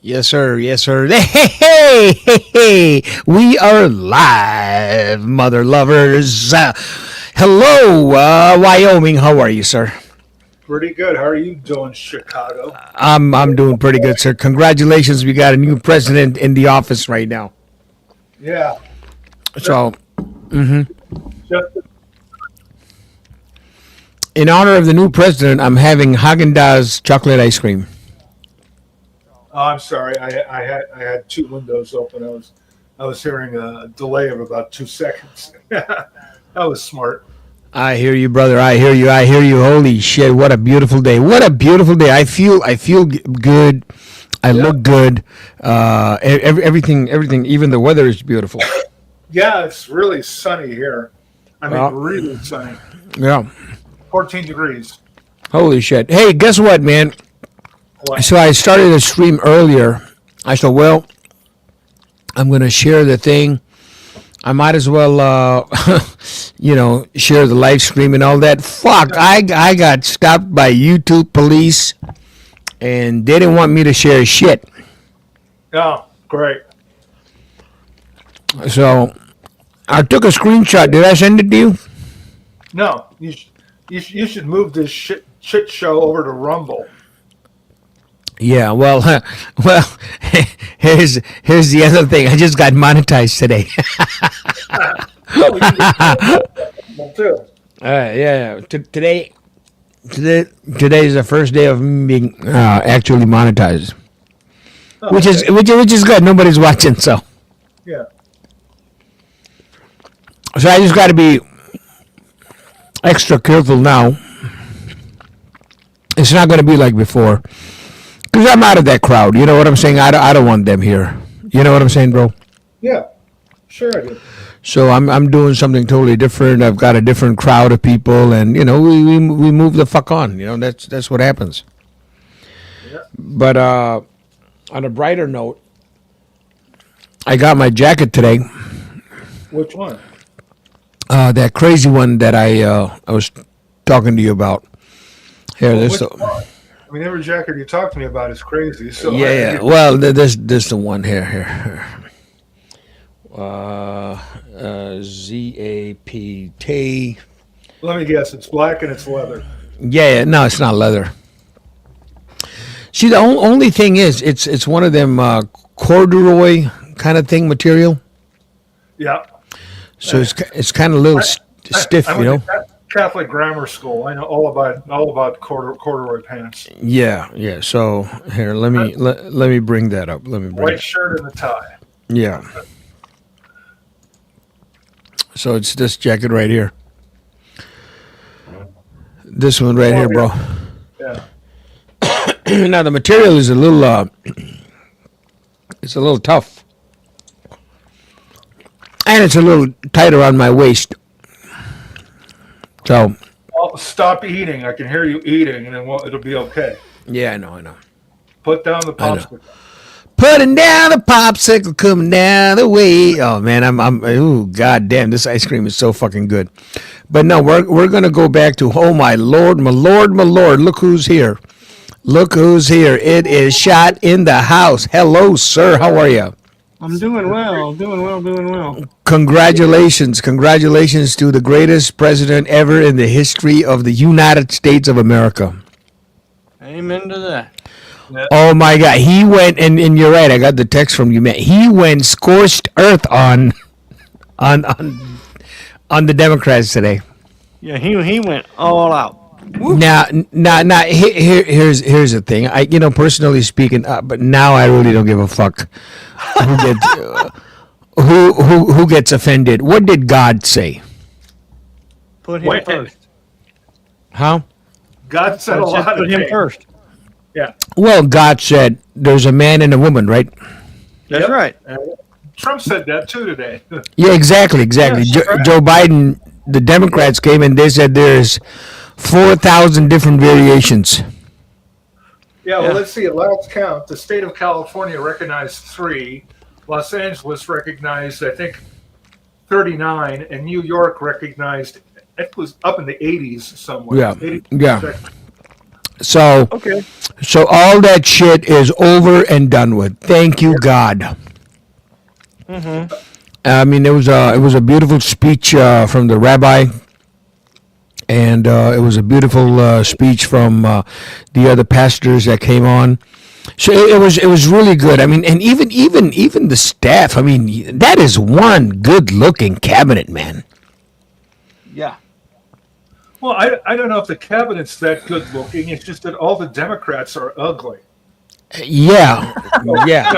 Yes, sir. Yes, sir. Hey, hey, hey, hey. We are live, mother lovers. Hello, Wyoming. How are you, sir? Pretty good. How are you doing, Chicago? I'm doing pretty good, sir. Congratulations. We got a new president in the office right now. Yeah. Just, So, just, in honor of the new president, I'm having Haagen-Dazs chocolate ice cream. oh, I'm sorry. I had two windows open. I was hearing a delay of about 2 seconds. That was smart. I hear you, brother. I hear you. I hear you. Holy shit! What a beautiful day. What a beautiful day. I feel good. I Yeah. look good. Everything. Even the weather is beautiful. Yeah, it's really sunny here. I mean, Well, really sunny. yeah. 14 degrees. Holy shit. Hey, guess what, man? What? So I started a stream earlier. I said, well, I'm gonna share the thing. I might as well, share the live stream and all that. Fuck, Yeah. I got stopped by YouTube police, and they didn't want me to share shit. Oh, great. So I took a screenshot. Did I send it to you? No, you should move this shit show over to Rumble. Yeah. Well, well. Here's the other thing. I just got monetized today. Oh, you can Rumble too. Yeah. Today is the first day of me being actually monetized, Oh, which is okay. which is good. Nobody's watching, Yeah. so I just got to be extra careful now. It's not going to be like before because I'm out of that crowd. You know what I'm saying? I don't want them here. You know what I'm saying, bro? Yeah. Sure I do. So I'm doing something totally different. I've got a different crowd of people, and we move the fuck on. That's what happens. Yeah. But on a brighter note, I got my jacket today. Which one? That crazy one that I was talking to you about. Here, Well, this. which one? I mean, every jacket you talk to me about is crazy. So Yeah, yeah. Well, this the one here. ZAPT. let me guess. It's black and it's leather. Yeah, no, it's not leather. See, the only thing is, it's one of them corduroy kind of thing material. Yeah. So it's kind of a little stiff, I went to Catholic grammar school. I know all about corduroy pants. Yeah, yeah. So here, let me bring that up. Let me bring. White shirt and a tie. Yeah. So it's this jacket right here. This one right here, bro. Yeah. Now the material is a little it's a little tough. And it's a little tight around my waist. So Well, stop eating. I can hear you eating, and then it'll be okay. yeah, I know. Put down the I know. popsicle. Putting down the popsicle, coming down the way. Oh man, ooh, god damn, this ice cream is so fucking good. But no, we're gonna go back to oh my lord, my lord, my lord. Look who's here. Look who's here. It is Shot in the house. Hello, sir. How are you? I'm doing well, doing well, doing well. Congratulations. Congratulations to the greatest president ever in the history of the United States of America. Amen to that. Yeah. Oh my God. He went and you're right, I got the text from you, man. He went scorched earth on on the Democrats today. Yeah, he went all out. Whoop. Now, here's the thing. Personally speaking, but now I really don't give a fuck who gets who gets offended. What did God say? Put him Wait. first. Huh? God said a Just lot of put him things. first. Yeah. Well, God said there's a man and a woman, right? That's Yep. right. Trump said that too today. Yeah, exactly. Yes, Joe Biden, the Democrats came and they said there's 4,000 different variations. Yeah, well, Yeah. let's see. At last count, the state of California recognized 3, Los Angeles recognized, I think, 39, and New York recognized, it was up in the 80s somewhere. Yeah, 80%. yeah. So Okay. so all that shit is over and done with. Thank you, God. Mm-hmm. I mean, it was a beautiful speech from the rabbi, and it was a beautiful speech from the other pastors that came on. So it was really good. I mean, and even the staff. I mean, that is one good looking cabinet, man. Yeah. Well, I don't know if the cabinet's that good looking. It's just that all the Democrats are ugly. Yeah, So, yeah,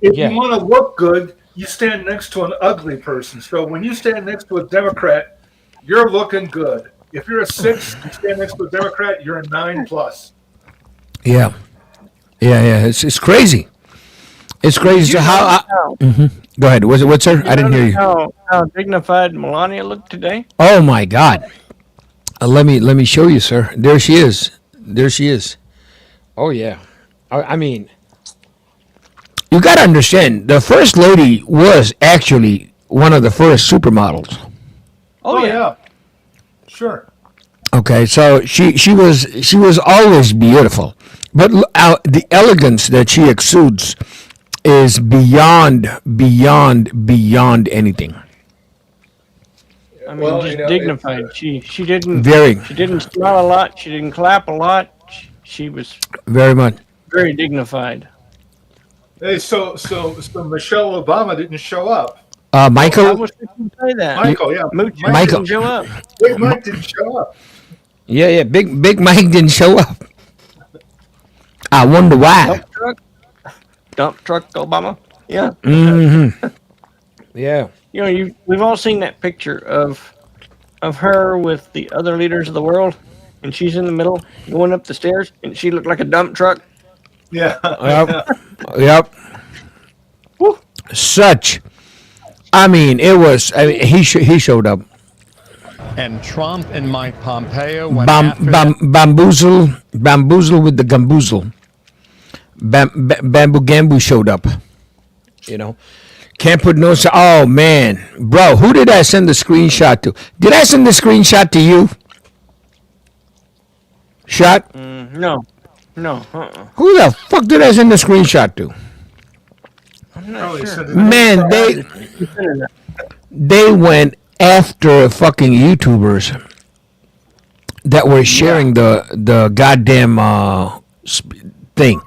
if you yeah, want to look good, you stand next to an ugly person. So when you stand next to a Democrat, you're looking good. If you're a 6, you stand next to a Democrat, you're a 9 plus. yeah, yeah. It's crazy. It's Did crazy. So you how? notice how? Go ahead. Was it what, sir? Did you I didn't hear notice you. how dignified Melania looked today? Oh my God. Let me show you, sir. There she is. There she is. Oh yeah. I mean, you got to understand. The first lady was actually one of the first supermodels. Oh Oh yeah. yeah, sure. Okay, so she was always beautiful, but the elegance that she exudes is beyond anything. I mean, Well, just it's dignified. Very, She didn't smile a lot. She didn't clap a lot. She was very much. very dignified. hey, so Michelle Obama didn't show up. Oh, I Michael, was thinking to say that. Michael, yeah, Mooch Mike Michael. didn't didn't. show up. Big Mike didn't show up. Yeah, yeah. Big Mike didn't show up. I wonder why. Dump truck. Dump truck Obama. Yeah. Yeah. You know, we've all seen that picture of her with the other leaders of the world, and she's in the middle going up the stairs, and she looked like a dump truck. Yeah, Yep. yeah. Yep. Woo. Such. I mean, it was. I mean, he showed up. And Trump and Mike Pompeo went Bam, after bam, bamboozle with the gamboozle. Bamboo Gambu showed up. You know, can't put no. Oh man, bro, who did I send the screenshot to? Did I send the screenshot to you? Shot. No, no, Who the fuck did I send the screenshot to? I'm not Probably sure. said it. Man, they went after fucking YouTubers that were sharing the goddamn thing.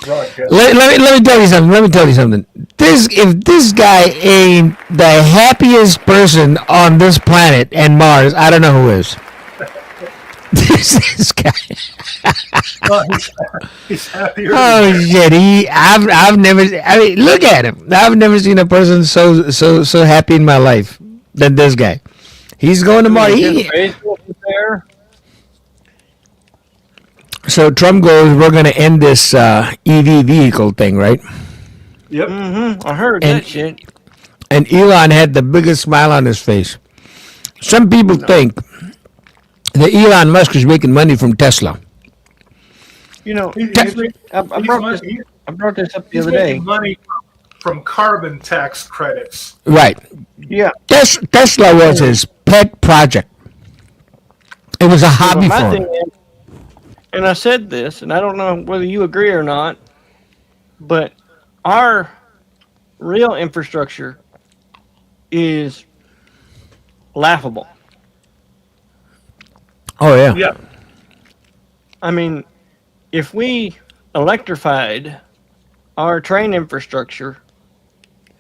Broadcast. Let me tell you something. Let me tell you something. If this guy ain't the happiest person on this planet and Mars, I don't know who is. This guy. Oh, he's happier. Oh shit! I've never. I mean, look at him. I've never seen a person so happy in my life than this guy. He's going to Mars. There. So Trump goes, we're going to end this EV vehicle thing, right? Yep. I heard And- that shit. And Elon had the biggest smile on his face. Some people think that Elon Musk is making money from Tesla. You know, He's I brought this up the other day. making money from carbon tax credits. Right. Yeah. Tesla was his pet project. It was a hobby But for my him. thing is, and I said this, and I don't know whether you agree or not, but our real infrastructure is laughable. Oh yeah. Yeah. I mean, if we electrified our train infrastructure,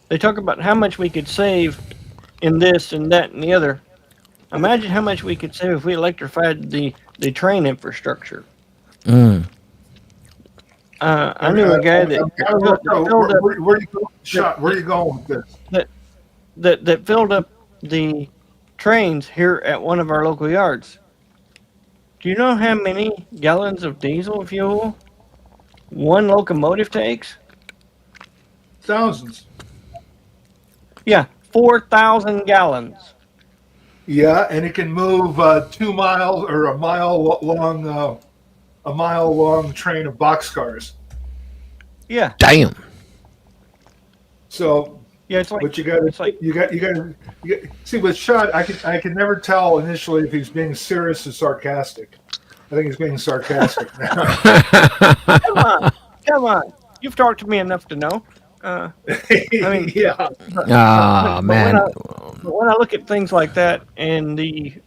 they talk about how much we could save in this and that and the other. Imagine how much we could save if we electrified the train infrastructure. I knew a guy that Where you go, shot? Where you going with this? that filled up the trains here at one of our local yards. Do you know how many gallons of diesel fuel one locomotive takes? Thousands. Yeah, 4,000 gallons. Yeah, and it can move 2 miles or a mile long train of boxcars. Yeah, Damn. So yeah, it's like what you got it's like you got see with Shot, I can never tell initially if he's being serious or sarcastic. think he's being sarcastic now. Come on. You've talked to me enough to know. I mean, yeah. Ah, man. But when I look at things like that, and we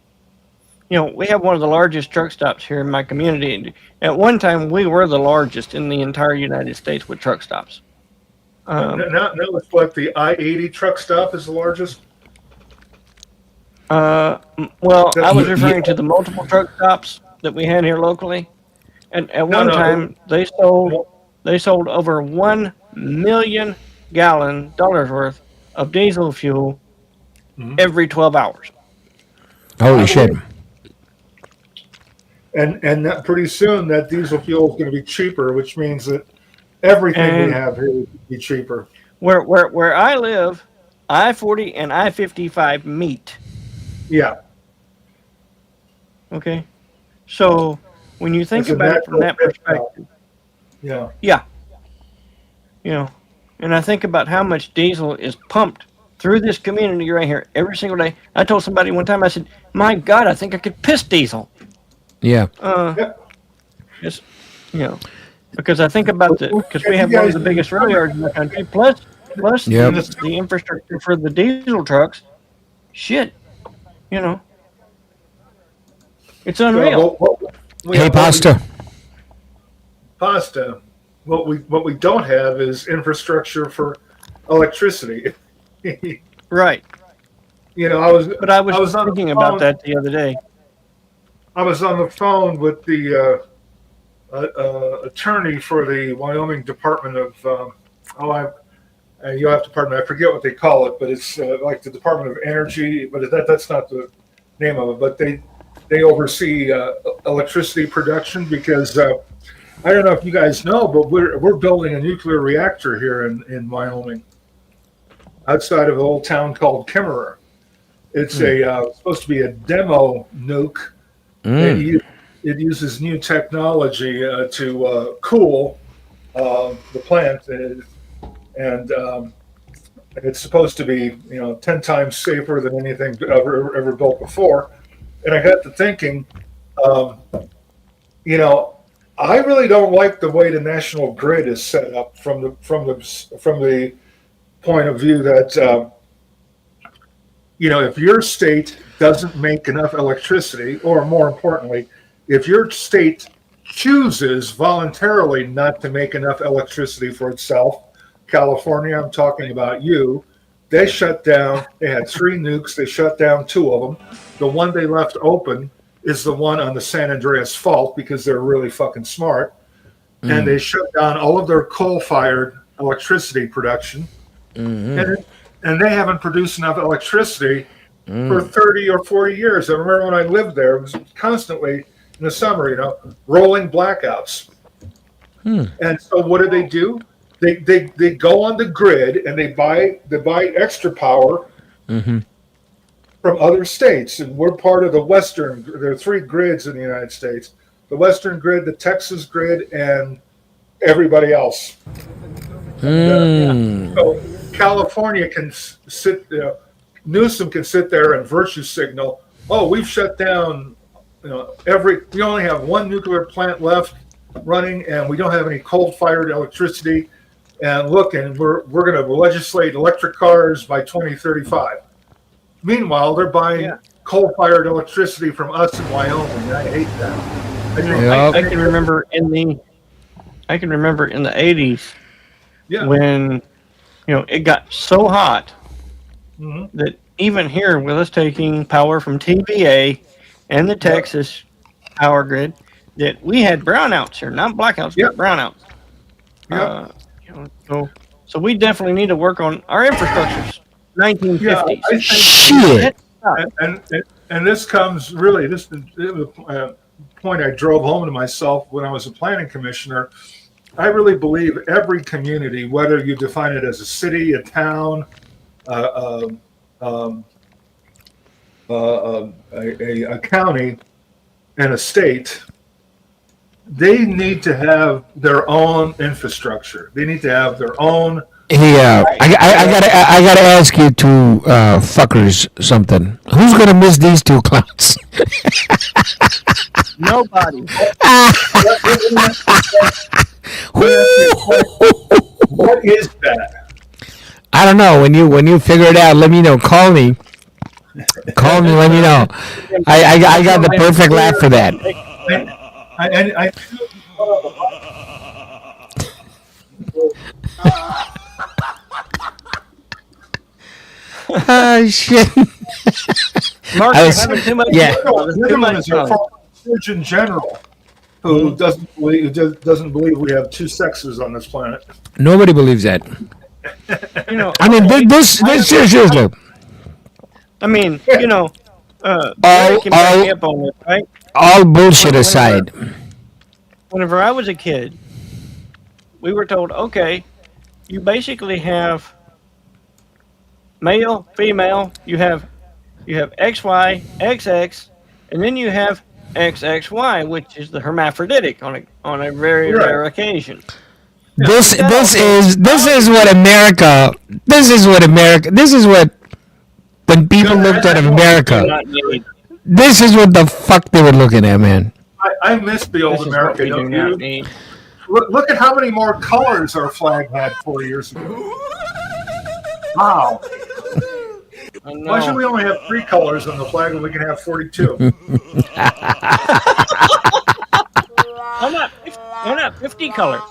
have one of the largest truck stops here in my community. And at one time, we were the largest in the entire United States with truck stops. Now it's like the I-80 truck stop is the largest. Well, I was referring to the multiple truck stops that we had here locally. And at one time, they sold over 1 million dollars worth of diesel fuel every 12 hours. Holy shit. And that pretty soon that diesel fuel is going to be cheaper, which means that everything we have here will be cheaper. Where I live, I-40 and I-55 meet. Yeah. Okay. So when you think about it from that perspective, yeah. And I think about how much diesel is pumped through this community right here every single day. I told somebody one time, I said, "My God, I think I could piss diesel." Yeah. Just, because I think about because we have one of the biggest rail yards in the country, plus the infrastructure for the diesel trucks. Shit, it's unreal. Hey, Pasta. Pasta. What we don't have is infrastructure for electricity. Right. I was thinking about that the other day. I was on the phone with the attorney for the Wyoming Department of you'll have to pardon me, I forget what they call it, but it's like the Department of Energy, but that's not the name of it. But they oversee electricity production because I don't know if you guys know, but we're building a nuclear reactor here in Wyoming, outside of an old town called Kimmerer. It's supposed to be a demo nuke. It uses new technology to cool the plant, and it's supposed to be 10 times safer than anything ever built before. And I got to thinking, I really don't like the way the national grid is set up from the point of view that if your state doesn't make enough electricity, or more importantly, if your state chooses voluntarily not to make enough electricity for itself, California, I'm talking about you, they shut down, they had 3 nukes, they shut down 2 of them. The one they left open is the one on the San Andreas Fault because they're really fucking smart. And they shut down all of their coal-fired electricity production. And they haven't produced enough electricity for 30 or 40 years. I remember when I lived there, it was constantly in the summer, rolling blackouts. And so what do? They go on the grid and they buy extra power from other states. And we're part of the Western. There are 3 grids in the United States: the Western grid, the Texas grid, and everybody else. So California can sit. Newsom can sit there and virtue signal. Oh, we've shut down. We only have 1 nuclear plant left running, and we don't have any coal-fired electricity. And look, and we're going to legislate electric cars by 2035. Meanwhile, they're buying coal-fired electricity from us in Wyoming. I hate that. I can remember in the 80s when it got so hot that even here with us taking power from TVA and the Texas power grid, that we had brownouts here, not blackouts, but brownouts. So we definitely need to work on our infrastructure. 1950s. Shit. And this comes really, this is the point I drove home to myself when I was a planning commissioner. I really believe every community, whether you define it as a city, a town, a county, and a state, they need to have their own infrastructure. They need to have their own. Yeah, I gotta ask you two fuckers something. Who's gonna miss these 2 clowns? Nobody. What is that? I don't know. When you figure it out, let me know. Call me. Call me. Let me know. I got the perfect laugh for that. I Oh shit. Mark, I you're was- having too much. yeah. Too much is a fun. Surgeon General who doesn't believe we have two sexes on this planet. Nobody believes that. You know, I mean, this seriously. I mean, you know, All- Gary can back all- me up on this, right? All bullshit aside. Whenever I was a kid, we were told, okay, you basically have male, female, you have XY, XX, and then you have XXY, which is the hermaphroditic on a very Right. rare occasion. This is what America. This is what when people looked at America. Not need. This is what the fuck they were looking at, man. I miss the old This is what America, we do don't not you? need. Look at how many more colors our flag had 4 years ago. Wow. I Why should know. we only have 3 colors on the flag when we can have 42? Why not 50 colors?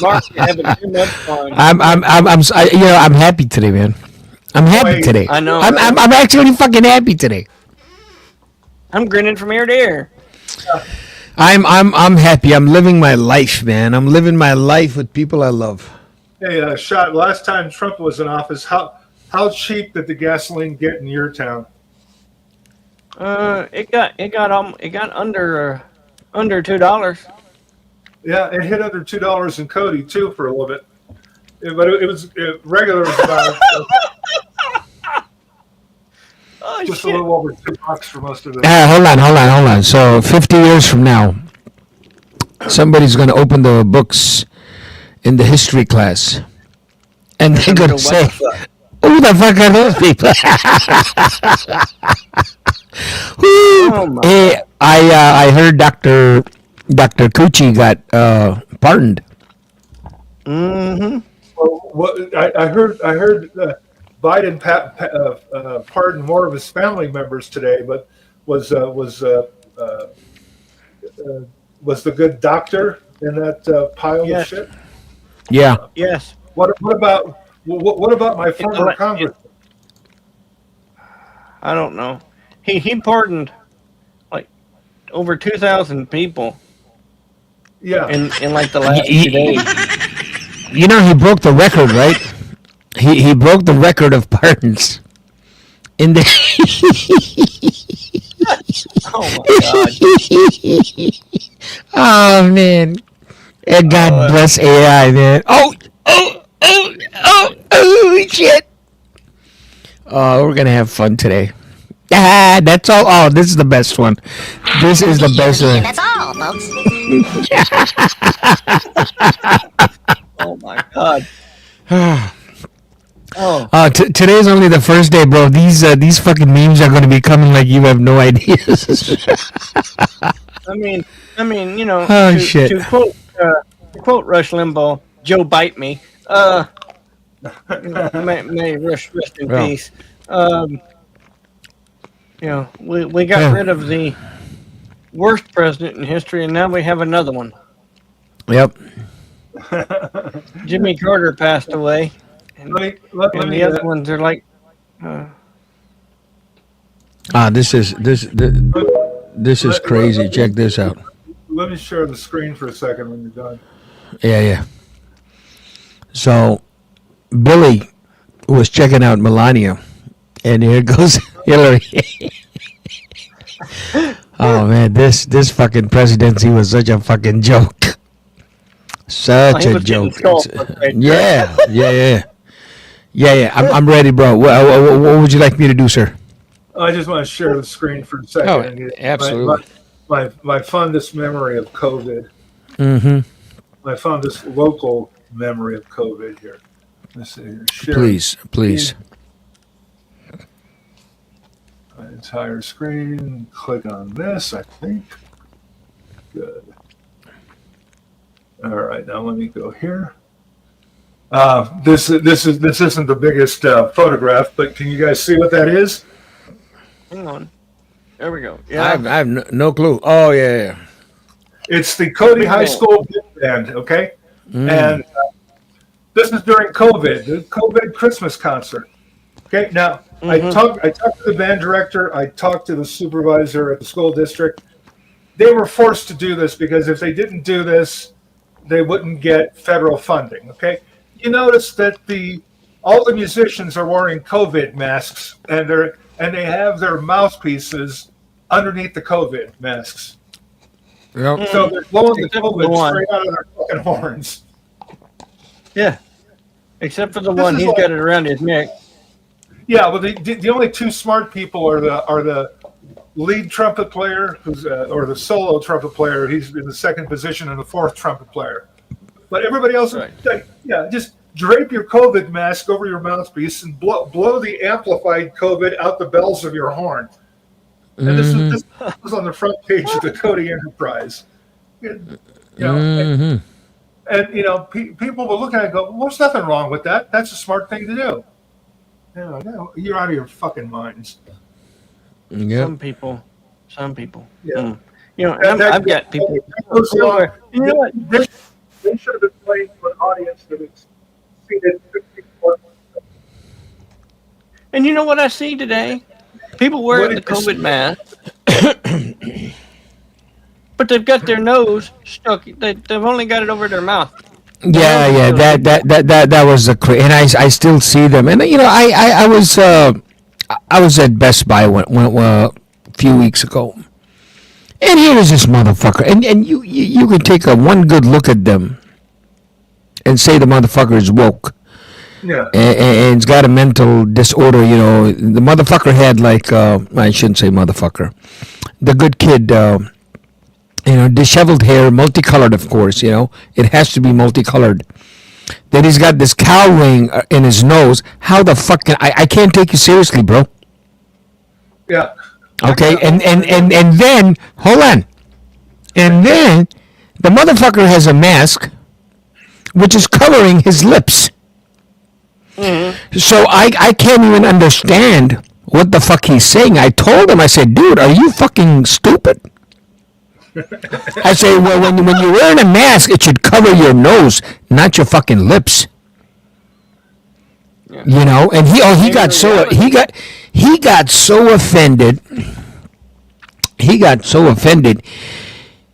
Mark, you're having too much fun. I'm happy today, man. I'm happy Wait. today. I know. I'm actually fucking happy today. I'm grinning from ear to ear. I'm happy. I'm living my life, man. I'm living my life with people I love. Hey, shot. Last time Trump was in office, how cheap did the gasoline get in your town? It got under $2. Yeah, it hit under $2 in Cody too for a little bit. But it was regular was about Oh just a shit! little over $2 for most of it. Hold on. So 50 years from now, somebody's going to open the books in the history class, and they're going to say, "Who the fuck are those people?" Oh my Hey, I heard Dr. Coochie got pardoned. Mm-hmm. Well, what I heard Biden pardoned more of his family members today, but was the good doctor in that pile of Yes. shit? Yeah. Yes. What about my former congressman? I don't know. He pardoned like over 2,000 people Yeah, in like the last Ye- 2 days. You know, he broke the record, right? He broke the record of pardons. In the Oh my god! Oh man. And God bless AI, man. Oh shit. Oh, we're gonna have fun today. Ah, that's all. Oh, this is the best one. This is the best one. That's all, folks. Oh my god! Oh, Today's only the first day, bro. These fucking memes are gonna be coming like you have no idea. I mean, you know, Oh, shit. to quote Rush Limbaugh, "Joe bite me." May Rush rest in Yeah. peace. You know, we got Yeah. rid of the worst president in history, and now we have another one. Yep. Jimmy Carter passed away, and let the me other ones are like, This is crazy. Check this out. let me share the screen for a second when you're done. Yeah. So, Billy was checking out Melania, and here goes Hillary. Oh man, this fucking presidency was such a fucking joke. Such he a was getting joke. skulled right Yeah. I'm ready, bro. What would you like me to do, sir? I just want to share the screen for a second. Oh, and get absolutely. My fondest memory of COVID. Mm-hmm. My fondest local memory of COVID here. Let's see here. Share. Please. my entire screen. Click on this, I think. Good. All right, now let me go here. This isn't the biggest photograph, but can you guys see what that is? Hang on. There we go. I Yeah. have no clue. Oh yeah. It's the Cody High School Big Band, okay? And this is during COVID, the COVID Christmas concert. Okay, now I talked to the band director, I talked to the supervisor at the school district. They were forced to do this because if they didn't do this, they wouldn't get federal funding. Okay, you notice that all the musicians are wearing COVID masks, and they have their mouthpieces underneath the COVID masks. Yep. So they're blowing the Except for the COVID one. straight out of their fucking horns. Yeah. Except for the This one, is he's like- got it around his neck. Yeah, well, the only two smart people are the lead trumpet player, or the solo trumpet player. He's in the second position, and the fourth trumpet player. But everybody else, Right. just drape your COVID mask over your mouthpiece and blow the amplified COVID out the bells of your horn. And this was on the front page of the Cody Enterprise. And people were looking at it and go, well, there's nothing wrong with that. That's a smart thing to do. No, you're out of your fucking minds. Yep. Some people. Yeah. I've got people. You know what? They should have been playing to an audience that was seated 54. And you know what I see today? People wearing the What is- COVID mask, but they've got their nose stuck. They've only got it over their mouth. Yeah. That was a and I still see them, and I was at Best Buy a few weeks ago, and here is this motherfucker, and you could take one good look at them, and say the motherfucker is woke. Yeah. And it's got a mental disorder. The motherfucker had I shouldn't say motherfucker. The good kid, disheveled hair, multicolored, of course. It has to be multicolored. Then he's got this cow ring in his nose. How the fuck I can't take you seriously, bro. Yeah. Okay, and then hold on, and then the motherfucker has a mask, which is covering his lips. So I can't even understand what the fuck he's saying. I told him, I said, dude, are you fucking stupid? I say, well, when you're wearing a mask, it should cover your nose, not your fucking lips. Yeah. And he got so offended. He got so offended.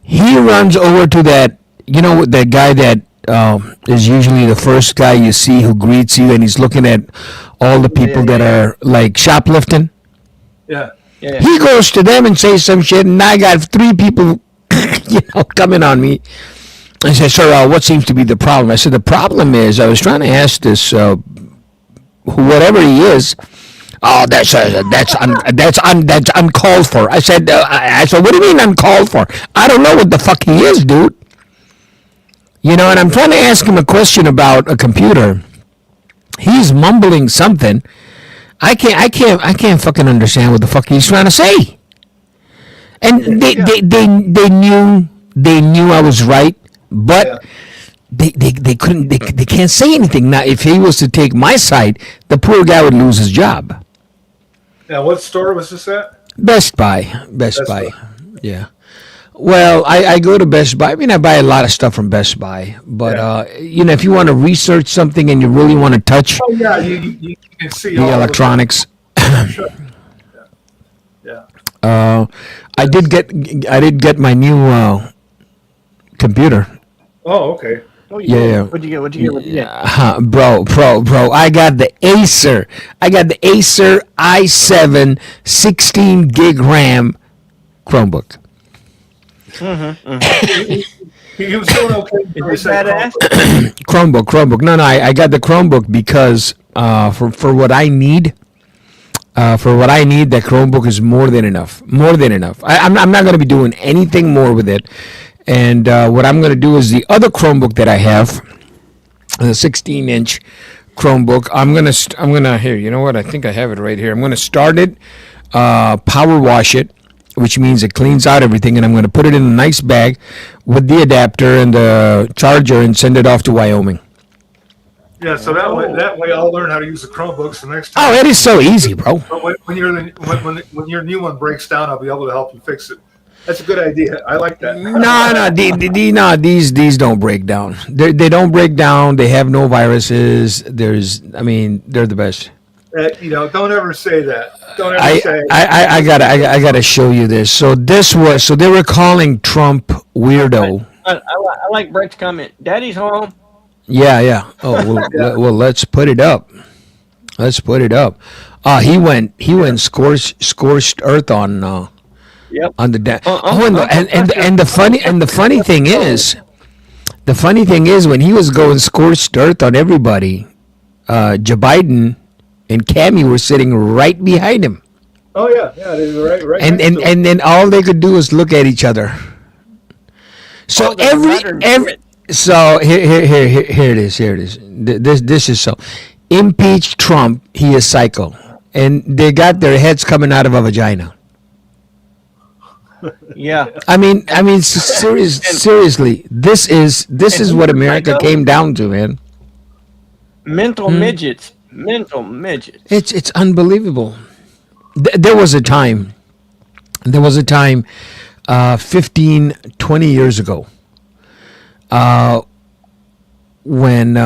He runs over to that guy that is usually the first guy you see who greets you, and he's looking at all the people that are like shoplifting. Yeah. Yeah. He goes to them and says some shit, and I got three people, coming on me. I said, sir, what seems to be the problem? I said, the problem is I was trying to ask this, whatever he is. Oh, that's uncalled for. I said, what do you mean uncalled for? I don't know what the fuck he is, dude. And I'm trying to ask him a question about a computer. He's mumbling something. I can't fucking understand what the fuck he's trying to say. And they knew I was right, but they couldn't. They can't say anything. Now, if he was to take my side, the poor guy would lose his job. Now, what store was this at? Best Buy. Yeah. Well, I go to Best Buy. I mean, I buy a lot of stuff from Best Buy. But, if you want to research something and you really want to touch Oh, yeah, you can see the all electronics, Sure. Yeah. I did get my new computer. Oh, okay. Oh, you Yeah, did. yeah. What'd you get? Bro. I got the Acer. i7 16 gig RAM Chromebook. He was doing okay. until he Is said that Chromebook. Chromebook. No, I got the Chromebook because for what I need, that Chromebook is more than enough. I'm not going to be doing anything more with it. And what I'm going to do is the other Chromebook that I have, the 16-inch Chromebook. I'm gonna here. You know what? I think I have it right here. I'm going to start it power wash it, which means it cleans out everything, and I'm going to put it in a nice bag with the adapter and the charger and send it off to Wyoming. Yeah, so that way I'll learn how to use the Chromebooks the next Oh, time. it is so easy, bro. But when your new one breaks down, I'll be able to help you fix it. That's a good idea. I like that. No, these don't break down. They don't break down. They have no viruses. They're the best. Don't ever say that. Don't ever say. I gotta show you this. So they were calling Trump weirdo. I like Brett's comment. Daddy's home. Yeah. Oh well, let's put it up. He went scorched earth on. Yep. On the and the funny thing is when he was going scorched earth on everybody, Joe Biden and Cammie were sitting right behind him. Oh yeah, they were right. And then all they could do was look at each other. So so here it is. This is so. Impeach Trump. He is psycho, and they got their heads coming out of a vagina. Yeah. I mean, seriously, this is what America came down to, man. Mental midgets. It's unbelievable. There was a time, 15, 20 years ago, when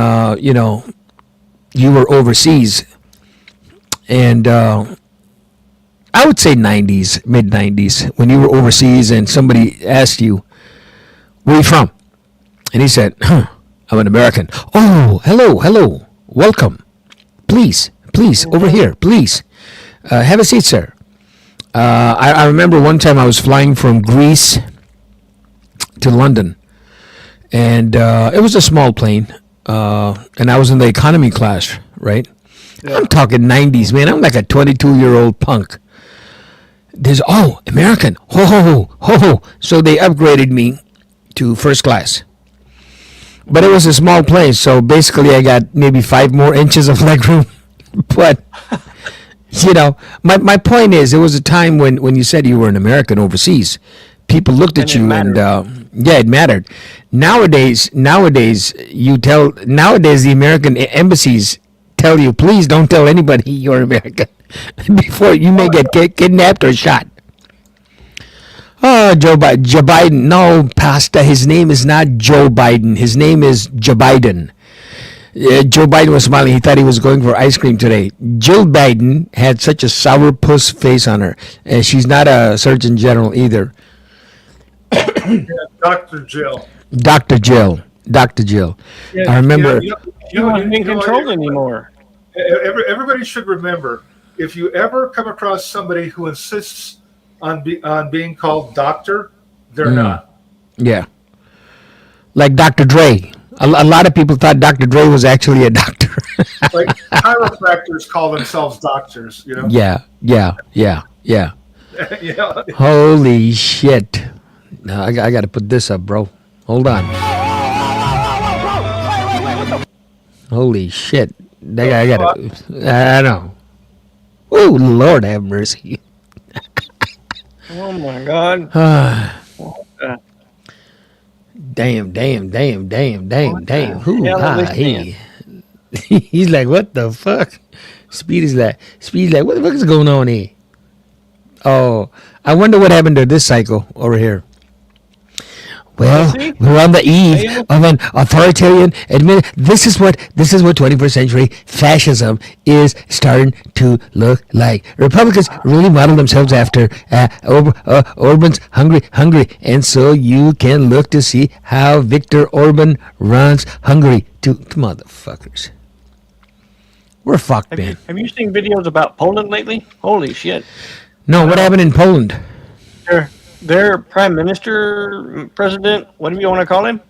you were overseas, and I would say mid 90s, when you were overseas and somebody asked you, where are you from? And he said, I'm an American. Oh, hello, welcome. Please, over here, please. Have a seat, sir. I remember one time I was flying from Greece to London, and it was a small plane, and I was in the economy class, right? Yeah. I'm talking 90s, man. I'm like a 22-year-old punk. There's American, ho. So they upgraded me to first class, but it was a small plane, so basically I got maybe 5 more inches of legroom. But my point is, there was a time when you said you were an American overseas, people looked at you and it mattered. Nowadays the American embassies tell you, please don't tell anybody you're American. Before you may get kidnapped or shot. Oh, Joe Biden. No, Pastor, his name is not Joe Biden. His name is Joe Biden. Joe Biden was smiling. He thought he was going for ice cream today. Jill Biden had such a sourpuss face on her. And she's not a Surgeon General either. Yeah, Dr. Jill. Yeah, I remember. You don't being controlled anymore. Everybody should remember, if you ever come across somebody who insists on being called doctor, they're not. Yeah. Like Dr. Dre. A lot of people thought Dr. Dre was actually a doctor. Like chiropractors call themselves doctors, Yeah. Yeah. Holy shit. No, I got to put this up, bro. Hold on. Holy shit. I know. Oh, Lord have mercy. Oh, my God. Damn. He's like, what the fuck? Speedy's like, what the fuck is going on here? Oh, I wonder what happened to this cycle over here. Well, we're on the eve of an authoritarian This is what 21st century fascism is starting to look like. Republicans really model themselves after Orban's Hungary, and so you can look to see how Viktor Orban runs Hungary to motherfuckers. We're fucked, man. Have you seen videos about Poland lately? Holy shit! No, what happened in Poland? Their prime minister, president, whatever you want to call him.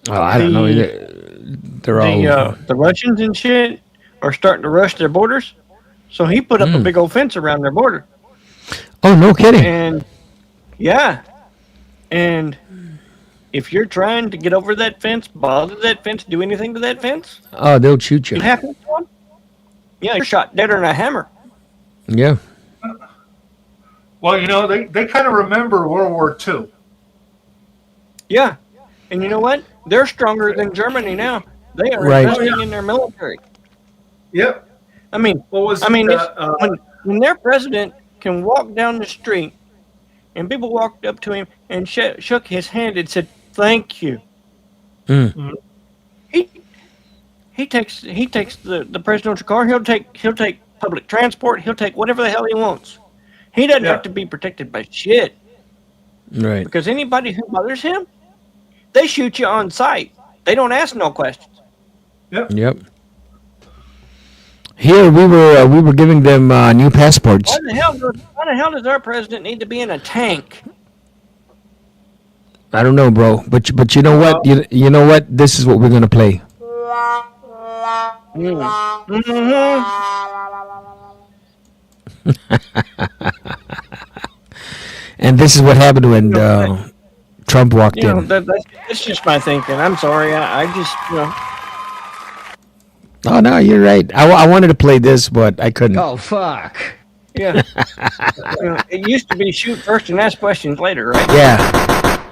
Oh, I don't know. They're all the Russians and shit are starting to rush their borders, so he put up a big old fence around their border. Oh, no kidding. And if you're trying to get over that fence, bother that fence, do anything to that fence, they'll shoot you. It happens to them. Yeah, you're shot dead on a hammer. Yeah. Well, they kind of remember World War II. Yeah. And you know what? They're stronger than Germany now. They are Right. investing in their military. Yep. I mean, What was it's when their president can walk down the street and people walked up to him and shook his hand and said, "Thank you." Mm. He he takes the presidential car. He'll take public transport. He'll take whatever the hell he wants. He doesn't Yeah. have to be protected by shit Right. because anybody who bothers him, they shoot you on sight. They don't ask no questions. Yep. Here we were giving them new passports. Why the hell does our president need to be in a tank? I don't know, bro, but you know what? You know what? This is what we're gonna play. Mm-hmm. And this is what happened when Trump walked You know, in. that's just my thinking. I'm sorry. I just, Oh no, you're right. I wanted to play this, but I couldn't. Oh, fuck. yeah. It used to be shoot first and ask questions later, right? Yeah.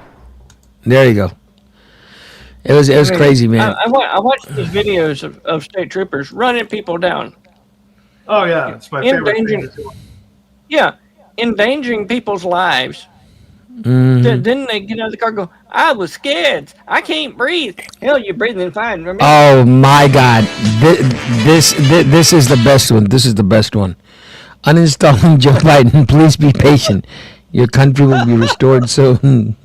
There you go. It was I mean, crazy, man. I watched these videos of state troopers running people down. Oh yeah, it's my favorite thing Endangering, to do. yeah, endangering people's lives. Mhm. Then they get out of the car and go, I was scared. I can't breathe. Hell, you're breathing fine. Remember? Oh my God! This is the best one. This is the best one. Uninstalling Joe Biden. Please be patient. Your country will be restored soon.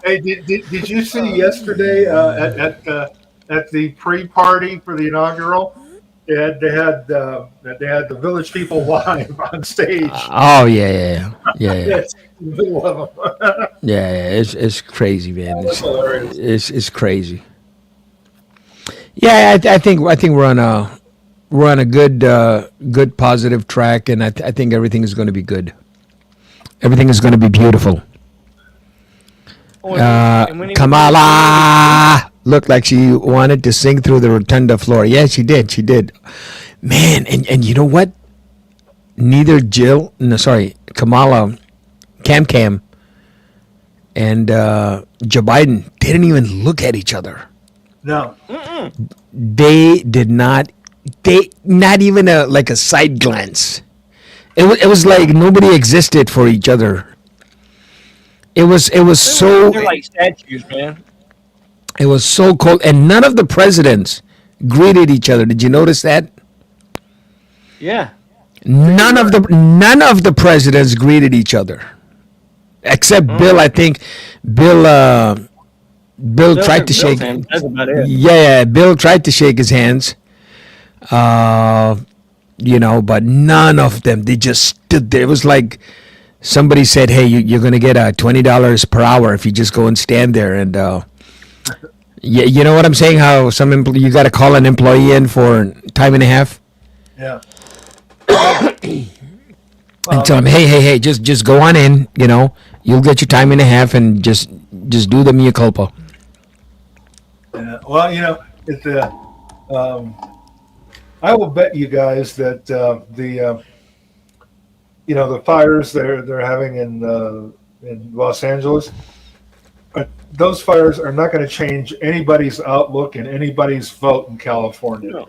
Hey, did you see yesterday at the pre-party for the inaugural? They had the village people live on stage. Oh yeah. Yes, in the middle of them. Yeah. It's crazy, man. That's hilarious. It's crazy. Yeah, I think we're on a good positive track, and I think everything is going to be good. Everything is going to be beautiful. And when he- Kamala looked like she wanted to sing through the rotunda floor. Yeah, she did. Man, and you know what? Neither Kamala, Cam, and Joe Biden didn't even look at each other. No, They did not. Not even like a side glance. It was like nobody existed for each other. It was so. They're like statues, man. It was so cold, and none of the presidents greeted each other. Did you notice that? Yeah. None of the presidents greeted each other, except Bill. I think Bill tried to shake. That's about it. Yeah, Bill tried to shake his hands. But none of them. They just stood there. It was like somebody said, "Hey, you're going to get $20 per hour if you just go and stand there." And you know what I'm saying? How you got to call an employee in for time and a half yeah. and tell them, "Hey, just go on in. You'll get your time and a half, and just do the mea culpa." Yeah. Well, it's I will bet you guys that the fires they're having in Los Angeles, those fires are not going to change anybody's outlook and anybody's vote in California.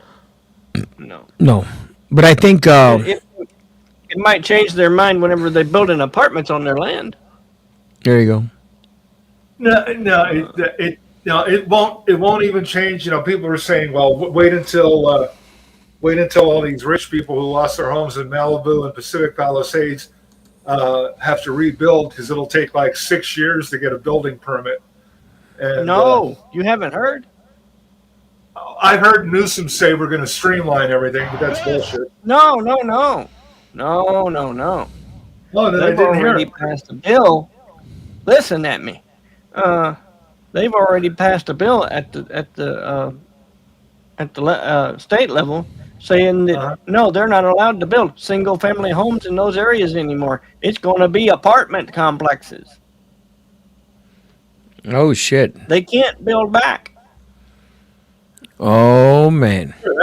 No. No, but I think It might change their mind whenever they build an apartments on their land. there you go. No, it won't. It won't even change. People are saying, "Well, wait until all these rich people who lost their homes in Malibu and Pacific Palisades have to rebuild because it'll take like 6 years to get a building permit." And, No, you haven't heard? I heard Newsom say we're going to streamline everything, but that's bullshit. No. Oh, then I They've didn't hear already it. passed a bill. Listen at me. They've already passed a bill at the state level saying that no, they're not allowed to build single-family homes in those areas anymore. It's going to be apartment complexes. Oh shit. They can't build back. Oh man. For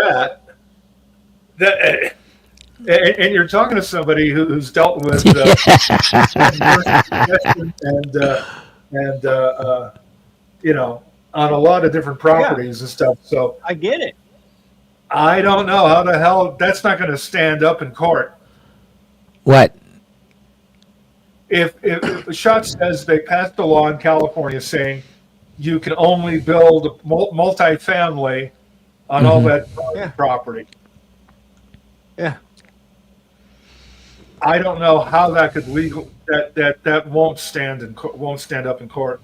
that And you're talking to somebody who's dealt with and on a lot of different properties and stuff. So I get it. I don't know how the hell that's not going to stand up in court. What? If the shot says they passed a law in California saying you can only build multifamily on all that property. Yeah. I don't know how that could that won't stand up in court.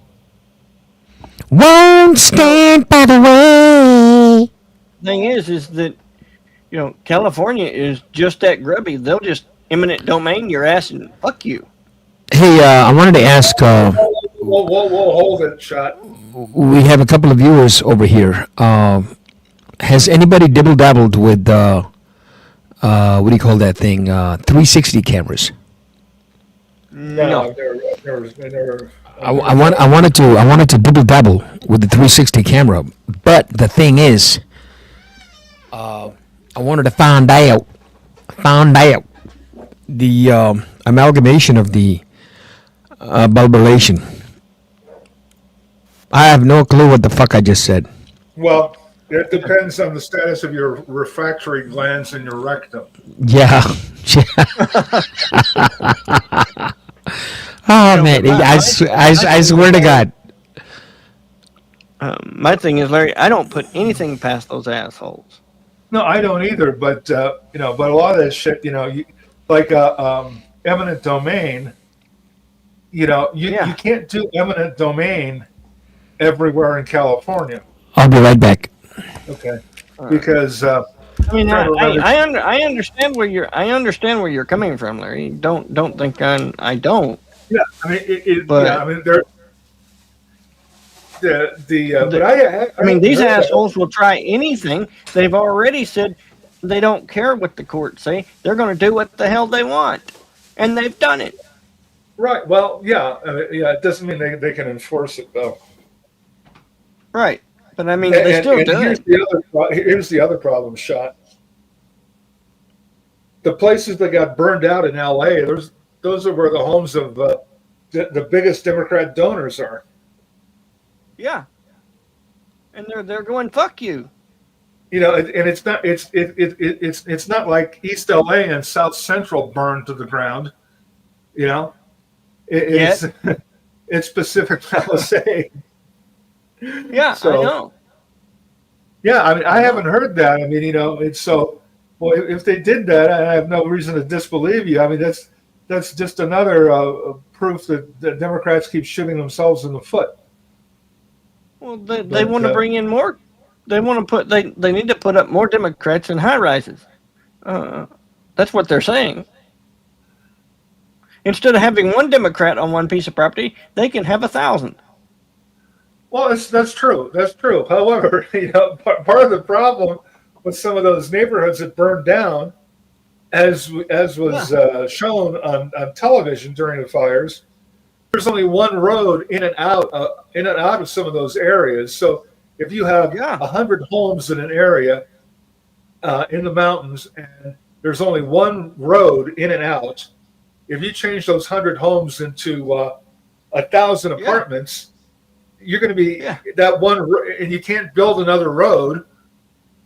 Won't stand by the way. Thing is that California is just that grubby. They'll just eminent domain your ass and fuck you. Hey, I wanted to ask. Whoa, hold it, shot. We have a couple of viewers over here. Has anybody dibble dabbled with what do you call that thing? 360 cameras. No, never. I wanted to dibble dabble with the 360 camera, but the thing is, I wanted to find out the amalgamation of the bulbulation. I have no clue what the fuck I just said. Well, it depends on the status of your refractory glands in your rectum. Yeah. Oh man, I swear to God. My thing is, Larry, I don't put anything past those assholes. No, I don't either. But but a lot of that shit, like eminent domain. You can't do eminent domain everywhere in California. I'll be right back. Okay, because I mean, I understand where you're coming from, Larry. Don't think I don't. Yeah, I mean, but I mean, these assholes will try anything. They've already said they don't care what the courts say. They're going to do what the hell they want, and they've done it. Right. Well, yeah. It doesn't mean they can enforce it though. Right. But I mean, they still do it. Here's the other problem, shot. The places that got burned out in L.A. Those are where the homes of the biggest Democrat donors are. Yeah. And they're going, fuck you. And it's not like East LA and South Central burned to the ground. It's Pacific Palisades. Yeah, I know. Yeah, I mean, I haven't heard that. I mean, it's so. Well, if they did that, I have no reason to disbelieve you. I mean, that's just another proof that the Democrats keep shooting themselves in the foot. Well, they want to bring in more. They want to put. They need to put up more Democrats in high rises. That's what they're saying. Instead of having one Democrat on one piece of property, they can have 1,000. Well, that's true. That's true. However, part of the problem with some of those neighborhoods that burned down, as was shown on television during the fires, there's only one road in and out of some of those areas. So if you have 100 homes in an area in the mountains and there's only one road in and out, if you change those 100 homes into 1,000 apartments, you're going to be that one, and you can't build another road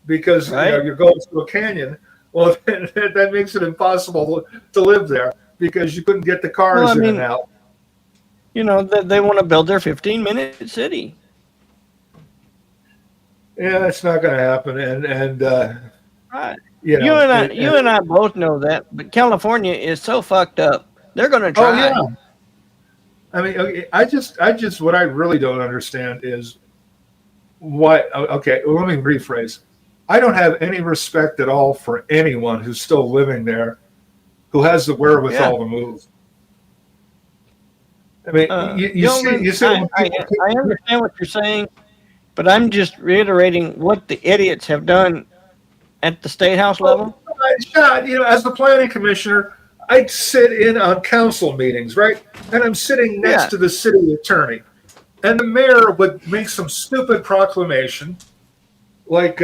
because you're going through a canyon. Well, that makes it impossible to live there because you couldn't get the cars in and out. They want to build their 15-minute city. Yeah, it's not going to happen, and right. You and I both know that, but California is so fucked up. They're going to try. Oh yeah. I mean, I just what I really don't understand is why. Okay, well, let me rephrase. I don't have any respect at all for anyone who's still living there, who has the wherewithal to move. I mean, you see. I understand what you're saying, but I'm just reiterating what the idiots have done at the state house level. As the planning commissioner, I sit in on council meetings, right? And I'm sitting next to the city attorney. And the mayor would make some stupid proclamation, like,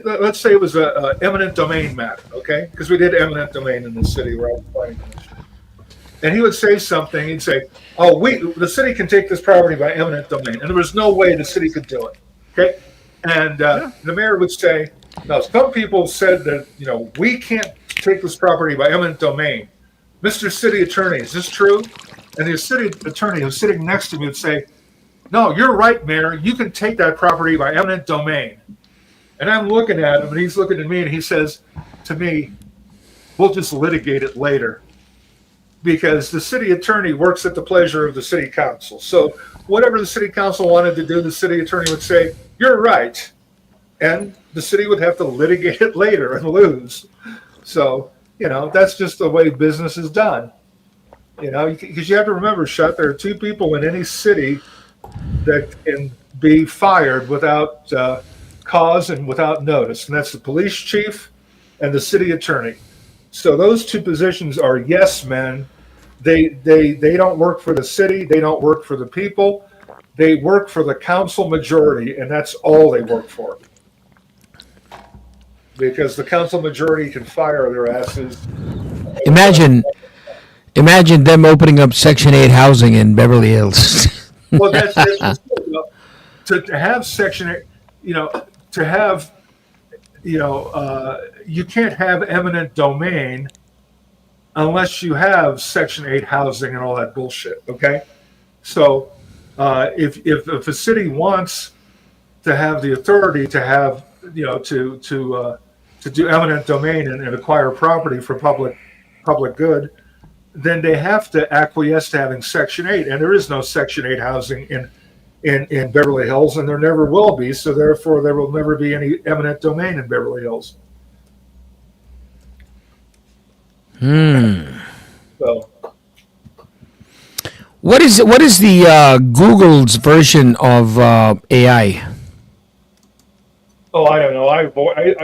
let's say it was a eminent domain matter, okay? Because we did eminent domain in the city where I was planning commission. And he would say something. He'd say, "Oh, the city can take this property by eminent domain," and there was no way the city could do it. Okay, and the mayor would say, "Now, some people said that we can't take this property by eminent domain." Mr. City Attorney, is this true? And the city attorney who's sitting next to me would say, "No, you're right, Mayor. You can take that property by eminent domain." And I'm looking at him, and he's looking at me, and he says to me, "We'll just litigate it later." Because the city attorney works at the pleasure of the city council. So whatever the city council wanted to do, the city attorney would say, "You're right." And the city would have to litigate it later and lose. So, that's just the way business is done. Because you have to remember, Shut, there are two people in any city that can be fired without cause and without notice. And that's the police chief and the city attorney. So those two positions are yes men. They don't work for the city. They don't work for the people. They work for the council majority, and that's all they work for. Because the council majority can fire their asses. Imagine them opening up Section 8 housing in Beverly Hills. Well, that's to have Section 8. To have. You can't have eminent domain unless you have Section 8 housing and all that bullshit, okay? So if a city wants to have the authority to have, to do eminent domain and acquire property for public good, then they have to acquiesce to having Section 8, and there is no Section 8 housing in Beverly Hills, and there never will be, so therefore there will never be any eminent domain in Beverly Hills. So, What is the Google's version of AI? oh, I don't know. I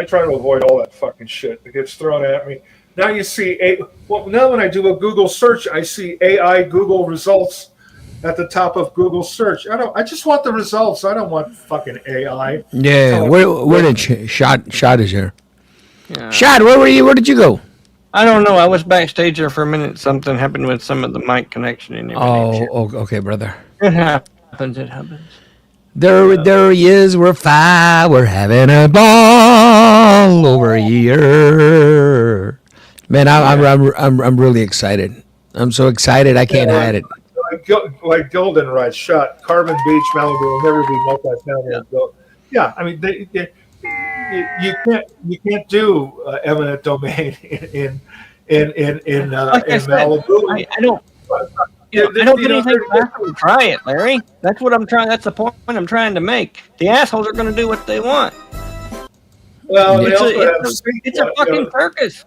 try to avoid all that fucking shit that gets thrown at me. Now you see, now when I do a Google search, I see AI Google results at the top of Google search. I just want the results. I don't want fucking AI. Yeah, where did Shad is here? Yeah. Shad, where were you? Where did you go? I don't know. I was backstage there for a minute. Something happened with some of the mic connection and everything. Okay, brother. It happens. It happens. There he is. We're fine. We're having a ball over here. Man, I'm really excited. I'm so excited I can't hide it. Like Goldenrod, Shot, Carbon Beach, Malibu will never be multifamily. Yeah, I mean, you can't do eminent domain in Malibu. I don't. I don't get anything to try it, Larry. That's what I'm trying. That's the point I'm trying to make. The assholes are going to do what they want. Well, it's a fucking circus.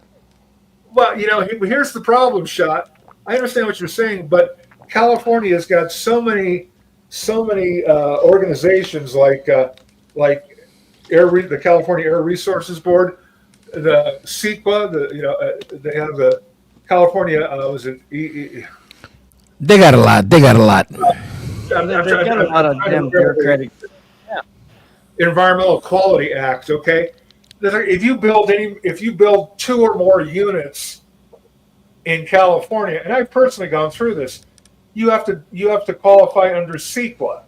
Well, here's the problem, Shot. I understand what you're saying, but California has got so many organizations like the California Air Resources Board, the CEQA, they have the California They got a lot. They've got a lot of damn bureaucratic. Environmental Quality Act. Okay, if you build 2 or more units in California, and I've personally gone through this, you have to qualify under CEQA.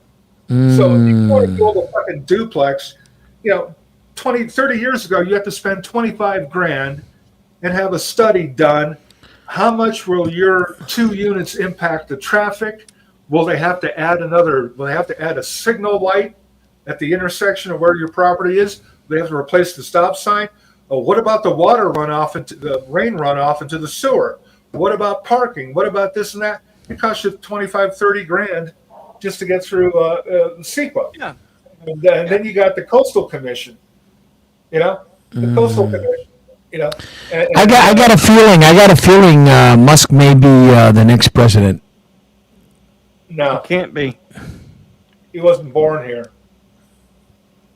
So if you want to build a fucking duplex, 30 years ago, you have to spend $25,000 and have a study done. How much will your 2 units impact the traffic? Will they have to add a signal light at the intersection of where your property is? They have to replace the stop sign. What about the water runoff into the rain runoff into the sewer? What about parking? What about this and that? It costs you $25,000-$30,000 just to get through CEQA. Yeah. And then you got the Coastal Commission. The Coastal Commission. I got a feeling Musk may be the next president. No, It can't be. he wasn't born here.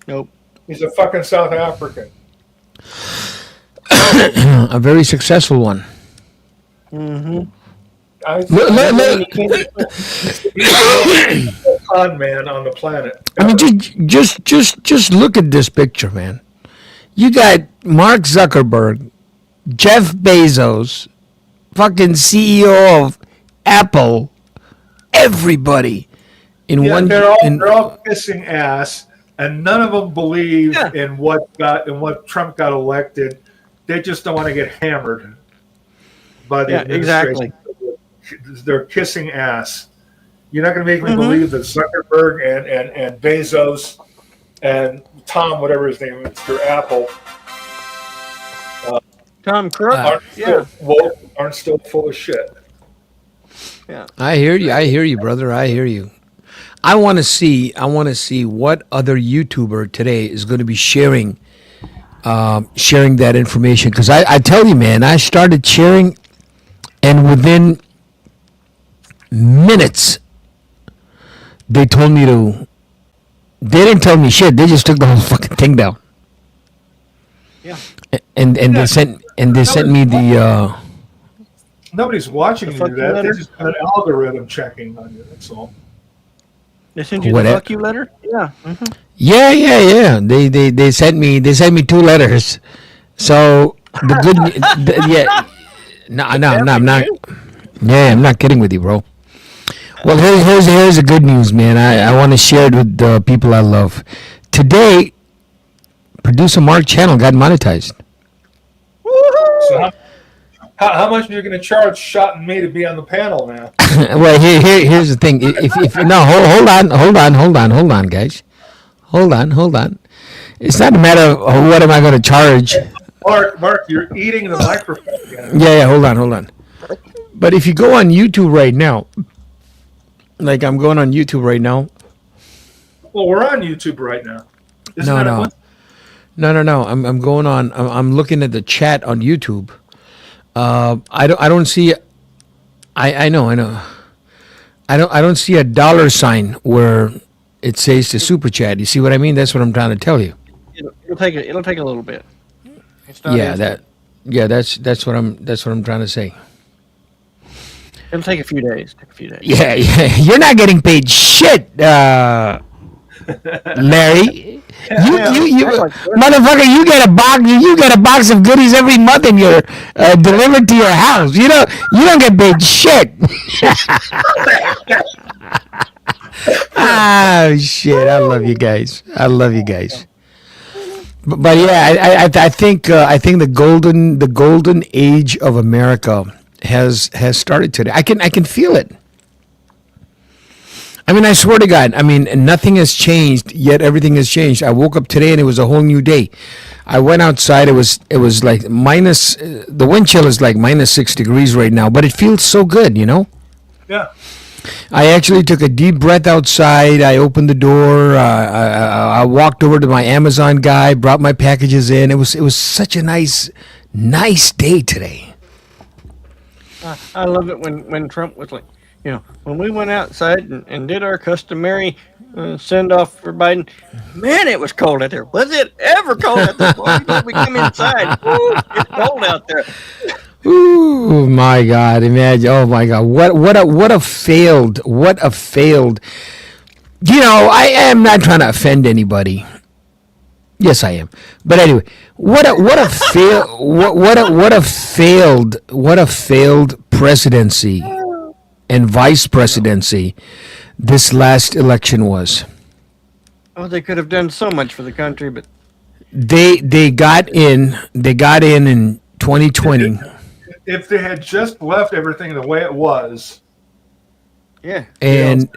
Nope. He's a fucking South African. A very successful one. Mm-hmm. He's a con man on the planet. I mean, just look at this picture, man. You got Mark Zuckerberg, Jeff Bezos, fucking CEO of Apple, everybody in Yeah, one. they're all kissing ass, and none of them believe in what Trump got elected. They just don't want to get hammered by the administration. Exactly. They're kissing ass. You're not going to make me believe that Zuckerberg and Bezos and Tom, whatever his name is, Mr. Apple, Tom Cook. aren't still full of shit. Yeah. I hear you, brother. I hear you. I want to see what other YouTuber today is going to be sharing that information, because I tell you, man, I started sharing, and within minutes they told me to. They didn't tell me shit. They just took the whole fucking thing down. Yeah. And they sent me the. Nobody's watching you do that. letter? They just got an algorithm checking on you. That's all. They sent you What the a- fuck you letter? Yeah. Yeah. They sent me 2 letters. So the good yeah. No, I'm not. Yeah, I'm not kidding with you, bro. Well, here's the good news, man. I want to share it with the people I love. Today, producer Mark Channel got monetized. So how much are you going to charge Shot and me to be on the panel now? Well, here's the thing. If no, hold on, guys. Hold on. It's not a matter of what am I going to charge. Mark, you're eating the microphone again. Yeah, hold on. But if you go on YouTube right now, like I'm going on YouTube right now. Well, we're on YouTube right now. Isn't that a No. I'm going on. I'm looking at the chat on YouTube. I don't see. I know. I don't see a dollar sign where it says to super chat. You see what I mean? That's what I'm trying to tell you. It'll take a little bit. It's not Yeah, instant. that's what I'm trying to say. It'll take a few days. Yeah. You're not getting paid shit, Larry. You motherfucker, you get a box of goodies every month and you're delivered to your house. You don't get paid shit. Ah, shit. I love you guys. But yeah, I think the golden age of America has started today. I can feel it. I mean, I swear to God, nothing has changed, yet everything has changed. I woke up today and it was a whole new day. I went outside, it was like the wind chill is like -6 degrees right now, but it feels so good, Yeah. I actually took a deep breath outside. I opened the door. I walked over to my Amazon guy, brought my packages in. It was such a nice day today. I love it when Trump was like, when we went outside and did our customary send off for Biden. Man, it was cold out there. Was it ever cold out there? Boy, we come inside. Woo, it's cold out there. Ooh, my God! Imagine. Oh my God! What a failed. I am not trying to offend anybody. Yes, I am. But anyway, what a failed presidency and vice presidency this last election was. Oh, they could have done so much for the country, but They got in 2020. If they had just left everything the way it was, yeah. And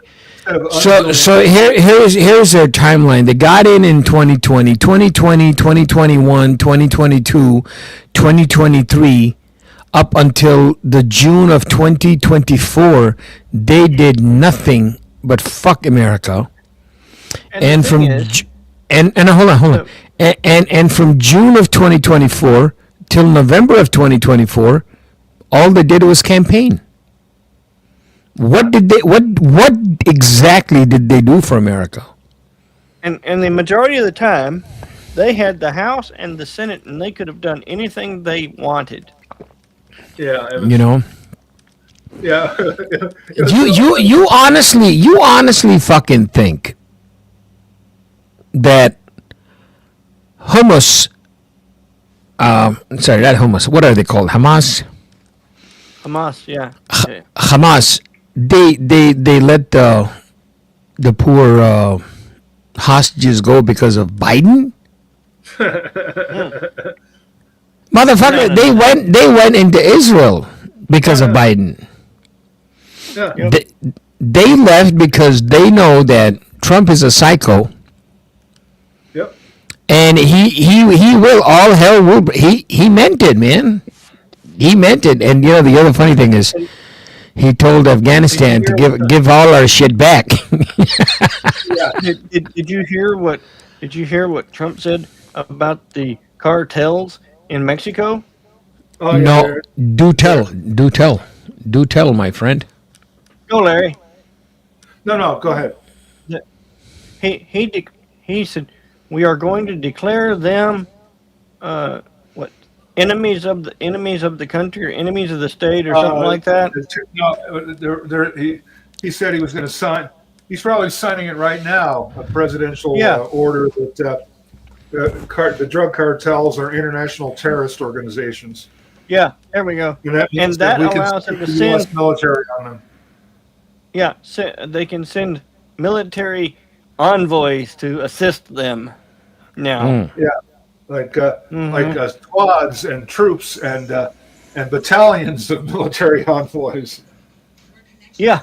instead of so here's their timeline. They got in 2020, 2021, 2022, 2023, up until the June of 2024. They did nothing but fuck America. And from hold on. And from June of 2024 till November of 2024, all they did was campaign. What exactly did they do for America? And the majority of the time, they had the House and the Senate, and they could have done anything they wanted. yeah, yeah. You honestly fucking think that hummus sorry, not Hamas. What are they called? Hamas. Hamas, yeah. Okay. Hamas. They let the poor hostages go because of Biden. Motherfucker, No. they went into Israel because of Biden. Yeah. Yep. They left because they know that Trump is a psycho, Yep. and he will all hell will. He meant it, man. He meant it, and you know the other funny thing is, he told Afghanistan to give all our shit back. Yeah. Did you hear what? Did you hear what Trump said about the cartels in Mexico? Oh, yeah. No, do tell, my friend. Go, Larry. No, go ahead. He said we are going to declare them what enemies of the country or enemies of the state or something like that. No, he said he was going to sign. He's probably signing it right now. A presidential order that the drug cartels are international terrorist organizations. Yeah, there we go. And that, means And that we can allows them send to the U.S. send. military on them. Yeah, they can send military envoys to assist them now. Yeah, like squads and troops and battalions of military envoys. Yeah,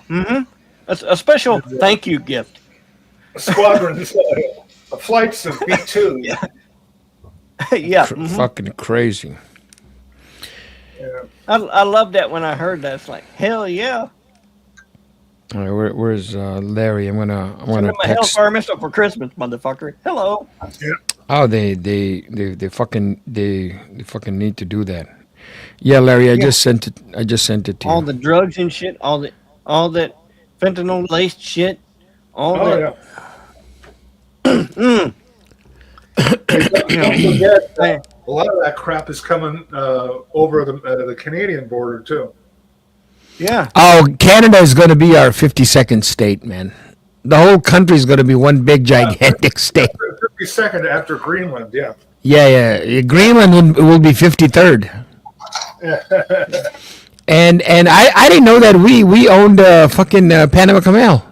a special thank you gift. Squadrons, flights of B-2. Yeah, Fucking crazy. Yeah. I love that when I heard that. It's like hell yeah. All right, where's Larry? I'm gonna Send them a text. Hellfire missile for Christmas, motherfucker. Hello. Oh, they fucking need to do that. Yeah, Larry, I just sent it to you. All the drugs and shit, all that fentanyl laced shit, all Oh, that. yeah. You know, A lot of that crap is coming over the Canadian border, too. yeah. Oh, Canada is going to be our 52nd state, man. The whole country is going to be one big gigantic state. 52nd after Greenland, yeah. Yeah. Greenland will be 53rd. And I didn't know that we owned fucking Panama Canal.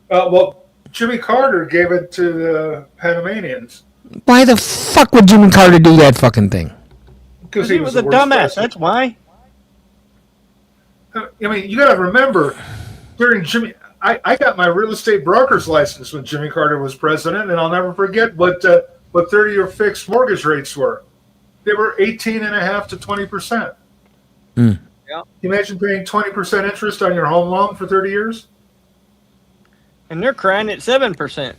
Well, Jimmy Carter gave it to the Panamanians. Why the fuck would Jimmy Carter do that fucking thing? Because He was a the worst dumbass. president. That's why. I mean, you got to remember, during Jimmy, I got my real estate broker's license when Jimmy Carter was president, and I'll never forget what 30-year fixed mortgage rates were. They were 18.5% to 20%. Mm. Yeah. Can you imagine paying 20% interest on your home loan for 30 years? And they're crying at 7%.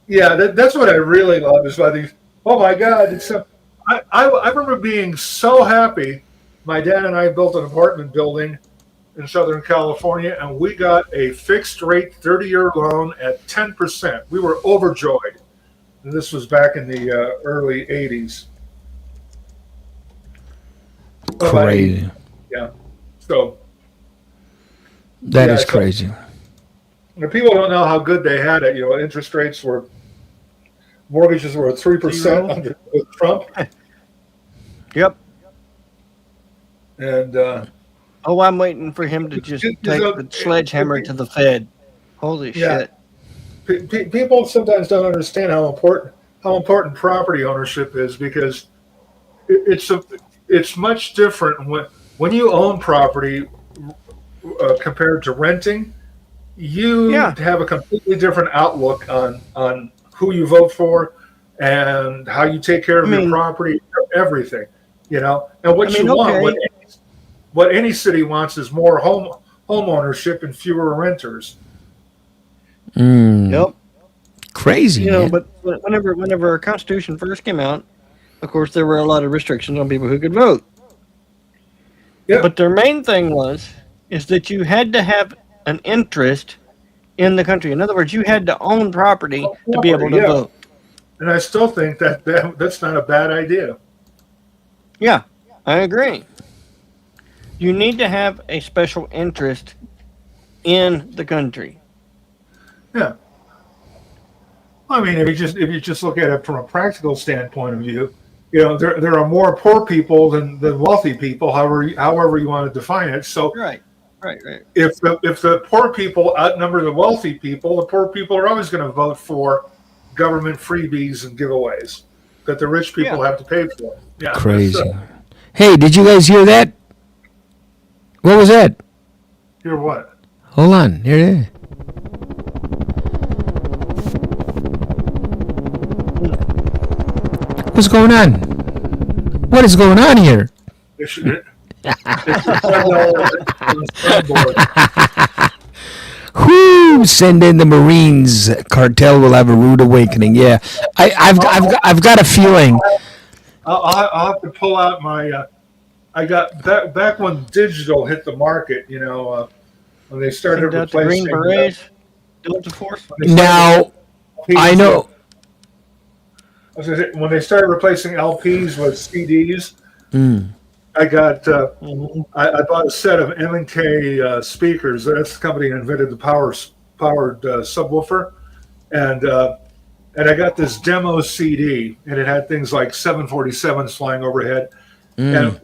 Yeah, that's what I really love is by these. Oh my God! I remember being so happy. My dad and I built an apartment building in Southern California, and we got a fixed rate 30-year loan at 10%. We were overjoyed. And this was back in the early 80s. Crazy. Yeah. So That is so- crazy. the people don't know how good they had it. Interest rates mortgages were at 3% under with Trump. Yep. And Oh, I'm waiting for him to just take the sledgehammer to the Fed. Holy Yeah. shit. people sometimes don't understand how important property ownership is, because it's much different when you own property compared to renting. You have a completely different outlook on who you vote for and how you take care of your property, everything, and what you want. What any city wants is more home ownership and fewer renters. Yep. Crazy, man. But whenever our Constitution first came out, of course, there were a lot of restrictions on people who could vote. Yeah. But their main thing is that you had to have an interest in the country. In other words, you had to own property to be able to vote. And I still think that's not a bad idea. Yeah, I agree. You need to have a special interest in the country. Yeah. I mean, if you just look at it from a practical standpoint of view, there are more poor people than wealthy people, however you want to define it. So Right. if the poor people outnumber the wealthy people, the poor people are always going to vote for government freebies and giveaways that the rich people have to pay for. Yeah, Crazy. Hey, did you guys hear that? What was that? Hear what? Hold on. Here it is. What's going on? What is going on here? It should Whoo! Send in the Marines. Cartel will have a rude awakening. Yeah, I've got a feeling. I'll have to pull out my. I got back when digital hit the market. When they started Send out the Green replacing. Berets, Delta Force. Now I know. When they started replacing LPs with CDs, I got. I bought a set of M&K speakers. That's the company that invented the powered subwoofer, and I got this demo CD, and it had things like 747s flying overhead, and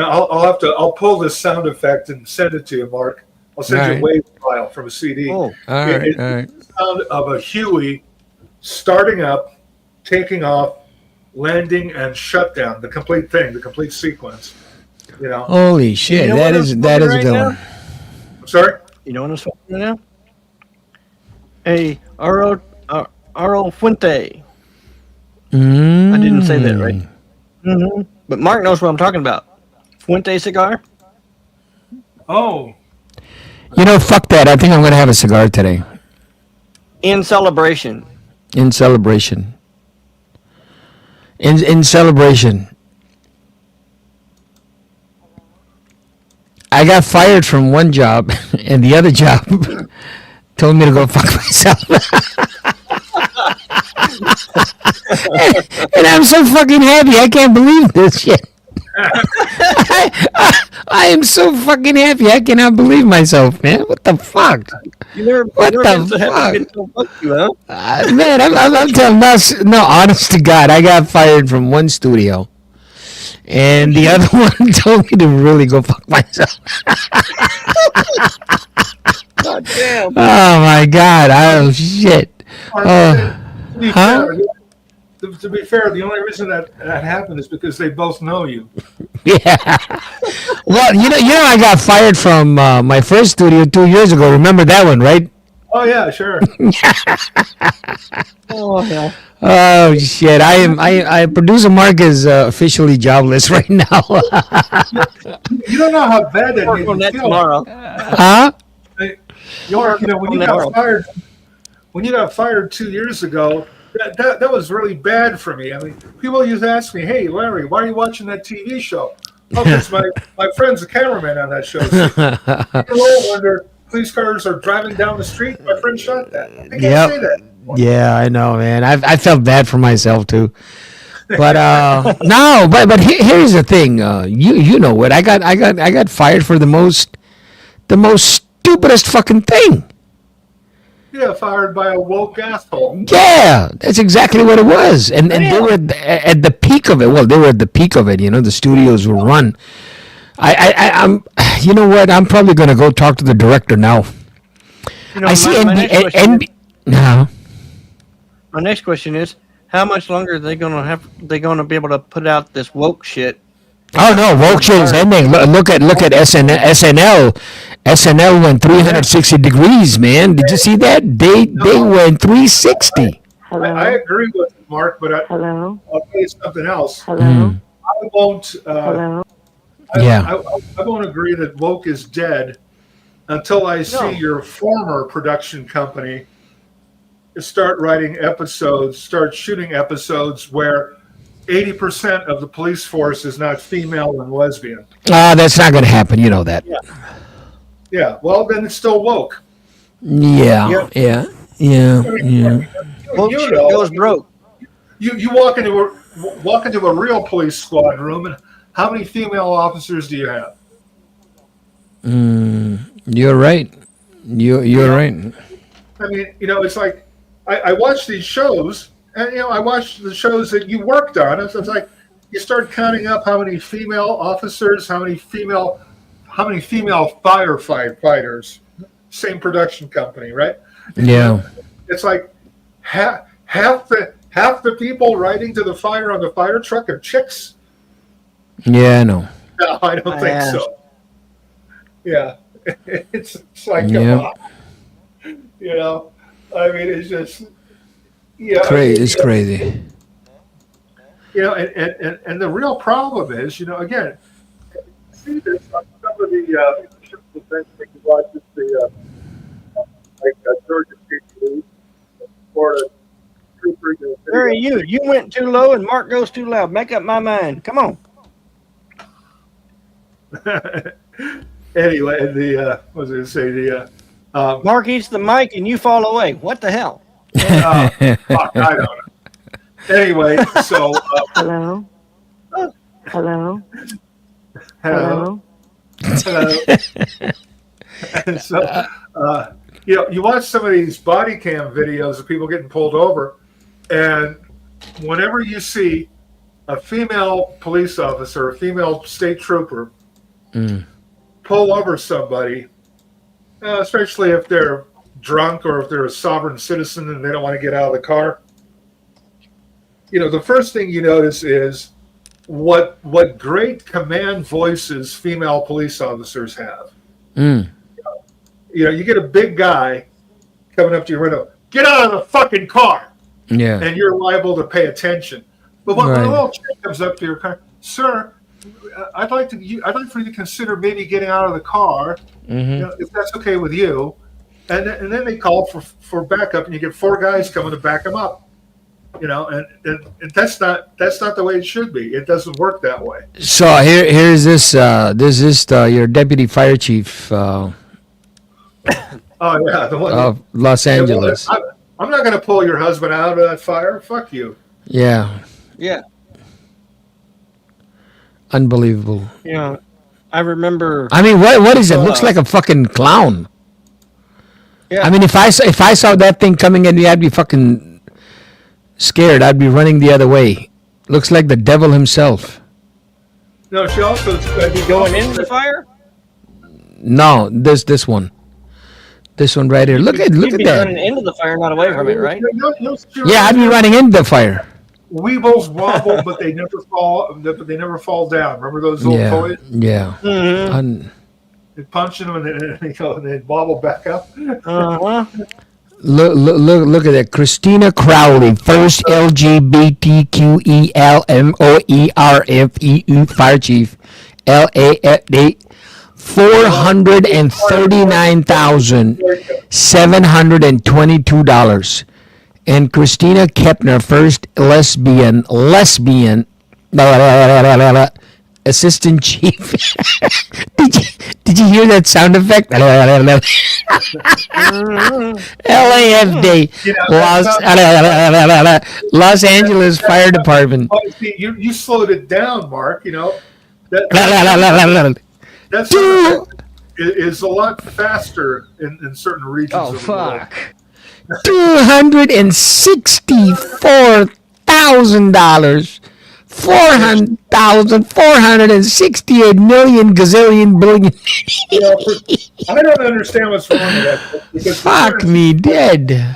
I'll pull this sound effect and send it to you, Mark. I'll send you a wave file from a CD. Oh, all right. It's the sound of a Huey starting up, taking off, landing, and shutdown. The complete thing, the complete sequence. Holy shit! That is a good one. I'm sorry. You know what I'm talking about now? A Aro Fuente. I didn't say that right. But Mark knows what I'm talking about. Fuente cigar. Oh. Fuck that. I think I'm gonna have a cigar today. In celebration. In celebration. In celebration. I got fired from one job, and the other job told me to go fuck myself. And I'm so fucking happy. I can't believe this shit. I am so fucking happy. I cannot believe myself, man. What the fuck? What the fuck? Man, I'm telling you, no, honest to God, I got fired from one studio. And the other one told me to really go fuck myself. God damn. Oh my God! Oh shit! To be fair, the only reason that happened is because they both know you. Yeah. Well, I got fired from my first studio 2 years ago. Remember that one, right? Oh yeah, sure. Oh yeah. Oh shit! I producer Mark is officially jobless right now. You don't know how bad that Work made on me that feel. tomorrow. Huh? When you got fired 2 years ago, that was really bad for me. I mean, people used to ask me, "Hey, Larry, why are you watching that TV show?" Oh, because my friend's a cameraman on that show. So, when police cars are driving down the street, my friend shot that. I can't say that. Yeah, I know, man. I felt bad for myself too. But no, but here's the thing. You know what? I got fired for the most stupidest fucking thing. Yeah, fired by a woke asshole. Yeah, that's exactly what it was. And they were at the peak of it. Well, they were at the peak of it. The studios were run. I'm. You know what? I'm probably gonna go talk to the director now. I see No. My next question is, how much longer are they gonna be able to put out this woke shit? Oh no, woke shit is ending. Look at SNL. SNL went 360 degrees, man. Did you see that? They went 360. I agree with Mark, but Hello. I'll tell you something else. Hello. I won't. Hello. I won't agree that woke is dead until I see your former production company start writing episodes, start shooting episodes where 80% of the police force is not female and lesbian. That's not going to happen. You know that. Yeah. Well, then it's still woke. Yeah. Woke shit goes broke. You walk into a real police squad room, and how many female officers do you have? You're right. You're right. I mean, it's like I watch these shows, and I watched the shows that you worked on. And so it's like, you start counting up how many female officers, how many female firefighters, same production company, right? Yeah. It's like half the people riding to the fire on the fire truck are chicks. Yeah, I know. No, I don't think so. Yeah, it's like Yeah. you know, I mean, it's just It's crazy. You know, and the real problem is, again, see this on some of the events when you watch the Georgia State Police, Florida Trooper. Where are you? You went too low and Mark goes too loud. Make up my mind. Come on. Anyway, what was I going to say? Mark eats the mic and you fall away. What the hell? Fuck, I don't know. Anyway, so Hello. Hello. hello. And so, you watch some of these body cam videos of people getting pulled over, and whenever you see a female police officer, a female state trooper, pull over somebody, especially if they're drunk or if they're a sovereign citizen and they don't want to get out of the car, the first thing you notice is what great command voices female police officers have. You get a big guy coming up to your window, get out of the fucking car. Yeah. And you're liable to pay attention. But when a little chick comes up to your car, sir, I'd like for you to consider maybe getting out of the car, if that's okay with you. And then they call for backup, and you get 4 guys coming to back them up. And that's not the way it should be. It doesn't work that way. So here's this. This is your deputy fire chief Oh yeah, the one of Los Angeles. I'm not going to pull your husband out of that fire. Fuck you. Yeah. Yeah. Unbelievable. I remember. I mean, what is it? Looks like a fucking clown. Yeah. I mean, if I saw that thing coming at me, I'd be fucking scared. I'd be running the other way. Looks like the devil himself. No, she also Going into the fire? No, this one. This one right here. Look at You'd be that. running into the fire, not away from it, right? Yeah, I'd be running into the fire. Weebles wobble, but they never fall. But they never fall down. Remember those little toys? Yeah. Mm-hmm. They punch them and they wobble back up. Uh-huh. Look at that. Christina Crowley, first LGBTQELMOERFEU fire chief, LAFD, $439,722. And Christina Kepner, first lesbian assistant chief. Did you hear that sound effect? LAFD, Los Angeles Fire Department. See, you slowed it down, Mark. That is a lot faster in certain regions of the world. $264,000. 468 million gazillion billion. I don't understand what's wrong with that. Because Fuck me dead.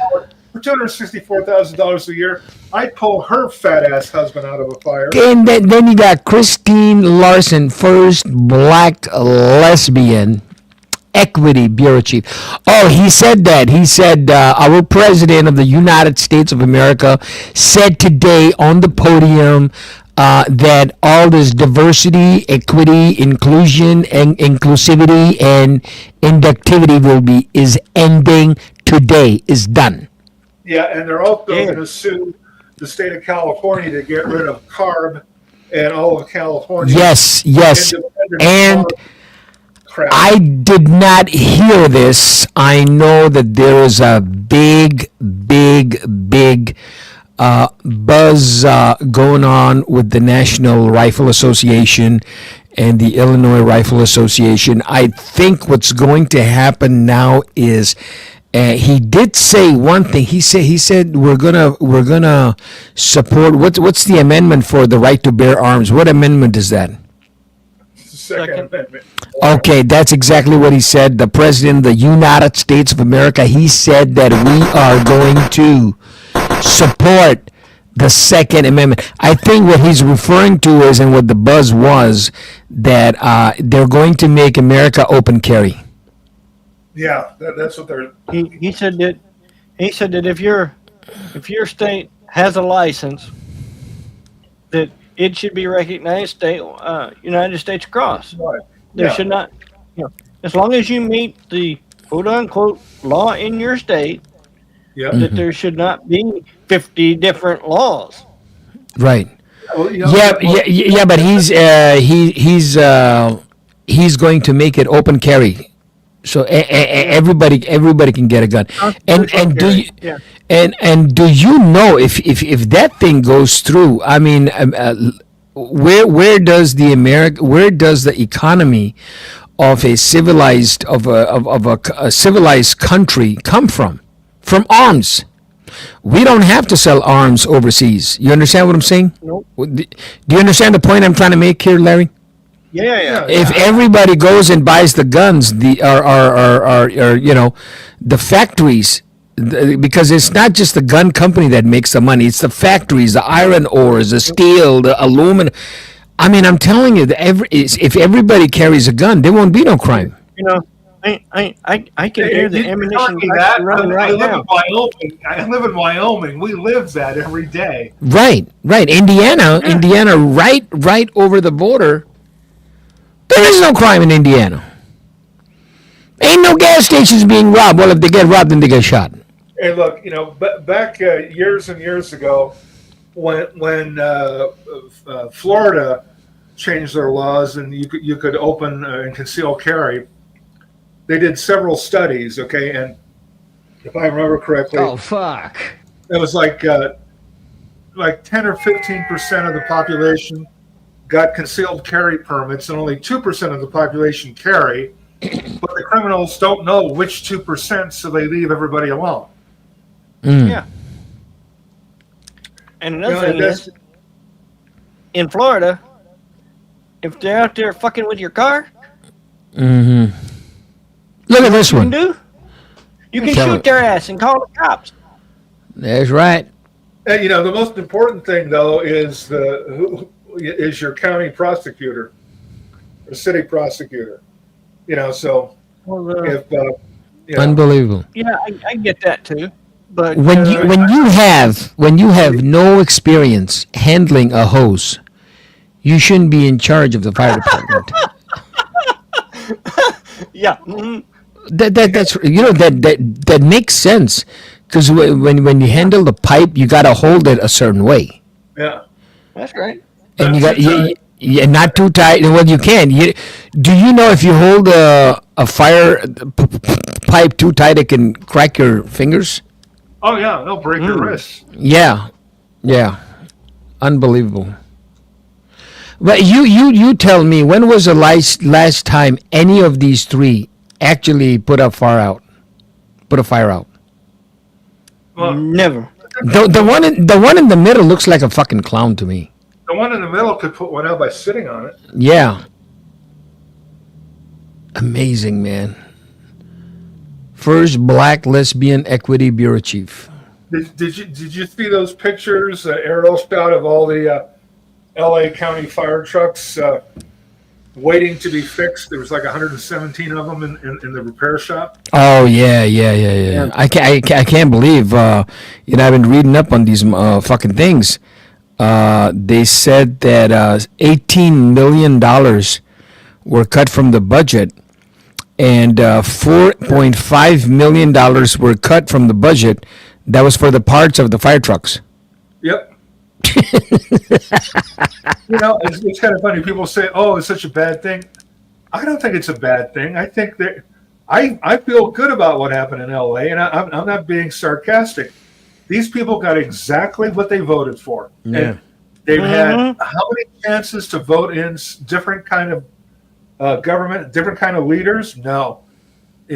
For $264,000 a year, I'd pull her fat ass husband out of a fire. And then you got Christine Larson, first black lesbian equity bureau chief. Oh, he said that. He said our president of the United States of America said today on the podium that all this diversity, equity, inclusion, and inclusivity and inductivity is ending today. Is done. Yeah, and they're also going to sue the state of California to get rid of CARB and all of California. Yes. And crap. I did not hear this. I know that there is a big buzz going on with the National Rifle Association and the Illinois Rifle Association. I think what's going to happen now is he did say one thing. He said we're gonna support what's the amendment for the right to bear arms? What amendment is that? Second Amendment. Okay, that's exactly what he said. The President of the United States of America, he said that we are going to support the Second Amendment. I think what he's referring to is, and what the buzz was, that they're going to make America open carry. Yeah, that's what they're. He said that if your state has a license, that it should be recognized state United States across. Right. There Yeah. should not, as long as you meet the quote unquote law in your state, Yeah. that there should not be 50 different laws. Right. Well, Yeah, but he's going to make it open carry, so everybody can get a gun. And do you Yeah. and do you know if that thing goes through? I mean, where does the economy of a civilized a civilized country come from? From arms. We don't have to sell arms overseas. You understand what I'm saying? Nope. Do you understand the point I'm trying to make here, Larry? Yeah. If everybody goes and buys the guns, the factories, because it's not just the gun company that makes the money; it's the factories, the iron ores, the steel, the aluminum. I mean, I'm telling you, if everybody carries a gun, there won't be no crime. I can hear the ammunition running right now. I live in Wyoming. We live that every day. Right. Indiana, right over the border. There is no crime in Indiana. Ain't no gas stations being robbed. Well, if they get robbed, then they get shot. Hey, look, back years and years ago, when Florida changed their laws and you could open and conceal carry, they did several studies. Okay, and if I remember correctly, Oh, fuck. it was like 10 or 15% of the population got concealed carry permits, and only 2% of the population carry. But the criminals don't know which 2%, so they leave everybody alone. Yeah. And another thing is, in Florida, if they're out there fucking with your car, Look at this you can one. do? You can Tell shoot it. their ass and call the cops. That's right. And, the most important thing though is who is your county prosecutor or city prosecutor. So Well, if Unbelievable. yeah, I get that too. But When you have no experience handling a hose, you shouldn't be in charge of the fire department. yeah, That makes sense, because when you handle the pipe, you gotta hold it a certain way, yeah, that's right. and Not too tight. not too tight. Well, you can. Do you know if you hold a fire pipe too tight, it can crack your fingers? oh yeah, they'll break your wrists. Yeah, unbelievable. But you tell me, when was the last time any of these three actually put a fire out? Well, Never. The one in the middle looks like a fucking clown to me. the one in the middle could put one out by sitting on it. Yeah. Amazing, man. First black lesbian equity bureau chief. Did you see those pictures, aerial shot of all the L.A. County fire trucks waiting to be fixed? There was like 117 of them in the repair shop. Oh yeah. I can't believe. I've been reading up on these fucking things. They said that $18 million were cut from the budget, and $4.5 million were cut from the budget. That was for the parts of the fire trucks. Yep. It's kind of funny. People say, "Oh, it's such a bad thing." I don't think it's a bad thing. I think that I feel good about what happened in L.A. and I'm not being sarcastic. These people got exactly what they voted for. Yeah. And they've had how many chances to vote in different kind of government, different kind of leaders? No.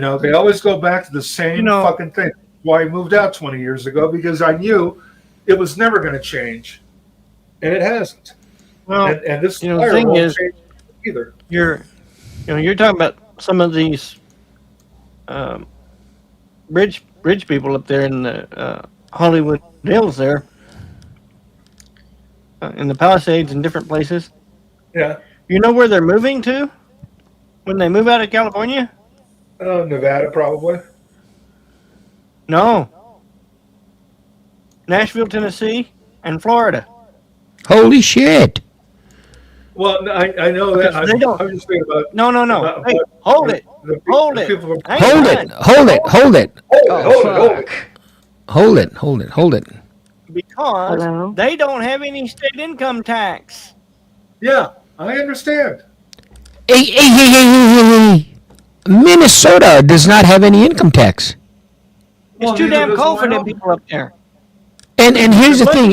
They always go back to the same fucking thing. Why I moved out 20 years ago, because I knew it was never going to change, and it hasn't. Well, and this the fire thing won't is, change either. you're talking about some of these bridge people up there in the Hollywood Hills there, in the Palisades and different places. Yeah. You know where they're moving to when they move out of California? Nevada, probably. No. Nashville, Tennessee, and Florida. Holy shit! Well, I know that. Because they don't. I'm just thinking about. No. about- Hey, about hold it. the Hold it. people from- Hang Hold on. it! Hold it! Hold it! Hold it. Hold it! Because Hello? they don't have any state income tax. Yeah, I understand. Hey. Minnesota does not have any income tax. It's Well, too neither damn does cold for them Wyoming. people up there. And here's the thing,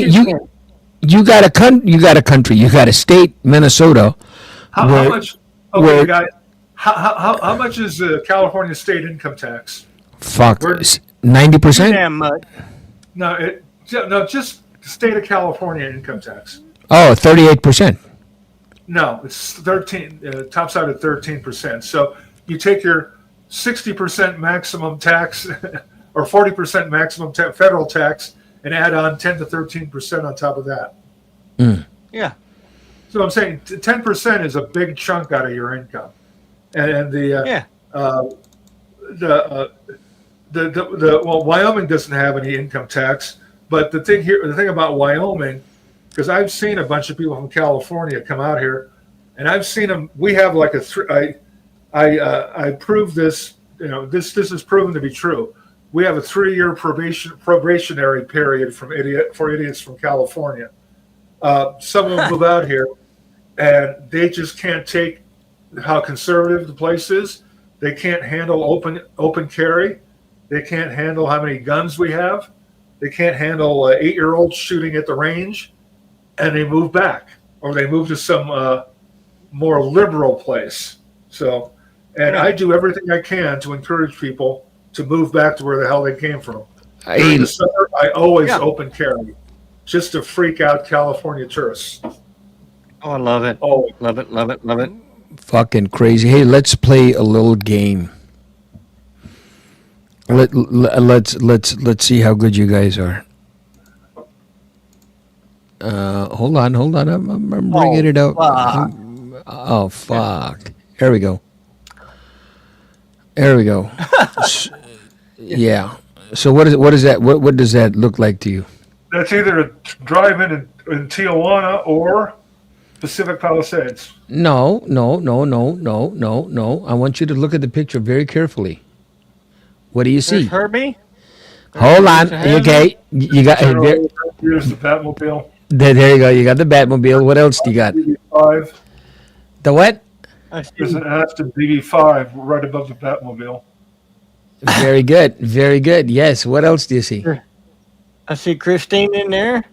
you got a country, you got a state, Minnesota. How where- much? Okay, where- guys. How much is the California state income tax? Fuck, Where- 90%? Damn much. No, just the state of California income tax. Oh, 38%. No, it's 13. Tops out at 13%. So you take your 60% maximum tax, or 40% maximum federal tax, and add on 10 to 13% on top of that. Yeah. So I'm saying 10% is a big chunk out of your income, and the Wyoming doesn't have any income tax. But the thing about Wyoming, because I've seen a bunch of people from California come out here, and I've seen them. We have like I proved this. This is proven to be true. We have a 3-year probationary period for idiots from California. Some of them move out here, and they just can't take how conservative the place is. They can't handle open carry. They can't handle how many guns we have. They can't handle 8-year-olds shooting at the range, and they move back, or they move to some more liberal place. So, and I do everything I can to encourage people to move back to where the hell they came from. During the summer, I always open carry, just to freak out California tourists. Oh, I love it. Oh, Love it. Fucking crazy. Hey, let's play a little game. Let's see how good you guys are. Hold on. I'm bringing it up. Oh fuck! Here we go. Yeah. So what is that? What does that look like to you? that's either a drive-in in Tijuana or Pacific Palisades. No. I want you to look at the picture very carefully. What do you see? There's Herbie. Hold on. Okay. You got Here's the Batmobile. there you go. You got the Batmobile. What else do you got? BB5. The what? There's an Aston BB5 right above the Batmobile. Very good. Yes. What else do you see? I see Christine in there.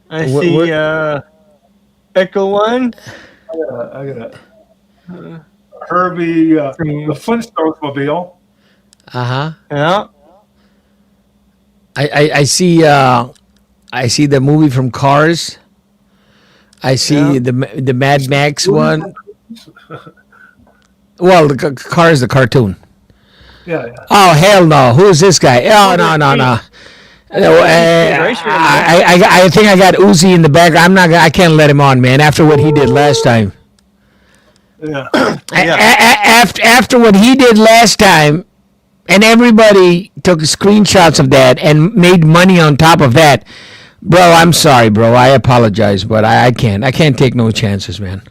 I What- see what- Echo One. I got Herbie, the Flintstones mobile. Uh-huh. Yeah. I see the movie from Cars. I see the Mad Max one. Well, the Cars, the cartoon. Yeah. Oh hell no! Who's this guy? Oh no. No, I think I got Uzi in the back. I can't let him on, man. After what he did last time. Yeah. After what he did last time, and everybody took screenshots of that and made money on top of that. Bro, I'm sorry, bro. I apologize, but I can't. I can't take no chances, man.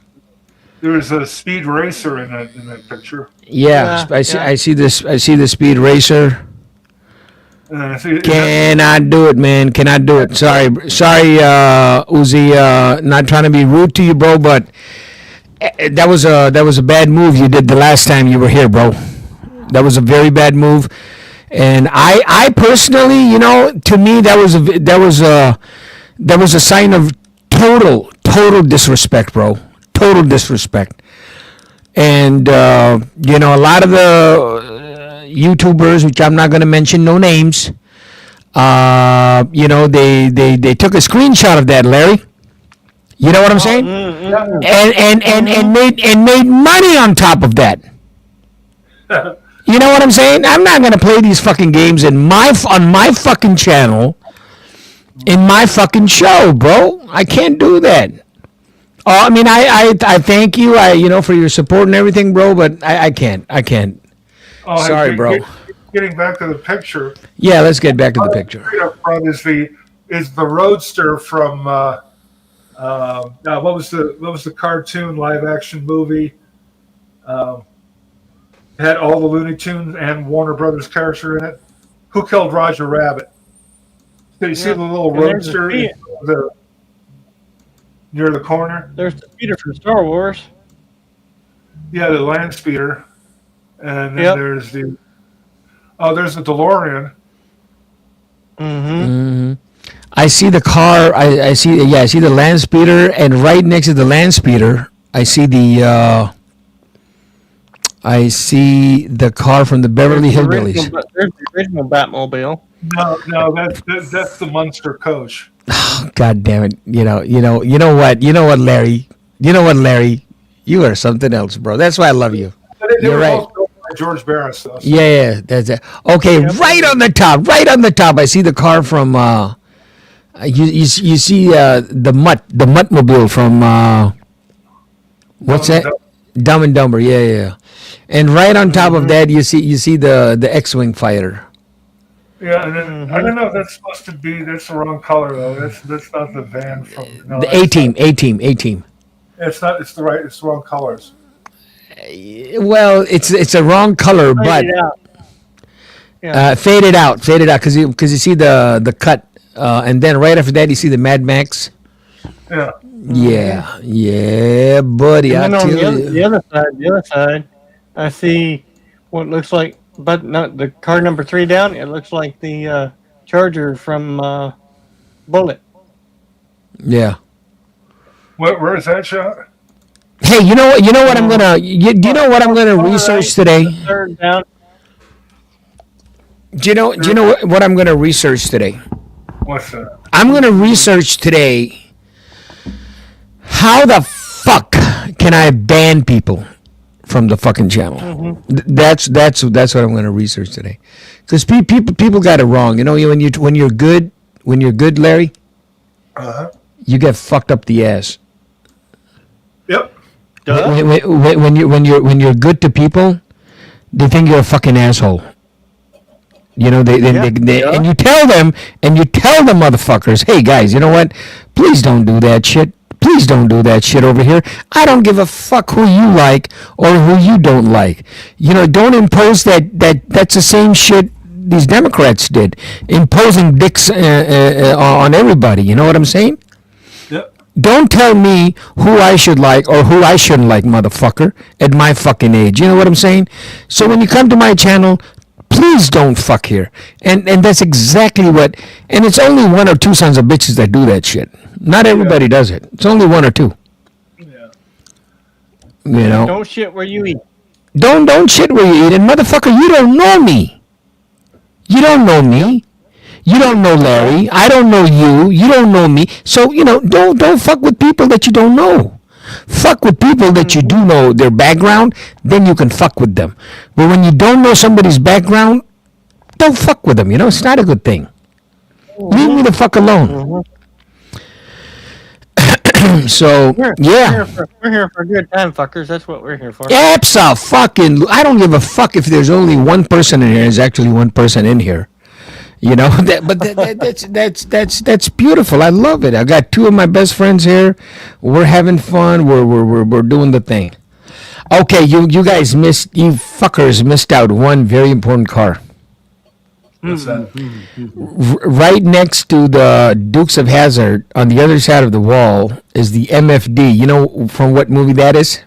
There's a speed racer in that picture. Yeah, I see this. I see the Speed Racer. Cannot do it, man. Cannot do it. Sorry, Uzi. Not trying to be rude to you, bro, but that was a bad move you did the last time you were here, bro. That was a very bad move, and I personally, to me, that was a sign of total disrespect, bro. Total disrespect. And a lot of the YouTubers, which I'm not going to mention, no names. They took a screenshot of that, Larry. You know what I'm saying? And made money on top of that. You know what I'm saying? I'm not gonna play these fucking games on my fucking channel, in my fucking show, bro. I can't do that. I mean, I thank you, for your support and everything, bro. But I can't. Oh, Sorry, bro. Getting back to the picture. Yeah, let's get back to the picture. Right up front is the Roadster from what was the cartoon live action movie? Had all the Looney Tunes and Warner Brothers character in it. Who Killed Roger Rabbit? Did you see the little Roadster near the corner? There's the speeder from Star Wars. Yeah, the land speeder, and then there's the DeLorean. Mm-hmm. I see the car. I see the land speeder, and right next to the land speeder, I see the car from the Beverly Hillbillies. There's the original Batmobile. No, that's the Munster coach. Oh, God damn it! You know what, Larry? You are something else, bro. That's why I love you. You're right. George Barris, though. So. Yeah, that's it. Okay, right on the top, I see the car from. You see the Muttmobile from what's that? Dumb and Dumber. Yeah. And right on top of that, you see the X-wing fighter. Yeah, and then I don't know if that's supposed to be. That's the wrong color though. That's not the van from The A-team. It's not. It's the wrong colors. Well, it's a wrong color, but faded out because you see the cut, and then right after that you see the Mad Max. Yeah, buddy. And then on the other side, I see what looks like, but not the car number 3 down. It looks like the Charger from Bullet. Yeah. Where is that shot? Hey, you know what I'm gonna research today? Third down. Do you know what I'm gonna research today? What's that? I'm gonna research today. How the fuck can I ban people from the fucking channel? Mm-hmm. That's what I'm gonna research today. Because people got it wrong. You know, when you're good, Larry, you get fucked up the ass. Yep. When you're good to people, they think you're a fucking asshole. You know, they and you tell them, motherfuckers, hey guys, you know what? Please don't do that shit. Please don't do that shit over here. I don't give a fuck who you like or who you don't like. You know, don't impose that's the same shit these Democrats did, imposing dicks on everybody. You know what I'm saying? Yep. Don't tell me who I should like or who I shouldn't like, motherfucker, at my fucking age. You know what I'm saying? So when you come to my channel, please don't fuck here. And that's exactly what... And it's only 1 or 2 sons of bitches that do that shit. Not everybody does it. It's only 1 or 2. Yeah. You know? Don't shit where you eat. Don't shit where you eat. And motherfucker, you don't know me. You don't know me. You don't know Larry. I don't know you. You don't know me. So, don't fuck with people that you don't know. Fuck with people that you do know their background, then you can fuck with them. But when you don't know somebody's background, don't fuck with them. It's not a good thing. Leave me the fuck alone. So, yeah. We're here for a good time, fuckers. That's what we're here for. Abso-fucking... I don't give a fuck if there's only one person in here. There's actually one person in here. That's beautiful. I love it. I got 2 of my best friends here. We're having fun. We're doing the thing. Okay, you fuckers missed out one very important car. What's that? Right next to the Dukes of Hazzard, on the other side of the wall, is the MFD. You know from what movie that is?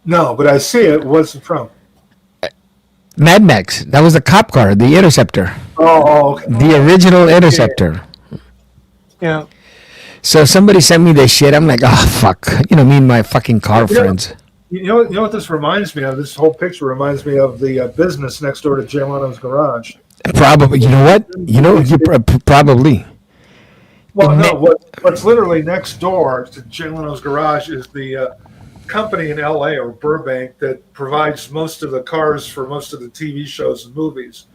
No, but I see it. What's it from? Mad Max. That was the cop car, the Interceptor. Oh, okay. The original Interceptor. Yeah. So somebody sent me this shit. I'm like, oh, fuck. Me and my fucking car friends. You know what this reminds me of? This whole picture reminds me of the business next door to Jay Leno's garage. Probably. You know what? Probably. Well, no, what's literally next door to Jay Leno's garage is the company in LA or Burbank that provides most of the cars for most of the TV shows and movies.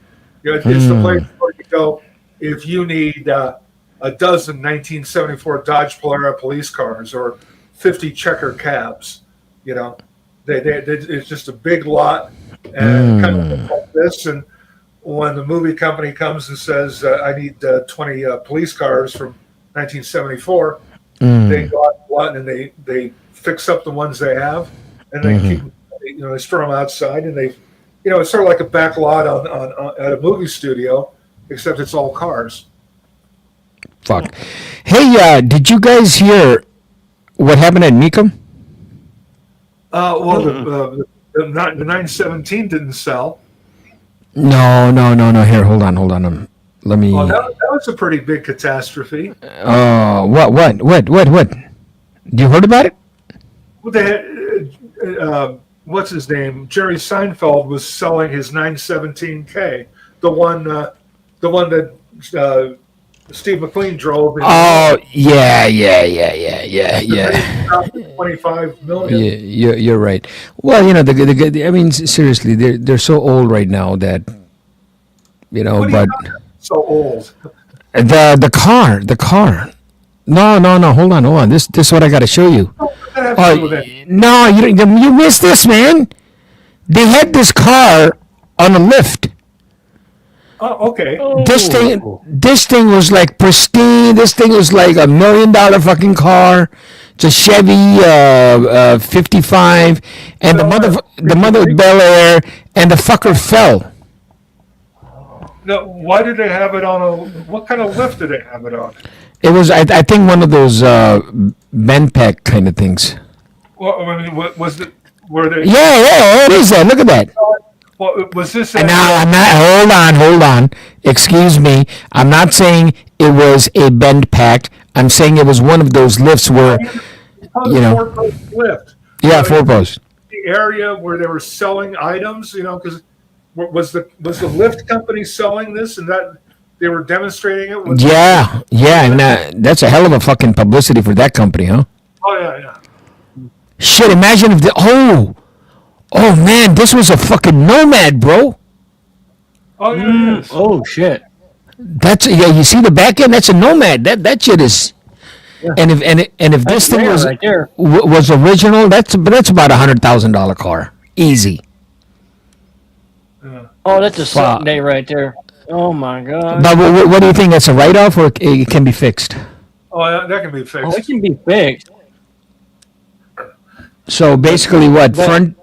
You know, it's the place where you go if you need a dozen 1974 Dodge Polara police cars or 50 checker cabs. You know, it's just a big lot and kind of like this. And when the movie company comes and says, I need 20 police cars from 1974, they go out the lot and they fix up the ones they have, and they keep, they store them outside, and they, it's sort of like a back lot on at a movie studio, except it's all cars. Fuck. Hey, did you guys hear what happened at Mecum? Well, the 917 didn't sell. No. Here, hold on. Let me. Oh, that was a pretty big catastrophe. What? You heard about it? Well, what's his name? Jerry Seinfeld was selling his 917K, the one that Steve McQueen drove. Oh, yeah. 25 million. Yeah, you're right. Well, I mean, seriously, they're so old right now that, but So old. the car. No, hold on. This is what I got to show you. No, you missed this, man. They had this car on a lift. Oh, okay. This thing was like pristine. This thing was like $1 million fucking car. It's a Chevy 55, and the mother Bel Air, and the fucker fell. Now, why did they have it on what kind of lift did they have it on? It was, I think, one of those bend pack kind of things. Well, I mean, what was it? Were they? Yeah, it is that. Look at that. Well, was this? Now, I'm not. Hold on. Excuse me. I'm not saying it was a bend pack. I'm saying it was one of those lifts where, four-post lift. Yeah, four-post. The area where they were selling items, because was the lift company selling this and that they were demonstrating it? Yeah, and that's a hell of a fucking publicity for that company, huh? Oh yeah. Shit! Imagine if Oh man, this was a fucking Nomad, bro. Oh yeah. Yes. Oh shit. You see the back end? That's a Nomad. That shit is. Yeah. And if this thing was right there. Was original, that's about $100,000 car, easy. Yeah. Oh, that's a Sunday right there. Oh my god. But what do you think? That's a write-off, or it can be fixed? Oh, that can be fixed. Oh, it can be fixed. So basically, what front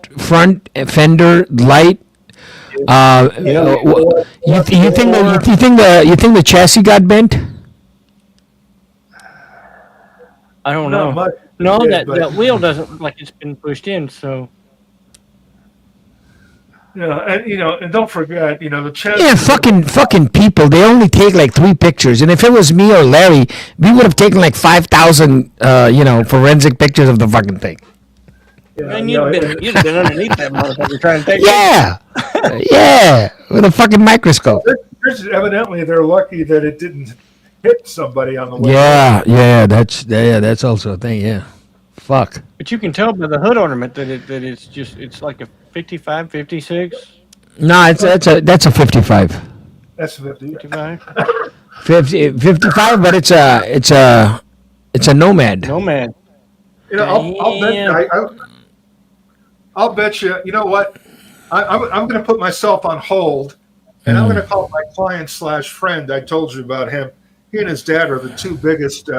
fender light? You think the chassis got bent? I don't know. That wheel doesn't look like it's been pushed in. So. Yeah, and don't forget, the chassis. Yeah, fucking people. They only take like 3 pictures, and if it was me or Larry, we would have taken like 5,000, forensic pictures of the fucking thing. Yeah, and you'd have been underneath that motherfucker trying to take it. Yeah, with a fucking microscope. Evidently, they're lucky that it didn't hit somebody on the way. Yeah, that's also a thing. Yeah, fuck. But you can tell by the hood ornament that it's like a 55, 56. No, that's a 55. That's 55. 55, but it's a Nomad. Nomad. I'll bet you. You know what? I'm going to put myself on hold, and I'm going to call my client/friend. I told you about him. He and his dad are the 2 biggest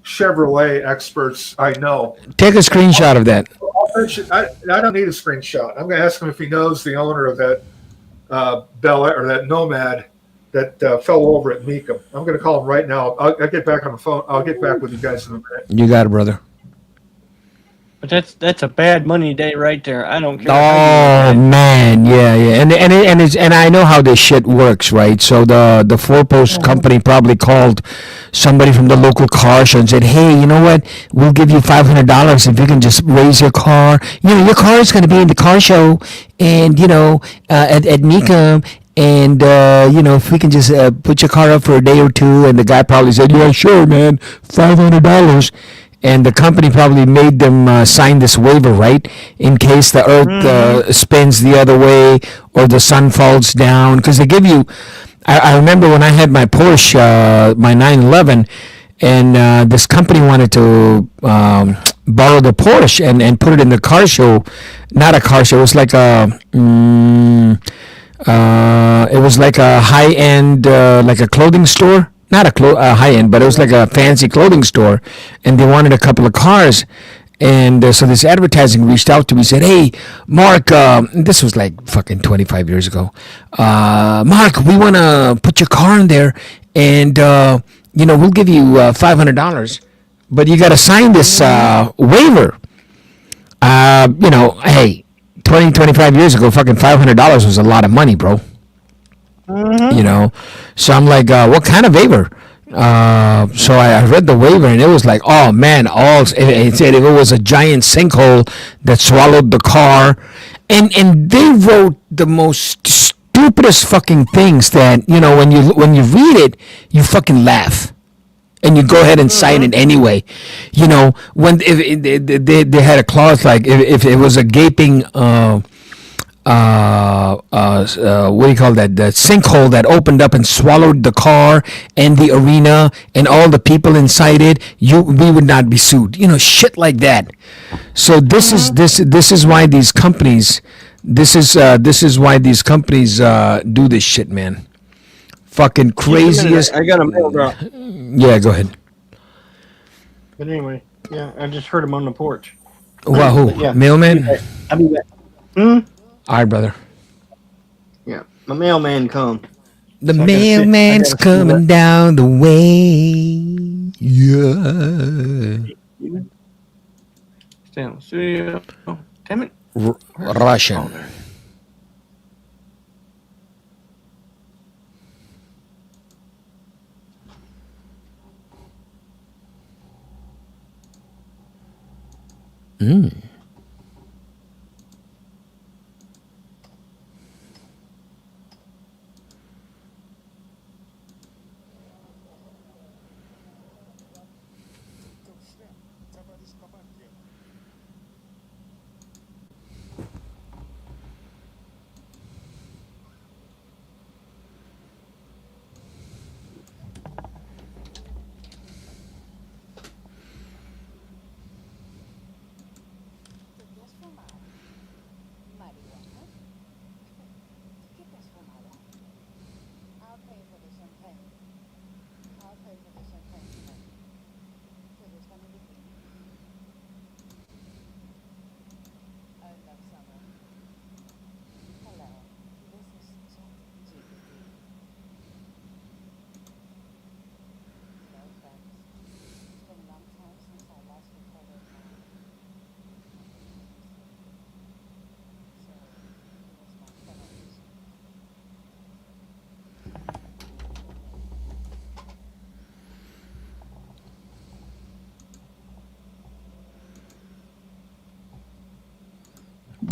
Chevrolet experts I know. Take a screenshot of that. I don't need a screenshot. I'm going to ask him if he knows the owner of that Bel Air or that Nomad that fell over at Mecum. I'm going to call him right now. I'll get back on the phone. I'll get back with you guys in a minute. You got it, brother. But that's a bad money day right there. I don't care how you look Oh at it. man, yeah, yeah, and I know how this shit works, right? So the four post company probably called somebody from the local car show and said, "Hey, you know what? We'll give you $500 if you can just raise your car. You know, your car is going to be in the car show, and at Nicom." And if we can just put your car up for a day or two, and the guy probably said, "Yeah, sure, man, $500." And the company probably made them sign this waiver, right, in case the Earth spins the other way or the sun falls down. Because they give you. I remember when I had my Porsche, my 911, and this company wanted to borrow the Porsche and put it in the car show. Not a car show. It was like a high end, like a clothing store. Not a high end, but it was like a fancy clothing store, and they wanted a couple of cars. And so this advertising reached out to me, said, "Hey, Mark, this was like fucking 25 years ago. Mark, we want to put your car in there, and we'll give you $500, but you got to sign this waiver." Hey, 25 years ago, fucking $500 was a lot of money, bro. So I'm like, what kind of waiver? So I read the waiver, and it was like, oh man, it said if it was a giant sinkhole that swallowed the car, and they wrote the most stupidest fucking things that when you read it, you fucking laugh. And you go ahead and sign it anyway. When if they had a clause like if it was a gaping what do you call that? The sinkhole that opened up and swallowed the car and the arena and all the people inside it. We would not be sued. Shit like that. So this is why these companies. This is why these companies do this shit, man. Fucking craziest. I got a mail drop. Yeah, go ahead. But anyway, yeah, I just heard him on the porch. Wow, who? Yeah. Mailman? I'll be back. All right, brother. Yeah, my mailman come. The So mailman's coming down the way. Yeah. Stay in the studio. Oh, damn it. Russian.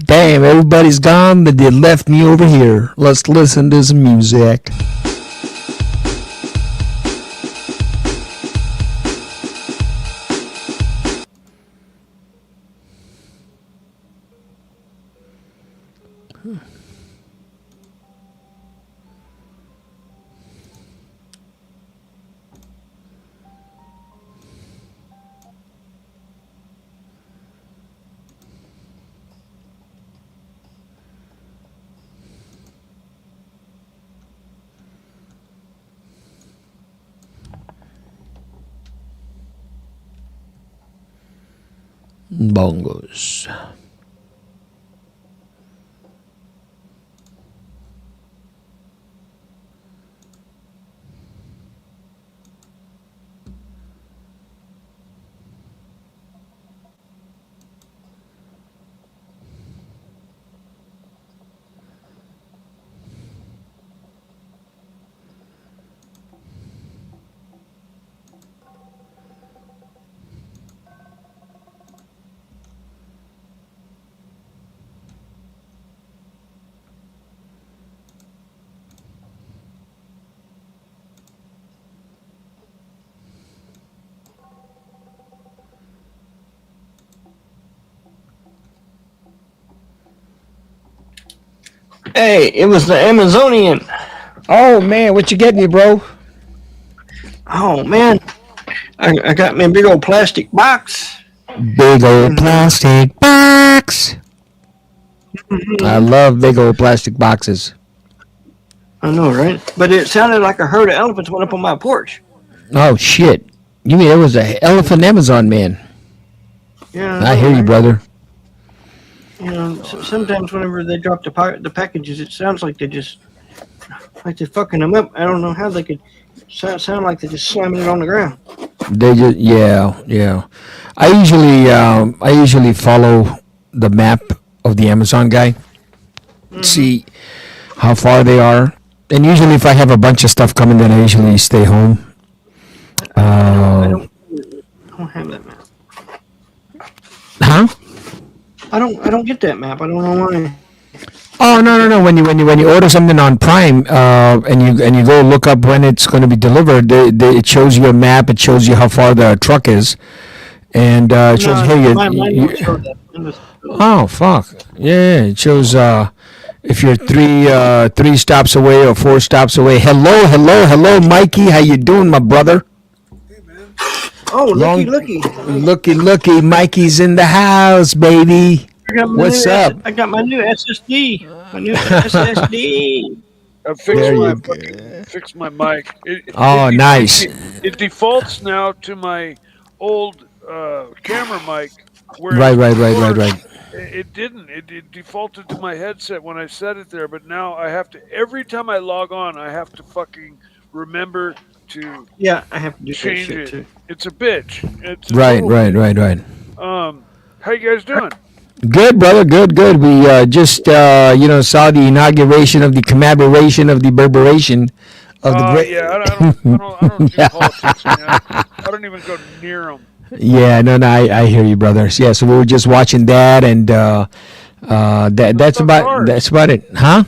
Damn, everybody's gone, but they left me over here. Let's listen to some music. Bongos. Hey, it was the Amazonian. Oh man, what you getting me, bro? Oh man, I got me a big old plastic box. Big old plastic box. I love big old plastic boxes. I know, right? But it sounded like a herd of elephants went up on my porch. Oh shit! You mean it was a elephant Amazon man? Yeah, I hear you, right? brother. You know, sometimes whenever they drop the packages, it sounds like they're fucking them up. I don't know how they could sound like they're just slamming it on the ground. They just yeah. I usually follow the map of the Amazon guy, see how far they are, and usually if I have a bunch of stuff coming, then I usually stay home. I don't have that map. Huh? I don't get that map. I don't know why. Oh no! When you order something on Prime, and you go look up when it's going to be delivered, it shows you a map. It shows you how far the truck is, and it shows hey mine don't show that. oh fuck yeah! It shows if you're three stops away or 4 stops away. Hello, Mikey. How you doing, my brother? Oh, Long- looky. Mikey's in the house, baby. What's up? I got my new SSD. My new SSD. I There fixed my mic. Oh, nice. It defaults now to my old camera mic. Right. It didn't. It defaulted to my headset when I set it there, but now I have to. Every time I log on, I have to fucking remember to Yeah, I have to do change that shit it. too. It's a bitch. It's a Right. total- How you guys doing? Good, brother. Good. We just saw the inauguration of the commemoration of the berberation of the great. Yeah, I don't do politics, man. I don't even go near them. Yeah, no, I hear you, brothers. Yeah, so we were just watching that, and that's about it, huh?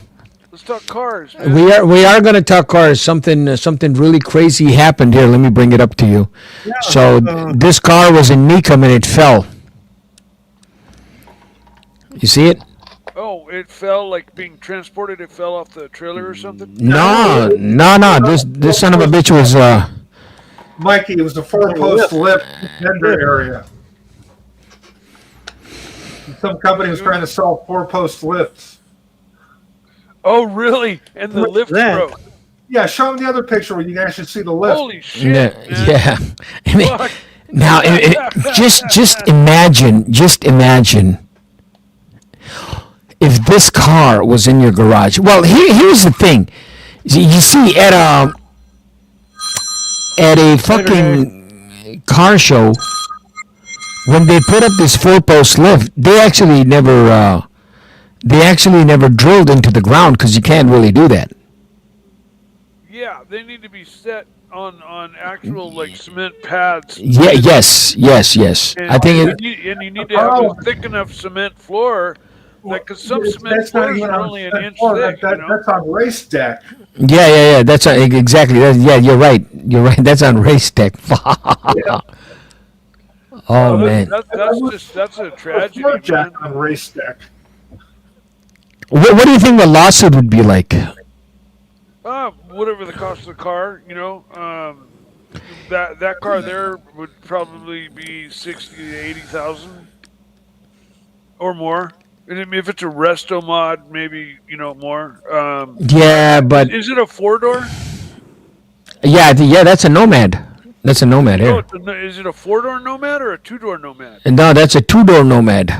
Let's talk cars. Man. We are going to talk cars. Something really crazy happened here. Let me bring it up to you. So this car was in Mecum and it fell. You see it? Oh, it fell like being transported. It fell off the trailer or something. No. This son of a bitch was. Mikey, it was a 4-post lift vendor area. Some company was trying to sell 4-post lifts. Oh, really? And the lift that? broke. Yeah, show them the other picture where you can actually see the lift. Holy shit! Man. Yeah. I mean, Fuck. now, just imagine if this car was in your garage. Well, here's the thing. You see, at a fucking car show, when they put up this 4-post lift, they actually never drilled into the ground because you can't really do that. Yeah, they need to be set on actual like cement pads. Yeah. Yes. And I think you need to have a thick enough cement floor. Like, because some cement That's not floors even are on only an cement inch floor. thick. That's on race deck. Yeah. That's exactly. Yeah, you're right. That's on race deck. Oh man. That's a tragedy, Floor jack man. on race deck. What do you think the lawsuit would be like? Whatever the cost of the car, that car there would probably be 60 to 80,000 or more. And I mean, if it's a resto mod, maybe more. Yeah, but Is it a 4-door? yeah, that's a Nomad. That's a Nomad here. Is it a 4-door Nomad or a 2-door Nomad? No, that's a 2-door Nomad.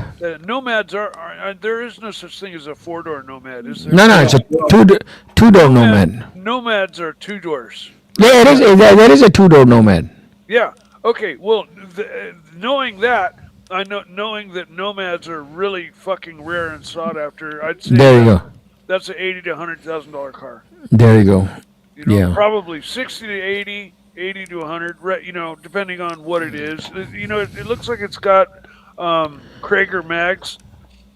Nomads are there is no such thing as a 4-door Nomad, is there? No, it's a two-door Nomad. Nomads are 2 doors. Yeah, it is. That is a 2-door Nomad. Yeah. Okay. Well, knowing that, knowing that Nomads are really fucking rare and sought after, I'd say There you go. that's an $80,000 to $100,000 car. There you go. Yeah. Probably 60 to 80, 80 to 100. Depending on what it is. It looks like it's got Krager mags.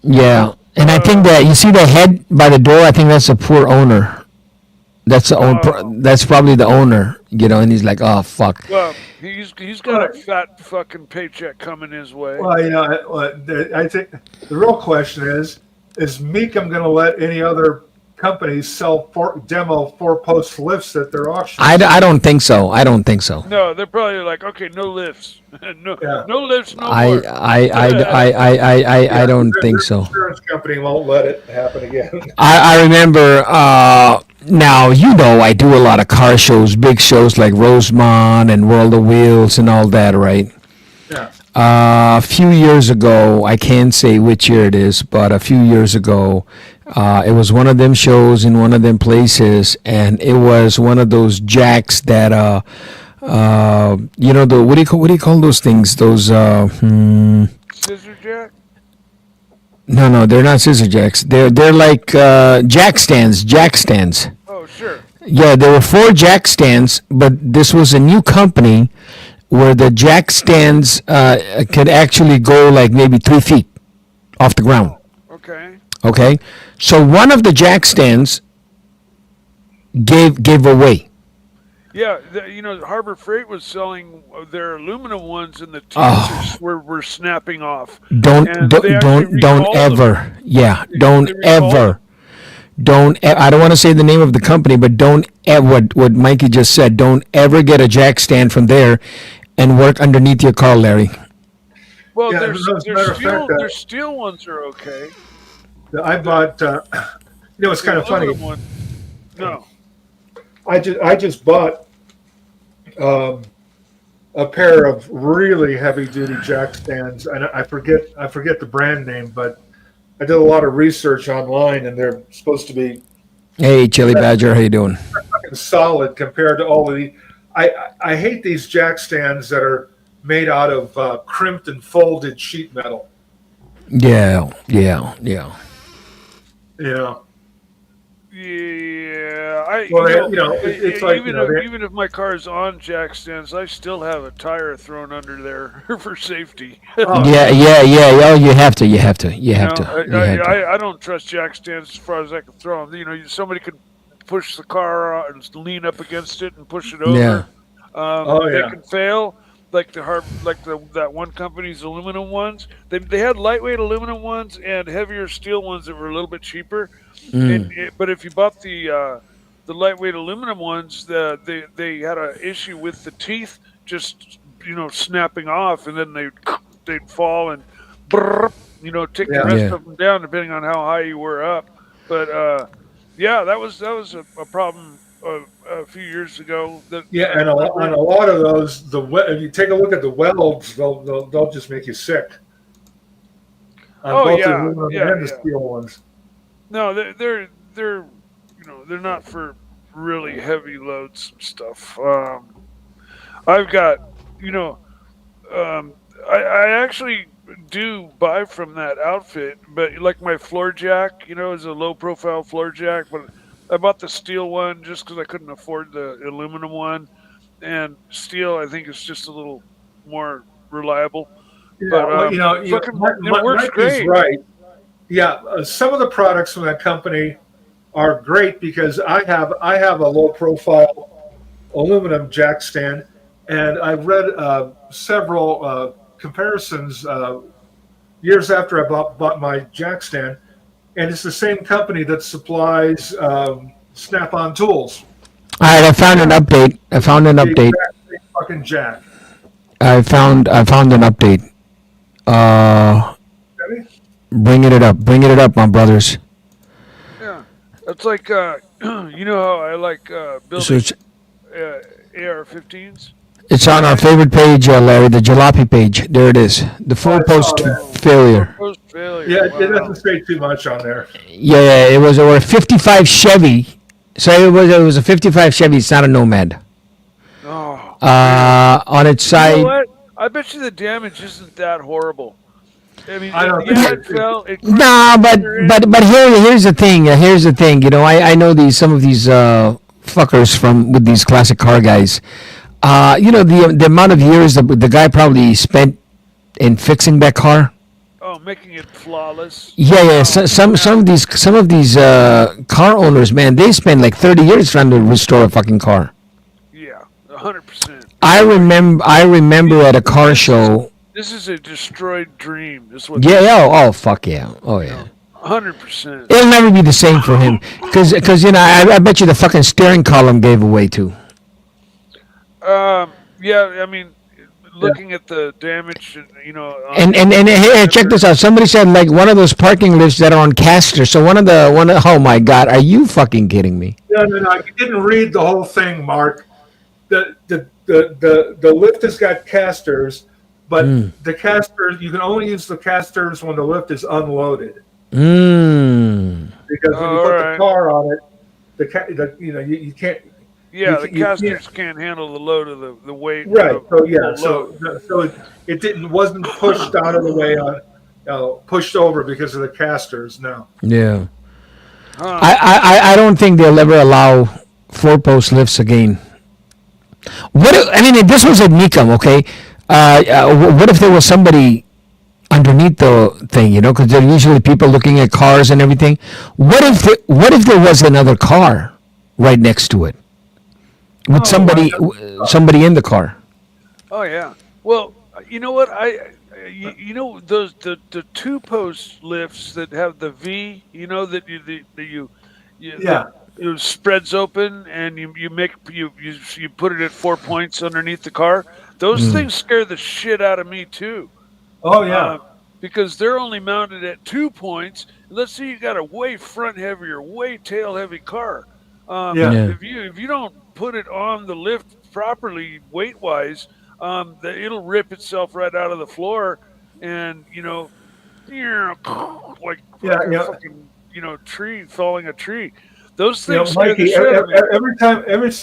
Yeah, and I think that you see the head by the door. I think that's a poor owner. That's the that's probably the owner, and he's like, oh fuck. Well, he's got a fat fucking paycheck coming his way. Well, I think the real question is Mecum going to let any other companies sell demo 4-post lifts at their auctions. I don't think so. I don't think so. No, they're probably like, okay, no lifts, no Yeah. no lifts, no I more. I don't Their- think their so. Insurance company won't let it happen again. I remember. Now I do a lot of car shows, big shows like Rosemont and World of Wheels and all that, right? Yeah. A few years ago, I can't say which year it is, but a few years ago, it was one of them shows in one of them places, and it was one of those jacks that the what do you call those things? Those Scissor jack. no, they're not scissor jacks. They're like jack stands. Jack stands. Oh, sure. Yeah, there were 4 jack stands, but this was a new company where the jack stands could actually go like maybe 3 feet off the ground. Okay. Okay, so one of the jack stands gave away. Yeah, Harbor Freight was selling their aluminum ones, and the teeth were snapping off. Don't And don't they actually don't, don't recalled them. ever. Yeah, don't They recalled ever. I don't want to say the name of the company, but don't ever, what Mikey just said, don't ever get a jack stand from there and work underneath your car, Larry. Well, Yeah, their as a matter of fact, their steel ones are okay. I bought. It's kind of funny. Aluminum one, no. I just bought a pair of really heavy duty jack stands, and I forget the brand name, but I did a lot of research online, and they're supposed to be Hey, Chili Badger, how you doing? fucking solid compared to all of the. I hate these jack stands that are made out of crimped and folded sheet metal. Yeah. Yeah. Yeah, Well, it's like, even if my car's on jack stands, I still have a tire thrown under there for safety. Yeah. Oh, you have to. You have to. I don't trust jack stands as far as I can throw them. Somebody could push the car out and lean up against it and push it over. Yeah. They can fail. Like that one company's aluminum ones. They had lightweight aluminum ones and heavier steel ones that were a little bit cheaper. But if you bought the lightweight aluminum ones, they had an issue with the teeth just snapping off, and then they'd fall and take the rest of them down depending on how high you were up. But that was a problem a few years ago. And a lot of those, if you take a look at the welds, they'll just make you sick. Both the aluminum and the steel ones. No, they're not for really heavy loads and stuff. I've got I actually do buy from that outfit, but like my floor jack, is a low profile floor jack, but I bought the steel one just because I couldn't afford the aluminum one, and steel I think is just a little more reliable. Yeah, But it works Mike great. is right. Yeah, some of the products from that company are great because I have a low profile aluminum jack stand, and I read several comparisons years after I bought my jack stand, and it's the same company that supplies Snap-on tools. All right, I found an update. The exact same fucking jack. I found an update. Ready? Bring it up, my brothers. Yeah, it's like how I like So building it's, AR-15s. it's on our favorite page, Larry, the jalopy page. There it is. The full post failure. Post failure. Yeah, it Wow. doesn't say too much on there. Yeah, it was a 55 Chevy. So it was a 55 Chevy. It's not a Nomad. Oh, On its you know side. what? I bet you the damage isn't that horrible. I mean, I don't it think fell. Nah, but here's the thing. Here's the thing. I know some of these fuckers with these classic car guys. The amount of years that the guy probably spent in fixing that car. Oh, making it flawless. Yeah. Some of these car owners, man, they spend like 30 years trying to restore a fucking car. Yeah, 100%. I remember at a car show. This is a destroyed dream. Is what. Yeah. Oh fuck yeah. Oh yeah. 100%. It'll never be the same for him because I bet you the fucking steering column gave away too. Yeah, I mean, looking at the damage, And here, check this out. Somebody said like one of those parking lifts that are on casters. So oh my god, are you fucking kidding me? No. You didn't read the whole thing, Mark. The lift has got casters, but the casters, you can only use the casters when the lift is unloaded. Because when you put the car on it, you can't. Yeah, the casters can't handle the load of the weight. Right. So it wasn't pushed out of the way pushed over because of the casters. No. Yeah. I don't think they'll ever allow 4-post lifts again. If this was at Mecum, okay? What if there was somebody underneath the thing, because there are usually people looking at cars and everything. What if there was another car right next to it with somebody in the car? Oh yeah. Well, you know what? Those the 2-post lifts that have the V, it spreads open and you put it at 4 points underneath the car. Those things scare the shit out of me too. Oh yeah. Because they're only mounted at 2 points. Let's say you got a way front heavy or way tail heavy car. If you don't put it on the lift properly weight wise, it'll rip itself right out of the floor, and like a fucking tree falling a tree. Those things scare the shit out of me.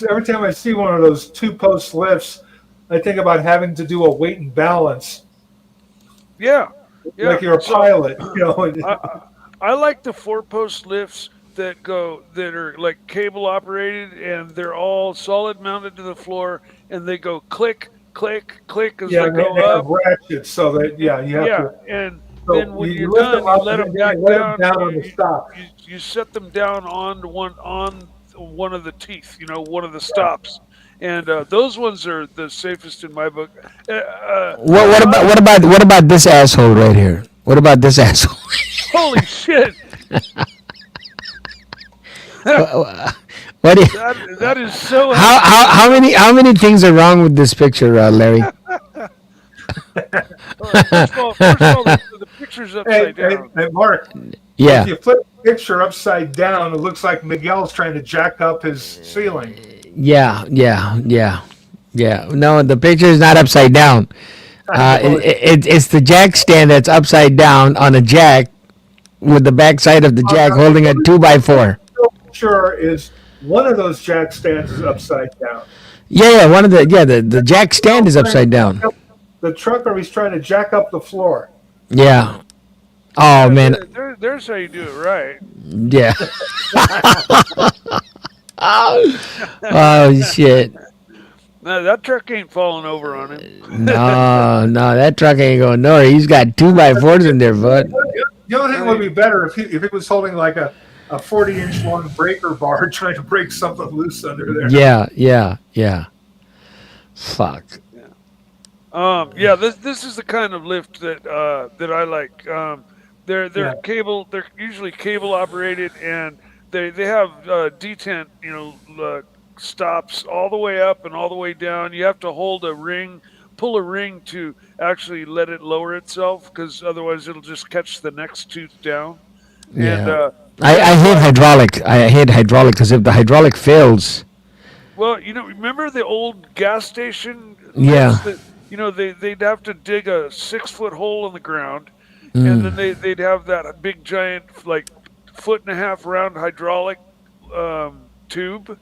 Every time I see one of those 2-post lifts, I think about having to do a weight and balance. Yeah. Like you're a pilot. I like the 4-post lifts that are like cable operated, and they're all solid mounted to the floor, and they go click, click, click as they go up. Ratchets, so that you have to. And then when you're done, you let them back down on the stop. You set them down on one of the teeth, one of the stops. And those ones are the safest in my book. What about this asshole right here? What about this asshole? Holy shit! What is, that is so. How many things are wrong with this picture, Larry? First of all, the picture's upside down. Hey, Mark. Yeah. If you flip the picture upside down, it looks like Miguel's trying to jack up his ceiling. Yeah. No, the picture is not upside down. It's the jack stand that's upside down on a jack with the backside of the jack holding a 2x4. Sure, is one of those jack stands is upside down. Yeah, the jack stand is upside down. The trucker is trying to jack up the floor. Yeah. Oh man. There's how you do it right. Yeah. Oh shit. No, that truck ain't falling over on him. No, that truck ain't going nowhere. He's got 2x4s in there, bud. The only thing would be better if it was holding like a 40-inch long breaker bar trying to break something loose under there. Yeah. Fuck. This is the kind of lift that I like. They're cable. They're usually cable operated, and they have detent. Stops all the way up and all the way down. You have to pull a ring to actually let it lower itself, because otherwise it'll just catch the next tooth down. Yeah. And I hate hydraulic. I hate hydraulic because if the hydraulic fails. Well, remember the old gas station? Yeah. They'd have to dig a 6-foot hole in the ground, and then they'd have that big giant, like 1.5-foot round hydraulic tube.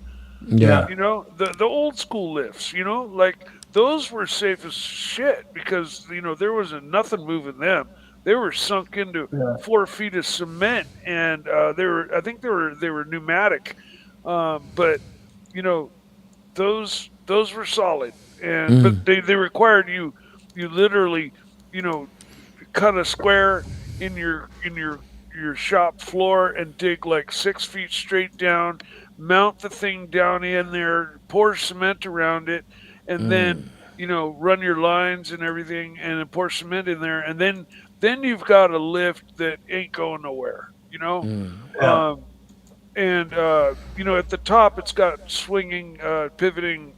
Yeah. The old school lifts, like those were safe as shit, because there wasn't nothing moving them. They were sunk into 4 feet of cement, and I think they were pneumatic, but those were solid, and but they required you literally cut a square in your shop floor and dig like 6 feet straight down, mount the thing down in there, pour cement around it, and then run your lines and everything, and then pour cement in there, and then you've got a lift that ain't going nowhere. You know, Yeah. and at the top it's got swinging,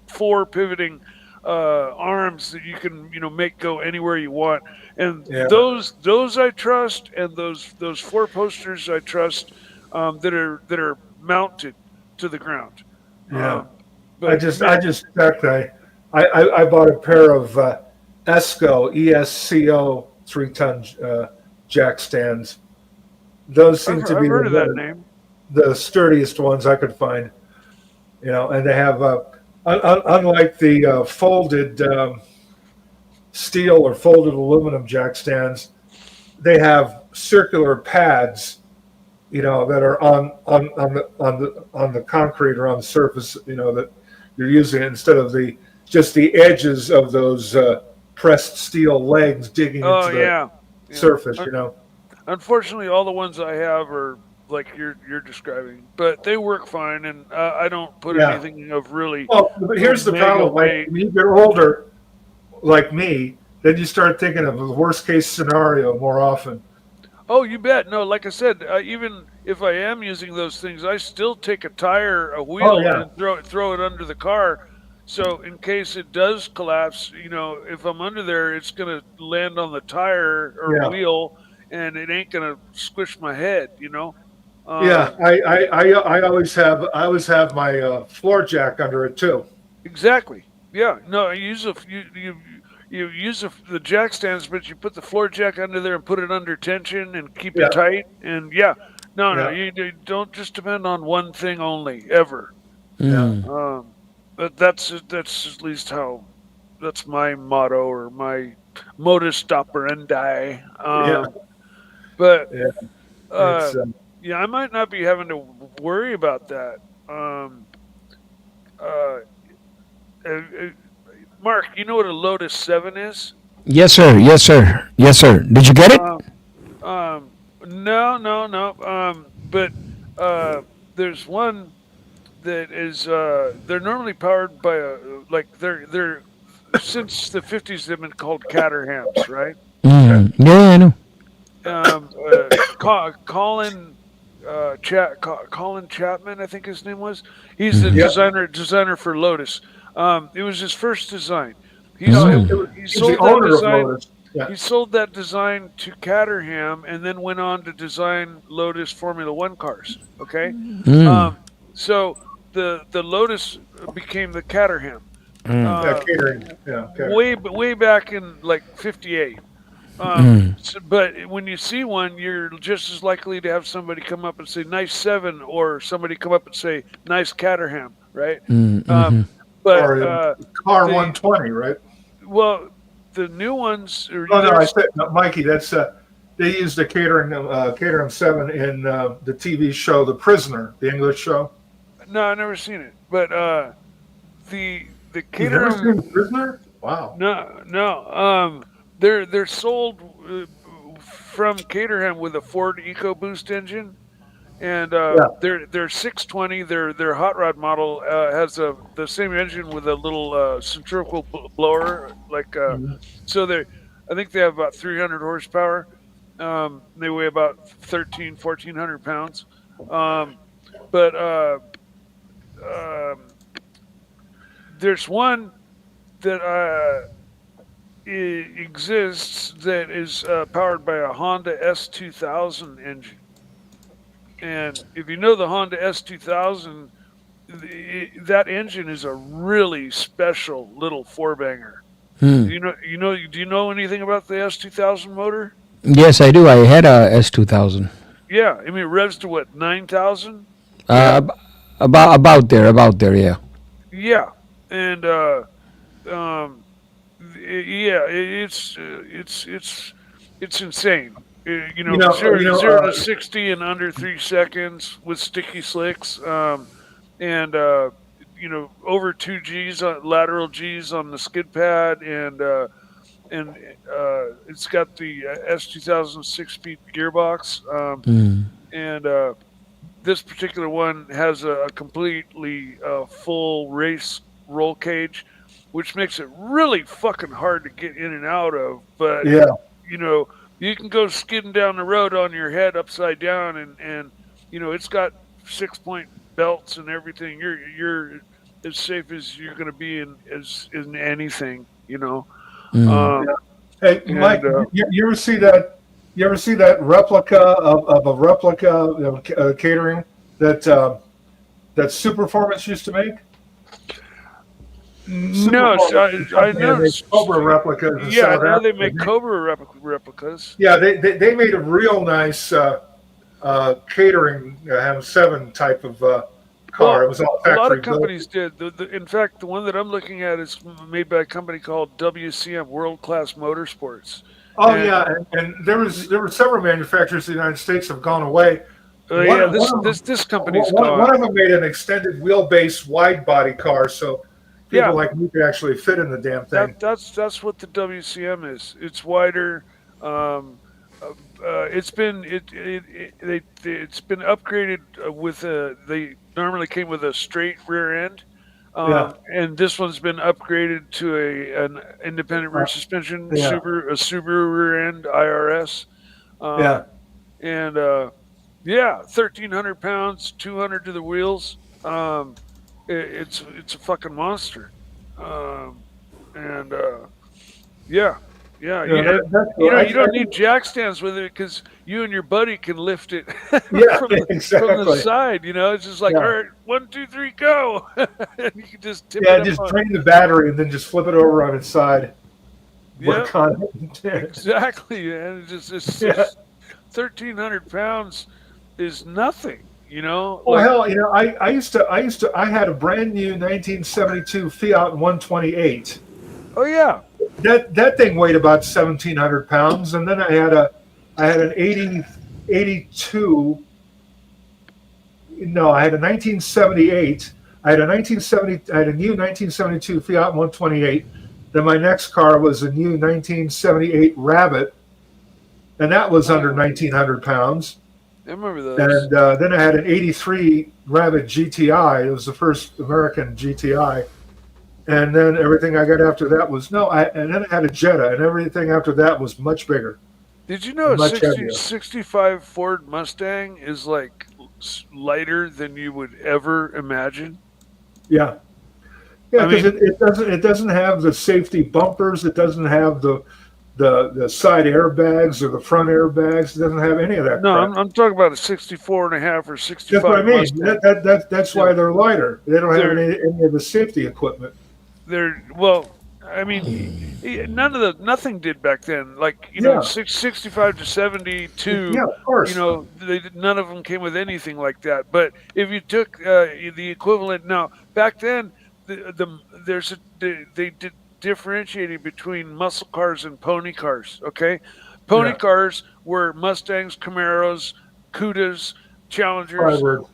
four pivoting arms that you can make go anywhere you want, and Yeah. those I trust, and those four posters I trust, that are mounted to the ground. Yeah. I But just I man, just checked. I bought a pair of ESCO 3-ton jack stands. Those I've, seem to I've be heard of that name. the sturdiest ones I could find. And they have unlike the folded steel or folded aluminum jack stands, they have circular pads, that are on the concrete or on the surface, that you're using instead of just the edges of those pressed steel legs digging Oh into the yeah, yeah. surface. Unfortunately, all the ones I have are like you're describing, but they work fine, and I don't put Yeah. anything of really Well, but here's the mega problem. Like weight. when you get older, like me, then you start thinking of the worst case scenario more often. Oh, you bet. No, like I said, even if I am using those things, I still take a Oh wheel, yeah, and throw it under the car. So in case it does collapse, if I'm under there, it's gonna land on the tire or yeah, wheel, and it ain't gonna squish my head. yeah. Um, I always have my floor jack under it too. exactly. Yeah. No, I use you use the jack stands, but you put the floor jack under there and put it under tension and keep it Yeah, tight. And yeah, no, yeah, you don't just depend on one thing only ever. yeah, Um, but that's at least how that's my motto or my modus operandi. yeah, But yeah. uh, It's yeah, I might not be having to worry about that. Um, uh, uh, uh, Mark, you know what a Lotus 7 is? Yes, sir. Yes, sir. Yes, sir. Did you get it? Um, no, no, no. But uh, there's one that is they're normally powered by they're since the 50s they've been called Caterhams, right? Yeah, I know. Colin Chapman, I think his name was. He's the yeah. designer for Lotus. It was his first design. No, He he's the sold that owner of design. Lotus. Yeah, He sold that design to Caterham, and then went on to design Lotus Formula One cars. Okay, so the Lotus became the Caterham yeah, uh, catering. Yeah, catering. way back in like '58. But when you see one, you're just as likely to have somebody come up and say "nice 7," or somebody come up and say "nice Caterham," right? But Or car the 120, right? well, the new ones are Oh no, I there's said no, Mikey. That's they used the catering 7 in the TV show The Prisoner, the English show. no, I've never seen it, but the You've never Caterham, seen The Prisoner? Wow. no, they're sold from Caterham with a Ford EcoBoost engine, and Yeah. their 620, their hot rod model, has the same engine with a little centrifugal blower, like Mhm. so they I think they have about 300 horsepower. They weigh about 1,400 pounds. Um, but um, there's one that exists that is powered by a Honda S2000 engine. And if you know the Honda S2000, that engine is a really special little four banger. Do you know anything about the S2000 motor? Yes, I do. I had a S2000. Yeah, I mean it revs to what, 9,000? Yeah. About there. Yeah. Yeah, and um, yeah, it's insane. Zero to 60 in under 3 seconds with sticky slicks, and over 2 Gs on lateral Gs on the skid pad, and it's got the S2000 6-speed gearbox, and this particular one has a completely full race roll cage, which makes it really fucking hard to get in and out of. But Yeah. you know, you can go skidding down the road on your head upside down, and it's got 6-point belts and everything. You're as safe as you're going to be in anything. Um, Hey, Mike, and you ever see that? You ever see that replica of a replica catering that that Superformance used to make? no, I know. They Cobra replicas. In Yeah, South now they Africa. make Cobra replicas. Yeah, they made a real nice catering M7 type of car. Well, It was all a lot factory of built. companies did. In fact, the one that I'm looking at is made by a company called WCM, World Class Motorsports. Oh And yeah, and there were several manufacturers in the United States have gone away. yeah, One of them, this company's one gone. of them made an extended wheelbase wide body car, so people Yeah, like me could actually fit in the damn thing. that's what the WCM is. It's wider. Um, it's been it's been upgraded with they normally came with a straight rear end. Yeah, And this one's been upgraded to an independent rear suspension, yeah, a Subaru rear end IRS, yeah. um, and yeah, 1,300 pounds, 200 to the wheels. It's a fucking monster, and yeah, yeah. Yeah, that's cool. You don't need jack stands with it because you and your buddy can lift it Yeah, from the exactly. side. It's just like, Yeah. all right, 1, 2, 3, go, and you can just tip Yeah, it up just on. drain the battery and then just flip it over on its side. Yep, Work on it. exactly, and it's Yeah. 1,300 pounds is nothing. Well, Like, hell, I had a brand new 1972 Fiat 128. oh yeah, That thing weighed about 1,700 pounds, and then I had an 82. No, I had a 1978. I had a new 1972 Fiat 128. Then my next car was a new 1978 Rabbit, and that was under 1,900 pounds. I remember those. And then I had an 83 Rabbit GTI. It was the first American GTI. And then everything I got after that was and then I had a Jetta, and everything after that was much bigger. Did you know a Much heavier. 65 Ford Mustang is like lighter than you would ever imagine? Yeah. Yeah, I because mean, it doesn't have the safety bumpers. It doesn't have the side airbags or the front airbags. It doesn't have any of that no, crap. I'm talking about a 64 and a half or That's 65 what I mean. Mustang. That's why they're lighter. They don't have They're- any of the safety equipment. Well, I mean, nothing did back then. Like, Yeah. 65 to 72, Yeah, of course. none of them came with anything like that. But if you took the equivalent now, back then, they did differentiating between muscle cars and pony cars. Okay, pony Yeah. cars were Mustangs, Camaros, Cudas, Challengers, Firebird.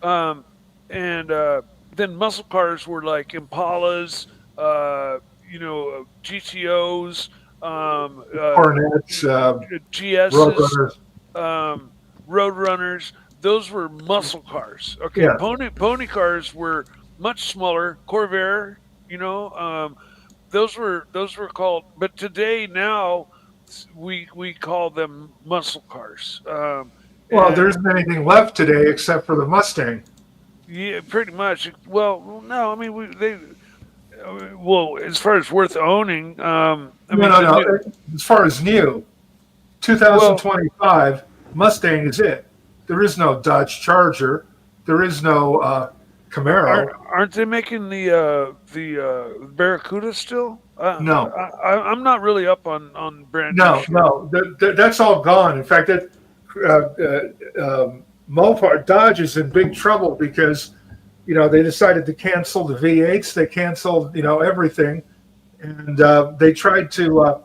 and then muscle cars were like Impalas, GTOs, Cornets, GSs, Roadrunners. Roadrunners. Those were muscle cars. Okay, Yeah. pony cars were much smaller. Corvair, those were called. But today now we call them muscle cars. Well, there isn't anything left today except for the Mustang. Yeah, pretty much. Well, no, I mean well, as far as worth owning, No. As far as new, 2025 Mustang is it. There is no Dodge Charger. There is no Camaro. Aren't they making the Barracuda still? No. I'm not really up on brand. No, new no, that's all gone. In fact, Mopar Dodge is in big trouble because they decided to cancel the V8s. They canceled everything, and they tried to.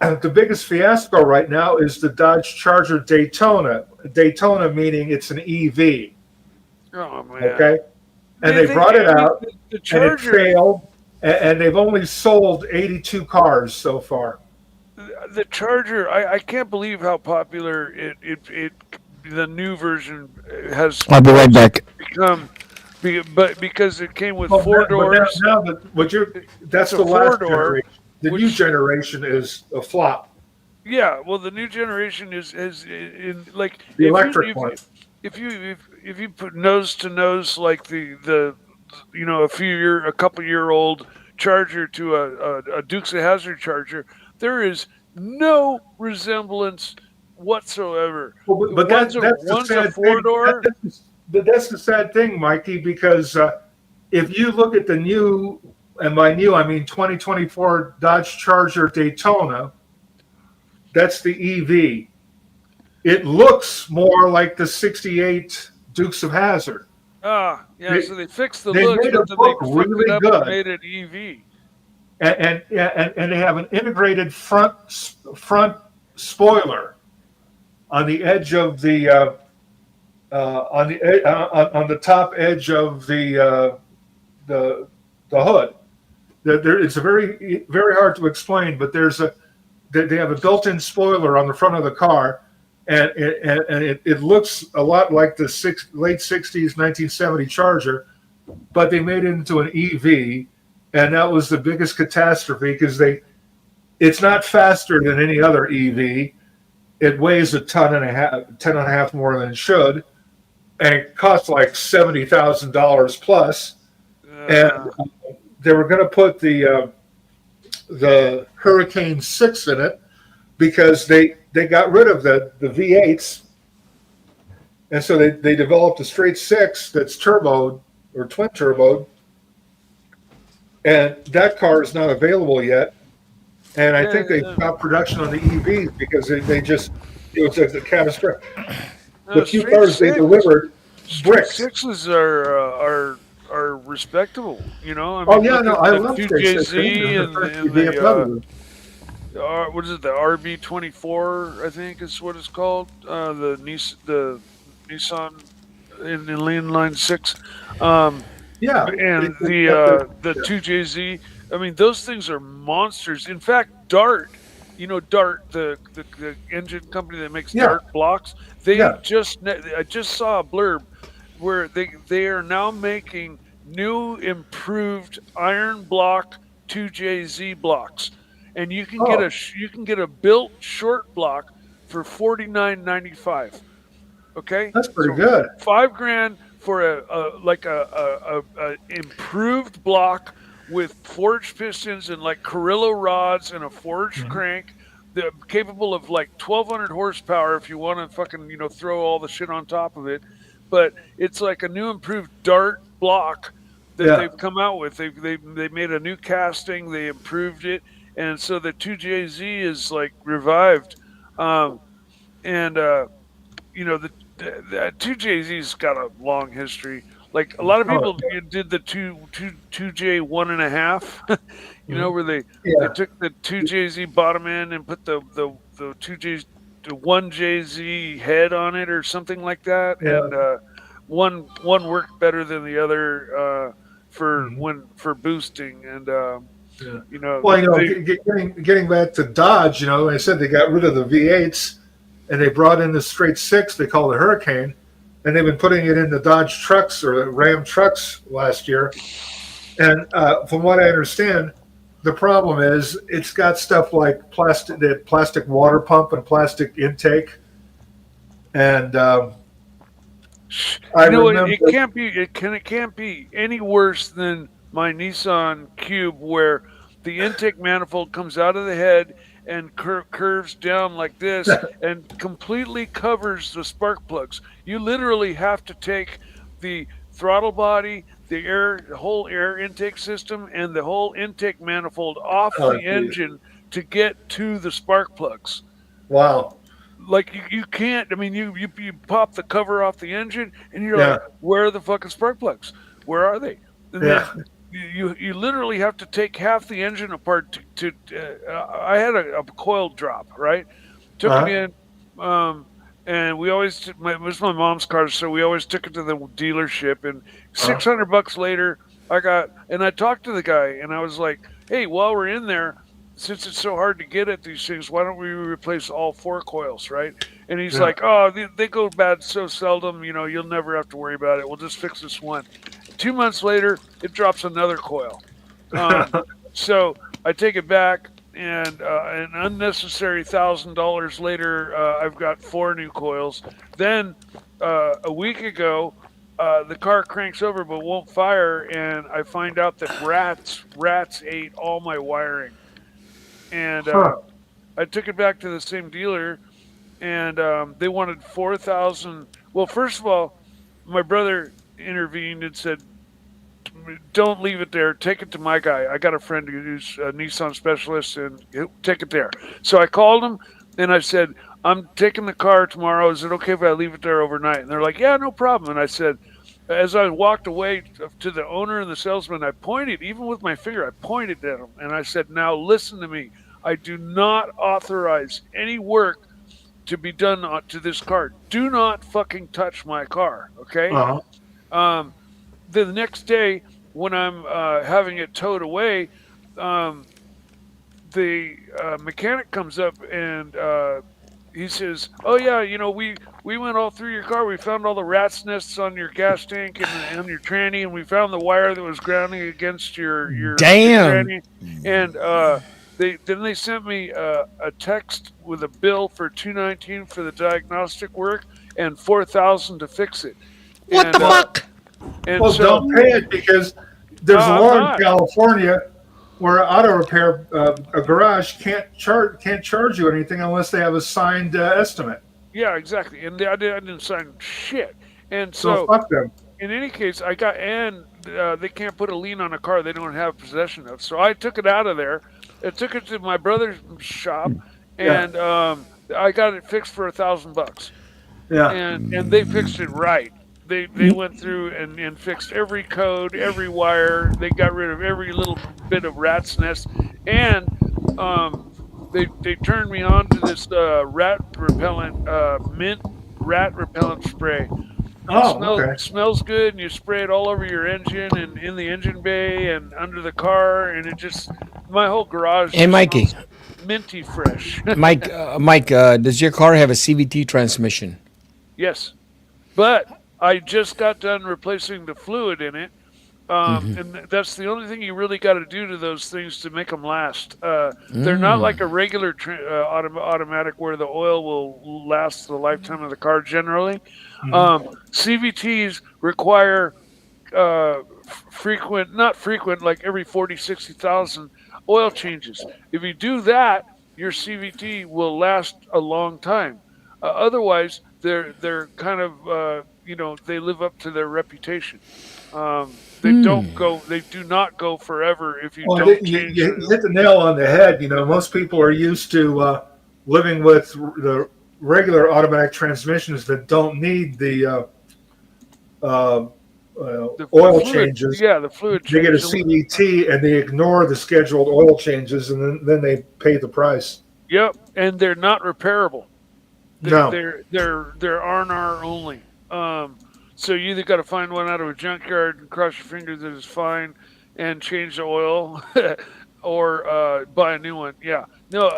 The biggest fiasco right now is the Dodge Charger Daytona. Daytona meaning it's an EV. Oh man. Okay, and they brought it out, The and it Charger. failed, and they've only sold 82 cars so far. The Charger. I can't believe how popular the new version has. I'll be right back. Become, but because it came with Well, four but doors. now that's It's the a last four-door, generation. The new which- generation is a flop. Yeah, well, the new generation is in like The electric one. if you put nose to nose like the a couple year old charger to a Dukes of Hazzard charger, there is no resemblance whatsoever. Well, but that's the One's a sad four thing. door. That's the sad thing, Mikey, because if you look at the new, and by new I mean 2024 Dodge Charger Daytona, that's the EV. It looks more like the '68 Dukes of Hazzard. Ah, yeah. They, So they fixed the they looks, made but it then they look fucked it really up and good, made it EV. and they have an integrated front spoiler on the edge of the on the top edge of the hood. It's a very hard to explain, but they have a built-in spoiler on the front of the car, and it looks a lot like the late '60s 1970 Charger, but they made it into an EV, and that was the biggest catastrophe because it's not faster than any other EV. It weighs a ton and a half more than it should, and it costs like $70,000 plus. And they were going to put the Hurricane 6 in it because they got rid of the V8s, and so they developed a straight 6 that's turboed or twin turboed, and that car is not available yet. And I think they stopped production on the EVs because it was a catastrophe. The few cars they delivered, bricks. Sixes are respectable, you know. I mean, Oh yeah, no, I love the straight 6. 2JZ and BMW. what is it? The RB24, I think is what it's called. The Nissan in inline 6. Yeah, And the 2JZ. I mean, those things are monsters. In fact, Dart, Dart, the engine company that makes Dart blocks, I just saw a blurb where they are now making new improved iron block 2JZ blocks, and you can get a built short block for $49.95. Okay, that's pretty good. $5,000 for a improved block with forged pistons and like Carrillo rods and a forged crank, capable of like 1,200 horsepower if you want to fucking throw all the shit on top of it. But it's like a new improved Dart block that they've come out with. They made a new casting, they improved it, and so the 2JZ is like revived, the 2JZ's got a long history. Like a lot of people did the 2J 1.5, where they took the 2JZ bottom end and put the 2J the 1JZ head on it or something like that, and one worked better than the other for boosting and getting back to Dodge, I said they got rid of the V8s and they brought in the straight 6 they call the Hurricane, and they've been putting it in the Dodge trucks or the Ram trucks last year. And from what I understand, the problem is it's got stuff like the plastic water pump and plastic intake. And it can't be any worse than my Nissan Cube, where the intake manifold comes out of the head and curves down like this and completely covers the spark plugs. You literally have to take the throttle body, the whole air intake system, and the whole intake manifold off the engine to get to the spark plugs. Wow. Like you can't. I mean, you pop the cover off the engine, and you're like, where are the fucking spark plugs? Where are they? And then you literally have to take half the engine apart to I had a coil drop, right? Took it in, and we always it was my mom's car, so we always took it to the dealership. And $600 later, I talked to the guy, and I was like, hey, while we're in there, since it's so hard to get at these things, why don't we replace all 4 coils, right? And he's like, oh, they go bad so seldom, you'll never have to worry about it. We'll just fix this one. 2 months later, it drops another coil. So I take it back, and an unnecessary $1,000 later, I've got 4 new coils. Then a week ago, the car cranks over but won't fire, and I find out that rats ate all my wiring. And Huh. I took it back to the same dealer, and they wanted 4,000. Well, first of all, my brother intervened and said, "Don't leave it there. Take it to my guy. I got a friend who's a Nissan specialist, and he'll take it there." So I called him and I said, "I'm taking the car tomorrow. Is it okay if I leave it there overnight?" And they're like, "Yeah, no problem." And I said, as I walked away to the owner and the salesman, I pointed, even with my finger, I pointed at him and I said, "Now listen to me. I do not authorize any work to be done to this car. Do not fucking touch my car, okay?" Uh-huh. The next day, when I'm having it towed away, the mechanic comes up and he says, "Oh yeah, we went all through your car. We found all the rat's nests on your gas tank and on your tranny, and we found the wire that was grounding against your Damn. tranny." And they sent me a text with a bill for $219 for the diagnostic work and $4,000 to fix it. What the fuck? And Well, so don't pay it because there's a I'm law in not. California where auto repair, a garage can't charge you anything unless they have a signed estimate. Yeah, exactly. And I didn't sign shit. And So so, fuck them. in any case, they can't put a lien on a car they don't have possession of. So I took it out of there. I took it to my brother's shop, Yeah. and I got it fixed for $1,000. Yeah. And they fixed it right. They went through and fixed every code, every wire. They got rid of every little bit of rat's nest, and they turned me on to this rat repellent mint rat repellent spray. Oh, okay. Smells good, and you spray it all over your engine and in the engine bay and under the car, and it just my whole garage. Hey, just Mikey. smells minty fresh. Mike, does your car have a CVT transmission? Yes, but I just got done replacing the fluid in it. And that's the only thing you really got to do to those things to make them last. They're not like a regular automatic where the oil will last the lifetime of the car generally. CVTs require not frequent, like every 40, 60,000 oil changes. If you do that, your CVT will last a long time. Otherwise, they're kind of, they live up to their reputation. They do not go forever if you don't change you it. hit the nail on the head. Most people are used to living with the regular automatic transmissions that don't need the The oil fluid, changes. yeah, the fluid They get a change. CVT and they ignore the scheduled oil changes, and then they pay the price. Yep, and they're not repairable. No. They're R&R only. So you either got to find one out of a junkyard and cross your fingers that it's fine, and change the oil, or buy a new one. Yeah, no.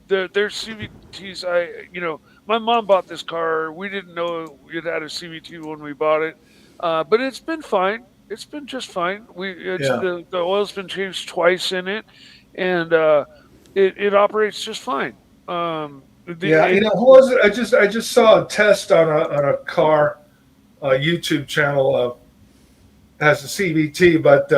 Their CVTs. My mom bought this car. We didn't know it had a CVT when we bought it, but it's been fine. It's been just fine. The oil's been changed twice in it, and it operates just fine. Who was it? I just saw a test on a car, YouTube channel has a CVT, but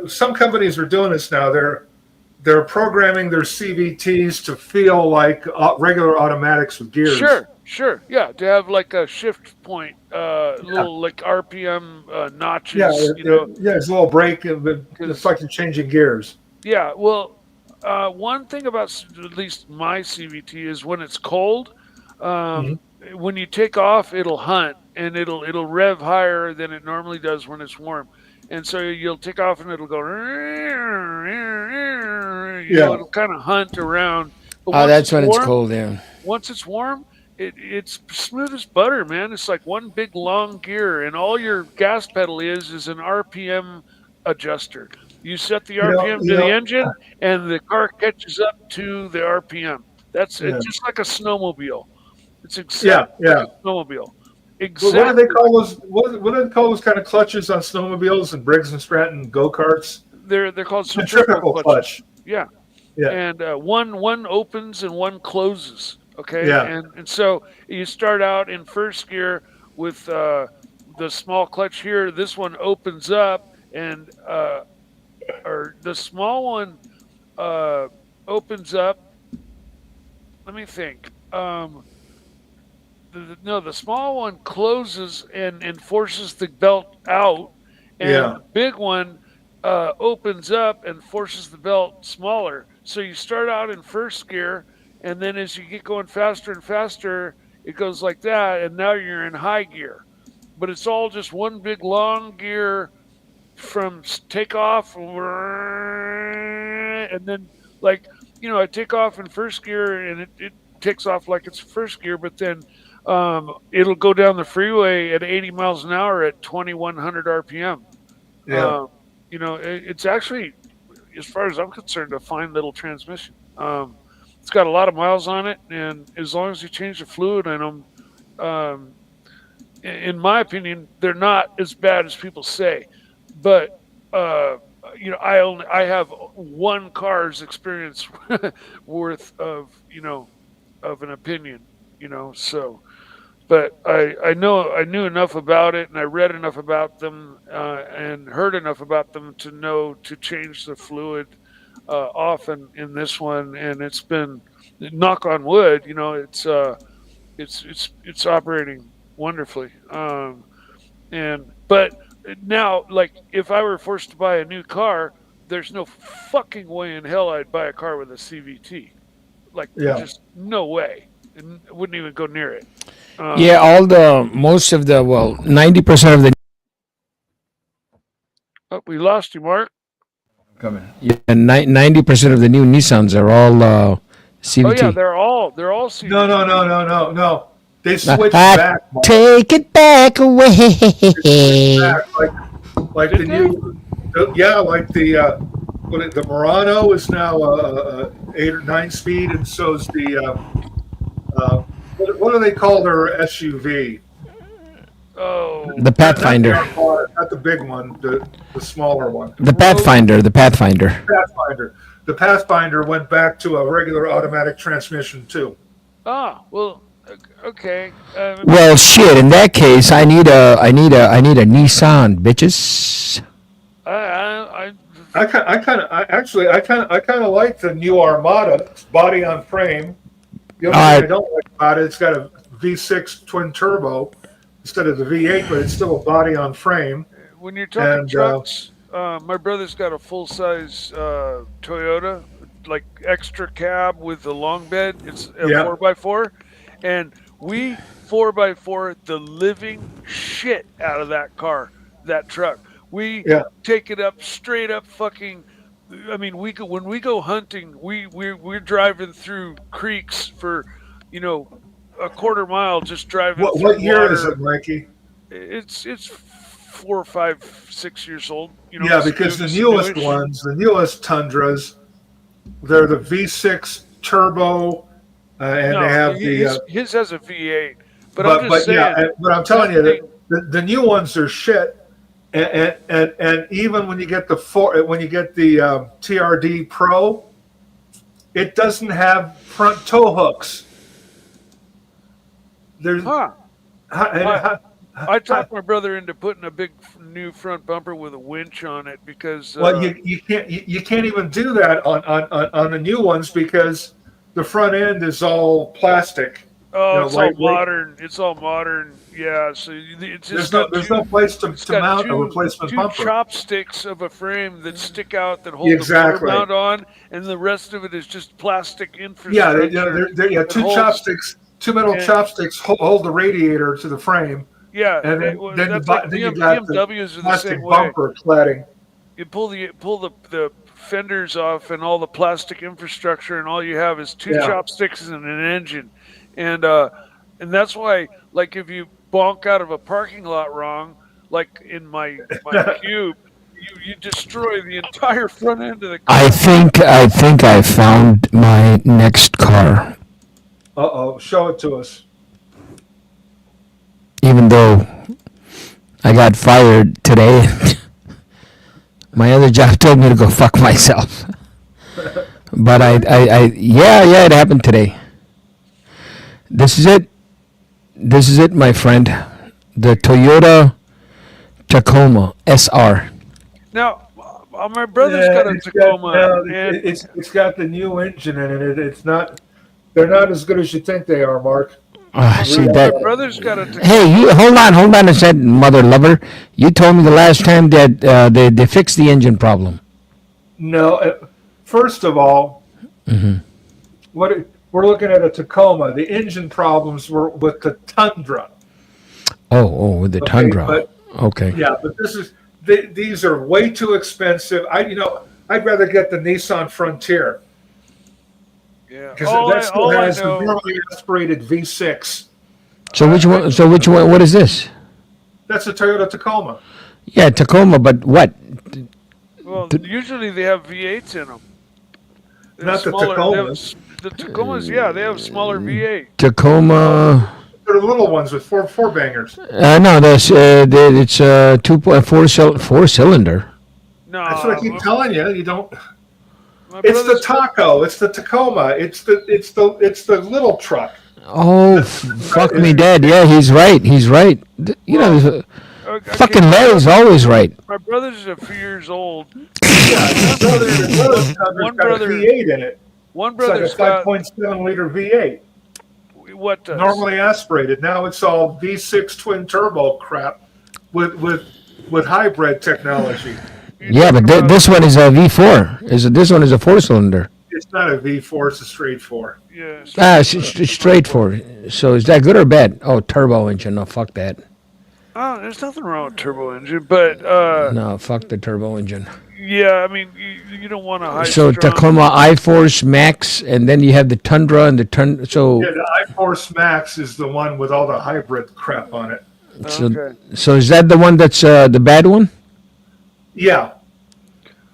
some companies are doing this now. They're programming their CVTs to feel like regular automatics with gears. Sure, yeah, to have like a shift point, little like RPM notches. It's a little break, it's like you're changing gears. Yeah, well, one thing about at least my CVT is when it's cold, when you take off, it'll hunt and it'll rev higher than it normally does when it's warm. And so you'll take off and it'll go, it'll kind of hunt around. But that's when it's cold there. Once it's warm, it's smooth as butter, man. It's like one big long gear, and all your gas pedal is an RPM adjuster. You set the RPM to the engine, and the car catches up to the RPM. It's just like a snowmobile. It's exactly like a snowmobile. Exactly. What do they call those? What do they call those kind of clutches on snowmobiles and Briggs and Stratton go karts? They're called centrifugal clutch. Yeah, Yeah. and one opens and one closes. Okay, Yeah. and so you start out in first gear with the small clutch here. This one opens up, and or the small one uh, opens up. Let me think. No, the small one closes and forces the belt out, and Yeah. the big one opens up and forces the belt smaller. So you start out in first gear, and then as you get going faster and faster, it goes like that, and now you're in high gear. But it's all just one big long gear from takeoff, and then like I take off in first gear, and it takes off like it's first gear, but then it'll go down the freeway at 80 miles an hour at 2100 RPM. Yeah. It's actually, as far as I'm concerned, a fine little transmission. It's got a lot of miles on it, and as long as you change the fluid in them, um, in my opinion, they're not as bad as people say. But uh, I have one car's experience worth of an opinion. So but I knew enough about it, and I read enough about them, and heard enough about them to know to change the fluid often in this one, and it's been, knock on wood, it's operating wonderfully. And but now, like, if I were forced to buy a new car, there's no fucking way in hell I'd buy a car with a CVT. Like, Yeah. just no way. And wouldn't even go near it. Yeah, most of the 90% of the We lost you, Mark. Coming. 90% of the new Nissans are all CVT. Oh yeah, they're all CVT. No. They switched back. Mark. Take it back away. They switched back, like Did the they? new, like the Murano is now 8 or 9 speed, and so is the what do they call their SUV? Oh, The Pathfinder. Not the big one, the smaller one. The Pathfinder. Pathfinder. The Pathfinder went back to a regular automatic transmission too. well, okay. Well, shit. In that case, I need a Nissan, bitches. I kind of like the new Armada. It's body on frame. The only thing I don't like about it, it's got a V6 twin turbo instead of the V8, but it's still a body on frame. When you're talking trucks, my brother's got a full size Toyota, like extra cab with a long bed. It's a 4x4, and we 4x4 the living shit out of that truck. We take it up straight up fucking. I mean, when we go hunting, we're driving through creeks for, a quarter mile, just driving. What year water. is it, Mikey? It's 4, 5, 6 years old. Because the newest ones, the newest Tundras, they're the V6 turbo, and they have his has a V8. But I'm telling you, the new ones are shit. And even when you get the TRD Pro, it doesn't have front tow hooks. I talked my brother into putting a big new front bumper with a winch on it because. You can't even do that on the new ones because the front end is all plastic. Oh, it's all modern. It's all modern. Yeah. So it's just there's no place to mount a replacement bumper. Two chopsticks of a frame that stick out that hold the motor mount on, and the rest of it is just plastic infrastructure. Yeah, two metal chopsticks hold the radiator to the frame. Yeah, and then you got BMWs the are the plastic same way. bumper cladding. You pull the fenders off and all the plastic infrastructure, and all you have is two chopsticks and an engine. And that's why, like, if you bonk out of a parking lot wrong, like in my cube, you destroy the entire front end of the car. I think I found my next car. Show it to us. Even though I got fired today, my other job told me to go fuck myself. But yeah, it happened today. This is it. This is it, my friend. The Toyota Tacoma SR. Now, my brother's got a Tacoma, and It's got the new engine in it. It's not. They're not as good as you think they are, Mark. See my that? brother's got a Tacoma. Hey, you hold on a second, mother lover. You told me the last time that they fixed the engine problem. No, first of all, we're looking at a Tacoma. The engine problems were with the Tundra. With the Tundra. But Okay. yeah, but these are way too expensive. I'd rather get the Nissan Frontier Yeah. because All that still I has the know, normally aspirated V6. So which one? So which one? What is this? That's a Toyota Tacoma. Yeah, Tacoma. But what? well, usually they have V8s in them. Not the Tacomas. The Tacomas, yeah, they have smaller V8. Tacoma. They're the little ones with four bangers. No, it's 2.4 cylinder. No, That's what I keep telling you. You don't. my It's the brother's- Taco. It's the Tacoma. It's the little truck. Oh, fuck me dead. Yeah, he's right. He's right. You know, Okay, fucking Larry's always right. My brother's a few years old. Yeah, the One got a brother- V8 in it. One It's like brother's a got 5.7 liter V8. what does? Normally aspirated. Now it's all V6 twin turbo crap with hybrid technology. Yeah, but this one is a V4. This one is a 4-cylinder? It's not a V4. It's a straight 4. Yes. It's straight 4. So is that good or bad? Oh, turbo engine. No, fuck that. Oh, there's nothing wrong with turbo engine, but No, fuck the turbo engine. yeah, I mean you don't want a high. So Tacoma iForce Max, and then you have the Tundra and the Tundra. So Yeah, the iForce Max is the one with all the hybrid crap on it. Okay. so is that the one that's the bad one? Yeah.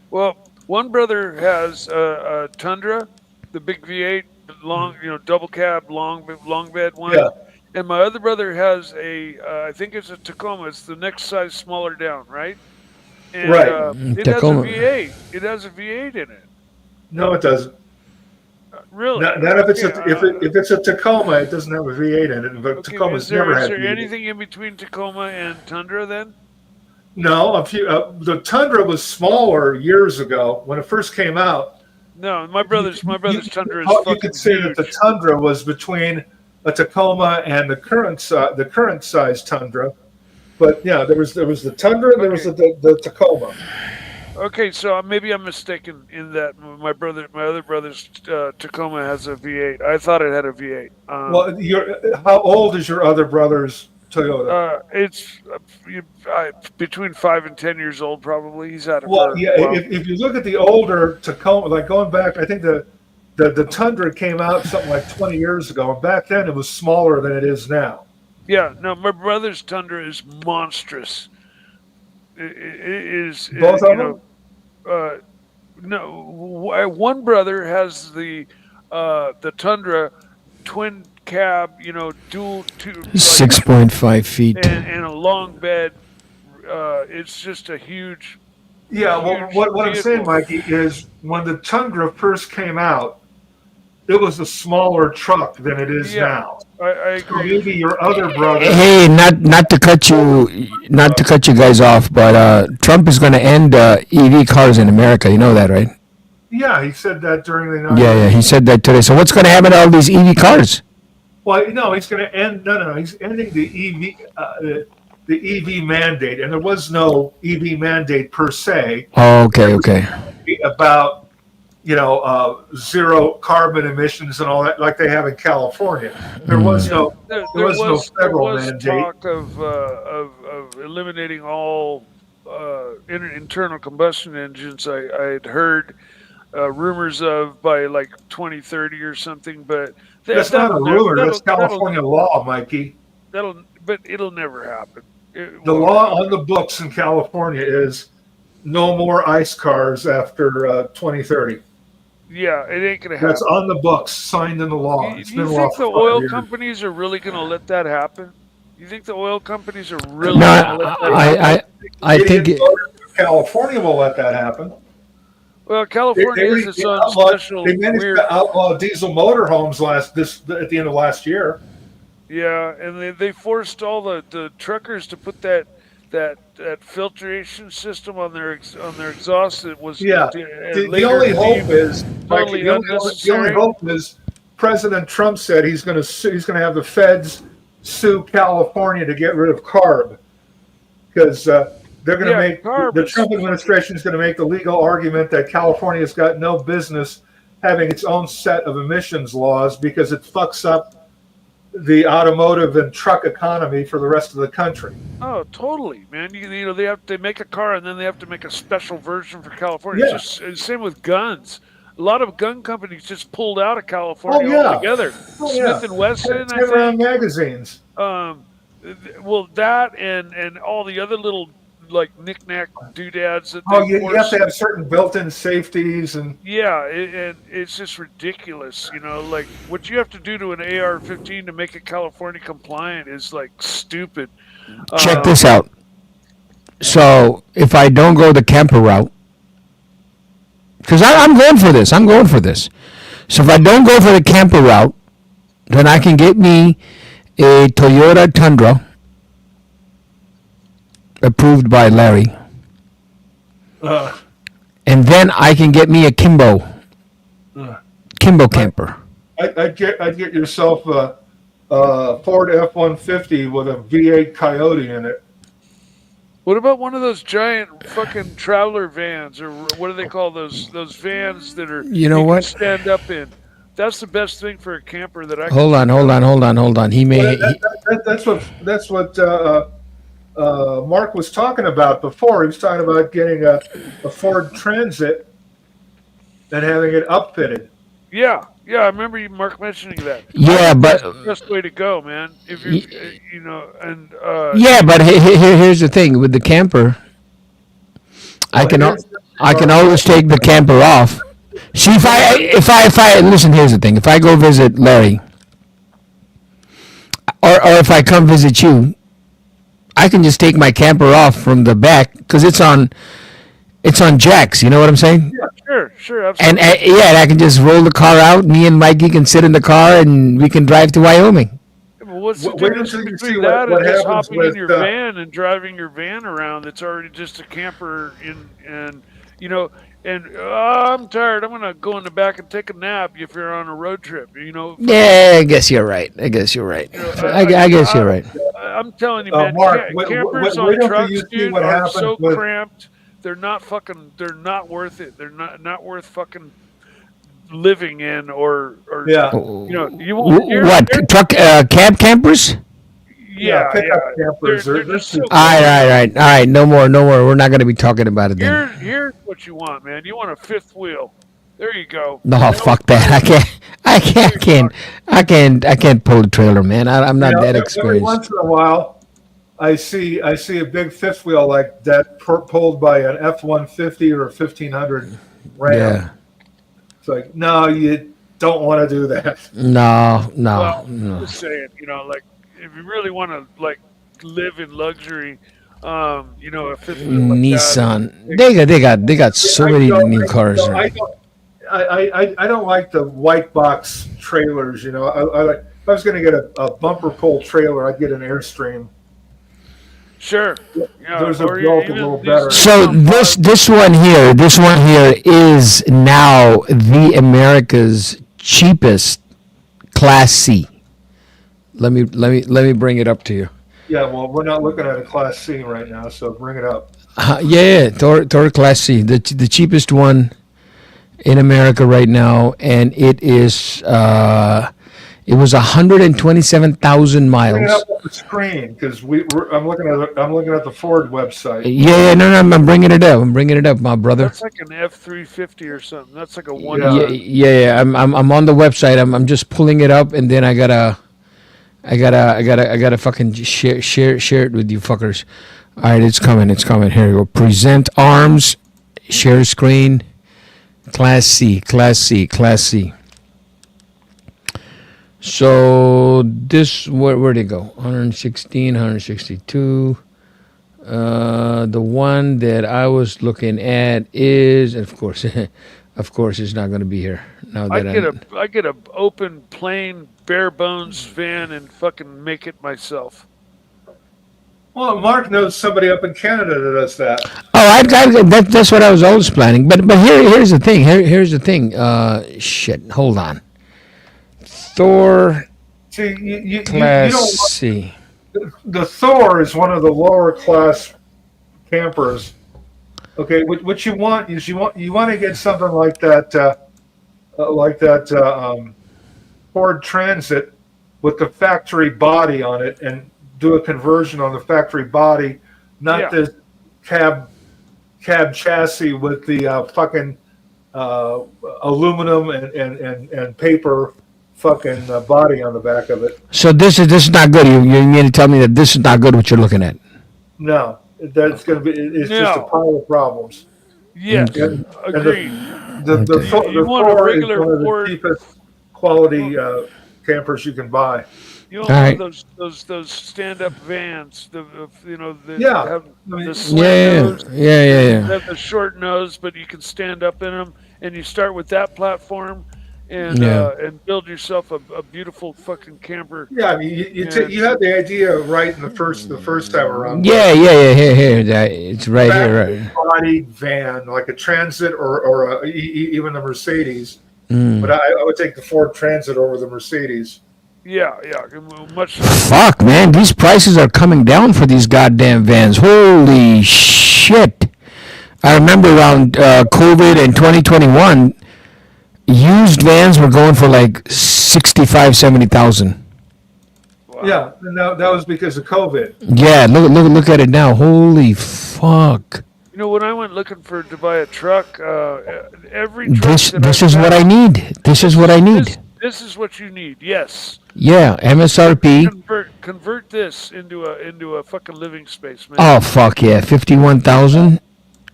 Well, one brother has a Tundra, the big V8, long, double cab, long bed one. Yeah. And my other brother has I think it's a Tacoma. It's the next size smaller down, right? And, Right. It Tacoma. has a V8. It has a V8 in it. No, it doesn't. Really? Not if it's Okay, if it's a Tacoma, it doesn't have a V8 in it. But okay, Tacoma's never is had there V8. anything in between Tacoma and Tundra then? No, the Tundra was smaller years ago when it first came out. No, my brother's Tundra is You fucking could say huge. that the Tundra was between a Tacoma and the current size Tundra. But yeah, there was the Tundra and there was the Tacoma. Okay, so maybe I'm mistaken in that my other brother's Tacoma has a V8. I thought it had a V8. Well, how old is your other brother's Toyota? It's between 5 and 10 years old, probably. He's had it Well, for yeah. a while. If you look at the older Tacoma, like going back, I think the Tundra came out something like 20 years ago, and back then it was smaller than it is now. Yeah, no, my brother's Tundra is monstrous. It is. Both of them? No, one brother has the Tundra twin cab, dual two, like, 6.5 feet. and a long bed. It's just a huge. Yeah, well, Huge what I'm saying, vehicle. Mikey, is when the Tundra first came out, it was a smaller truck than it is Yeah. now. I So agree. maybe your other brother. Hey, not to cut you guys off, but Trump is going to end EV cars in America. You know that, right? Yeah, he said that during the Yeah, inauguration. he said that today. So what's going to happen to all these EV cars? Well, no, he's going to end. No, he's ending the EV mandate, and there was no EV mandate per se. Oh, okay. About zero carbon emissions and all that, like they have in California. There was no There was no federal was mandate. talk of eliminating all internal combustion engines. I had heard rumors of by like 2030 or something, but That's not a rumor. That's California law, Mikey. But it'll never happen. The law on the books in California is no more ICE cars after 2030. Yeah, it ain't gonna happen. That's on the books, signed in the law. Do It's you been law think the for 5 oil years. companies are really gonna let that happen? You think the oil companies are really No, gonna let that happen? I think Idiot voters in California will let that happen. Well, They, California is its own special they managed weird. to outlaw diesel motorhomes at the end of last year. Yeah, and they forced all the truckers to put that filtration system on on their exhaust that was Yeah. The later only hope deemed is, Mikey, totally the only unnecessary. hope is President Trump said he's going to have the feds sue California to get rid of CARB because they're going to Yeah, make carb the is Trump administration is going to make the legal argument that California's got no business having its own set of emissions laws because it fucks up the automotive and truck economy for the rest of the country. oh, totally, man. You know they make a car and then they have to make a special version for California. Yeah. It's just same with guns. A lot of gun companies just pulled out of Oh California yeah. altogether. Oh Smith yeah. and Wesson, I 10 round think. magazines. Well, that and all the other little like knick-knack doodads that Oh, they you have force. to have certain built-in safeties and Yeah, and it's just ridiculous. You know, like what you have to do to an AR-15 to make it California compliant is like stupid. Check this out. So if I don't go the camper route, because I'm going for this, So if I don't go for the camper route, then I can get me a Toyota Tundra approved by Larry, and then I can get me a Kimbo camper. I'd get yourself a Ford F-150 with a V8 Coyote in it. What about one of those giant fucking traveler vans, or what do they call those vans that are You know can what? stand up in? That's the best thing for a camper that I. Hold on. He may. That's what Mark was talking about before. He was talking about getting a Ford Transit and having it upfitted. Yeah, I remember you, Mark, mentioning that. Yeah, but That's the best way to go, man. If you're, you know, and yeah, but here's the thing with the camper. I can always take the camper off. See, if I listen, here's the thing. If I go visit Larry, or if I come visit you, I can just take my camper off from the back because it's on jacks. You know what I'm saying? yeah, sure, absolutely. And yeah, and I can just roll the car out. Me and Mikey can sit in the car and we can drive to Wyoming. Well, what's the Wait difference until you between see that what and just happens hopping in with, your van and driving your van around that's already just a camper and you know, and I'm tired. I'm gonna go in the back and take a nap if you're on a road trip. You know. Yeah, I guess you're right. I guess you're right. I guess you're right. I'm telling you, man. Mark, campers wait on until trucks, you see dude, what are happens so with- cramped. They're not worth it. They're not worth fucking living in or Yeah. you know you won't. What truck cab campers? Yeah, pickup campers. They're They're just so All right. No more. We're not going to be talking about it then. Here's what you want, man. You want a fifth wheel. There you go. No, fuck that. I can't pull a trailer, man. I'm not that Every experienced. once in a while, I see a big fifth wheel like that pulled by an F-150 or a 1500 Ram. Yeah. It's like, no, you don't want to do that. No. Well, just saying, you know, like if you really want to like live in luxury, you know, a fifth wheel like Nissan. They got so many new cars. I don't like the white box trailers. You know, if I was going to get a bumper pull trailer, I'd get an Airstream. Sure. Yeah, Those are or built a even little these- better. So this one here is now the America's cheapest Class C. Let me bring it up to you. Yeah, well, we're not looking at a Class C right now, so bring it up. Yeah, Toro Class C, the cheapest one in America right now, and it is it was 127,000 Bring it miles. up on the screen because I'm looking at the Ford website. Yeah, no, I'm bringing it up, my brother. That's like an F-350 or something. That's like a one. Yeah. I'm on the website. I'm just pulling it up, and then I gotta fucking share it with you fuckers. All right, it's coming. Here we go. Present arms, share screen, Class C. So this where'd it go? 116, 162. The one that I was looking at is, of course, of course, it's not going to be here. Now that I get a open, plain, bare bones van and fucking make it myself. Well, Mark knows somebody up in Canada that does that. Oh, that's what I was always planning. But here's the thing. Here's the thing. Shit. Hold on. Thor See, you Class don't. C. The Thor is one of the lower class campers. Okay, what you want is you want to get something like that Ford Transit with the factory body on it, and do a conversion on the factory body, not this cab chassis with the fucking aluminum and paper fucking body on the back of it. So this is not good. You mean to tell me that this is not good? What you're looking at? No, that's going to be. It's just a pile of problems. Yes, agreed. The you want a Thor is regular one of the Ford. cheapest quality campers you can buy. You don't want those stand up vans. Have the slant nose. Yeah. They have the short nose, but you can stand up in them, and you start with that platform. And build yourself a beautiful fucking camper. Yeah, I mean, you had the idea right in the first time around. Yeah. Here, it's right here. Right. Body van, like a Transit or even the Mercedes. But I would take the Ford Transit over the Mercedes. Yeah, much. Fuck, man, these prices are coming down for these goddamn vans. Holy shit! I remember around COVID in 2021. Used vans were going for like 65, 70,000. Wow. Yeah, and that was because of COVID. Yeah, look at it now. Holy fuck! You know, when I went looking to buy a truck, every truck this is what I need. This is what I need. This is what you need. Yes. Yeah, MSRP. Convert this into a fucking living space, man. Oh fuck yeah, 51,000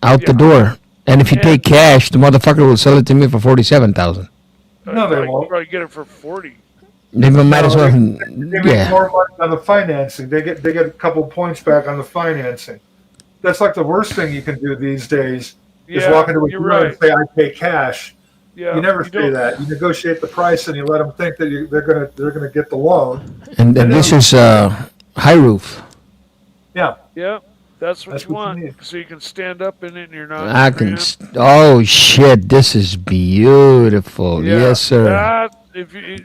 out the door. And if you take cash, the motherfucker will sell it to me for 47,000. No, they won't. Probably get it for 40. They might as well. They make more money on the financing. They get a couple points back on the financing. That's like the worst thing you can do these days. Is walk into a dealer and say, "I pay cash." Yeah, you never say that. You negotiate the price and you let them think that they're gonna get the loan. And this is high roof. Yeah. Yeah. That's what you want, so you can stand up in it and you're not. Oh shit! This is beautiful. Yeah, yes, sir. If you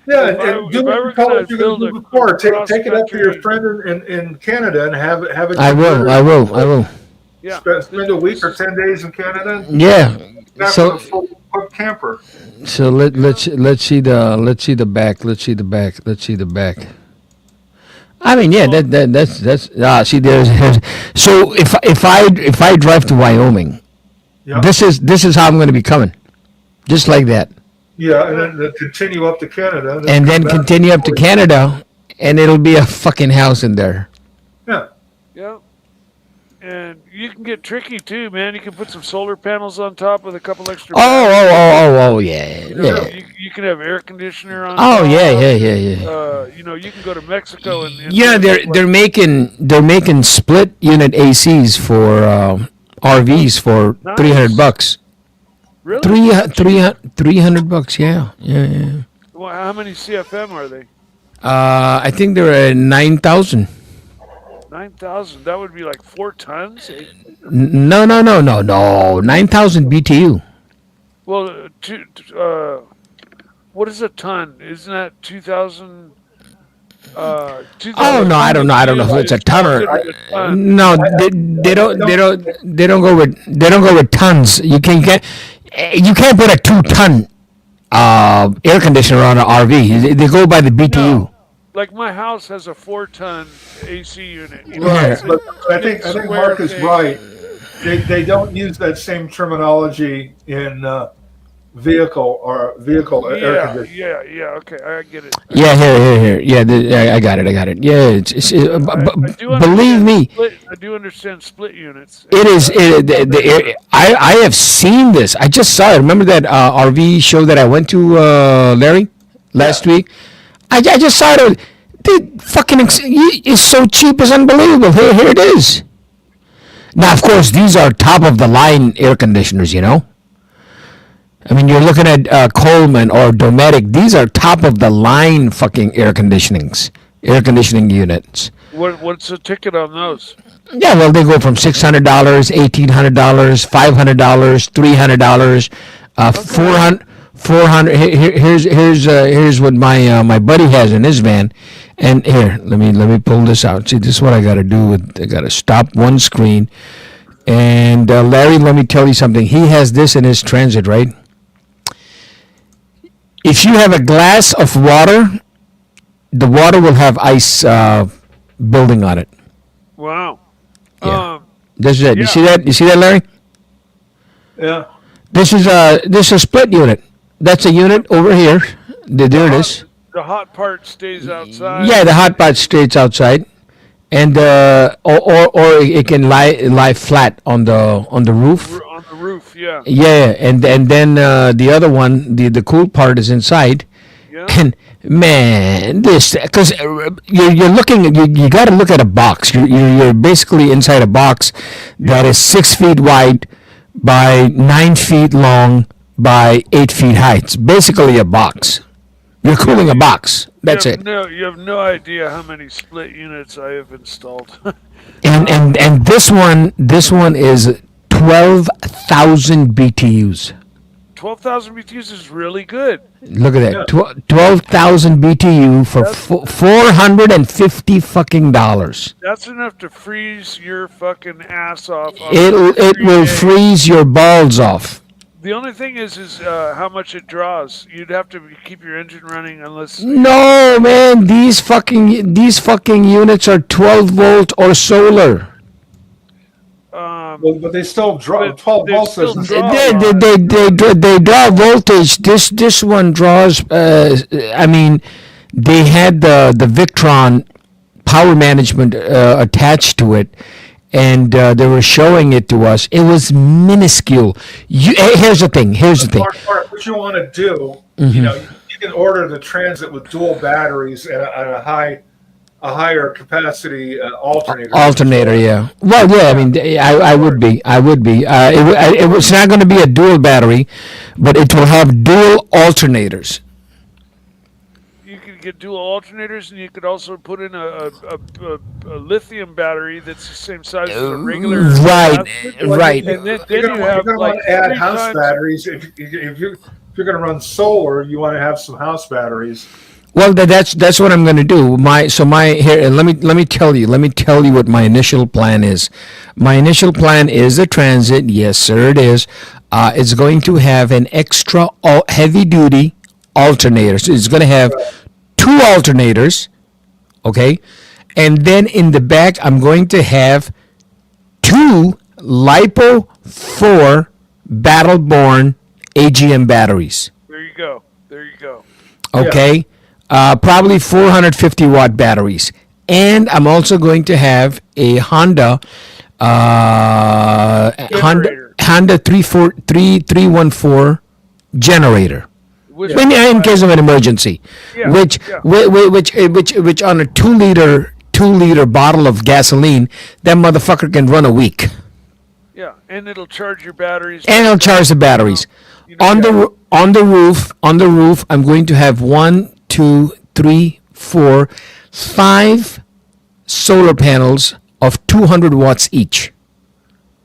do what you're going to do before. Take it up to your friend in Canada and have it. I will. Yeah. Spend a week or 10 days in Canada. Yeah. So a full camper. So let's see the back. Let's see the back. I mean, yeah, that's see there's so if I drive to Wyoming, this is how I'm going to be coming, just like that. Yeah, and then continue up to Canada, and then continue up to Canada, and it'll be a fucking house in there. Yeah. Yeah. And you can get tricky too, man. You can put some solar panels on top with a couple extra. Oh, yeah. You can have air conditioner on. Oh, top. Yeah. You can go to Mexico and they're making split unit ACs for RVs for $300. Really? $300. Yeah. Well, how many CFM are they? I think they're at 9,000. 9,000. That would be like 4 tons. No. 9,000 BTU. Well, what is a ton? Isn't that 2,000? Oh no, I don't know if it's a ton or no. They don't go with tons. You can't put a 2-ton air conditioner on an RV. They go by the BTU. No. Like my house has a 4-ton AC unit. Right, but I think Mark is right. They don't use that same terminology in vehicle air conditioning. Yeah. Okay, I get it. Yeah, here. Yeah, I got it. Yeah, believe me. I do understand split units. It is. I have seen this. I just saw it. Remember that RV show that I went to, Larry, last week? I just saw it. It's so cheap, it's unbelievable. Here it is. Now, of course, these are top of the line air conditioners. I mean, you're looking at Coleman or Dometic. These are top of the line fucking air conditioning units. What's the ticket on those? Yeah, well, they go from $600, $1,800, $500, $300, 400. Here's what my buddy has in his van, and here let me pull this out. See, this is what I got to do. I got to stop one screen, and Larry, let me tell you something. He has this in his Transit, right? If you have a glass of water, the water will have ice building on it. Wow. Yeah. This is it. Yeah. You see that? You see that, Larry? Yeah. This is a split unit. That's a unit over here. There it is. The hot part stays outside. Yeah, the hot part stays outside, and or it can lie flat on the roof. On the roof, yeah. Yeah, and then the other one, the cool part is inside. Yeah. And man, this because you're looking, you got to look at a box. You're basically inside a box that is 6 feet wide by 9 feet long by 8 feet high. It's basically a box. You're cooling a box. That's it. You have no idea how many split units I have installed. And this one is 12,000 BTUs. 12,000 BTUs is really good. Look at that. 12,000 BTU for $450 fucking dollars. That's enough to freeze your fucking ass off. It will freeze your balls off. The only thing is how much it draws. You'd have to keep your engine running unless. No, man, these fucking units are 12 volt or solar. But they still draw. 12 volts doesn't draw. They draw voltage. This one draws. I mean, they had the Victron power management attached to it, and they were showing it to us. It was minuscule. Here's the thing. What you want to do, you can order the Transit with dual batteries and a higher capacity alternator. Alternator, yeah. Well, yeah. I mean, I would be. It was not going to be a dual battery, but it will have dual alternators. You could get dual alternators, and you could also put in a lithium battery that's the same size as a regular. Right. And then You're you have going to like want to add 3 house times- batteries. If you're going to run solar, you want to have some house batteries. Well, that's what I'm going to do. Here. Let me tell you what my initial plan is. My initial plan is the Transit. Yes, sir, it is. It's going to have an extra heavy duty alternator. So it's going to have 2 alternators, okay, and then in the back I'm going to have 2 LiPo 4 Battleborn AGM batteries. There you go. Okay. Probably 450 watt batteries, and I'm also going to have a Honda 314 generator, in case of an emergency, which on a 2 liter bottle of gasoline, that motherfucker can run a week. Yeah, and it'll charge your batteries. And it'll charge the batteries. On the roof, I'm going to have 1, 2, 3, 4, 5 solar panels of 200 watts each.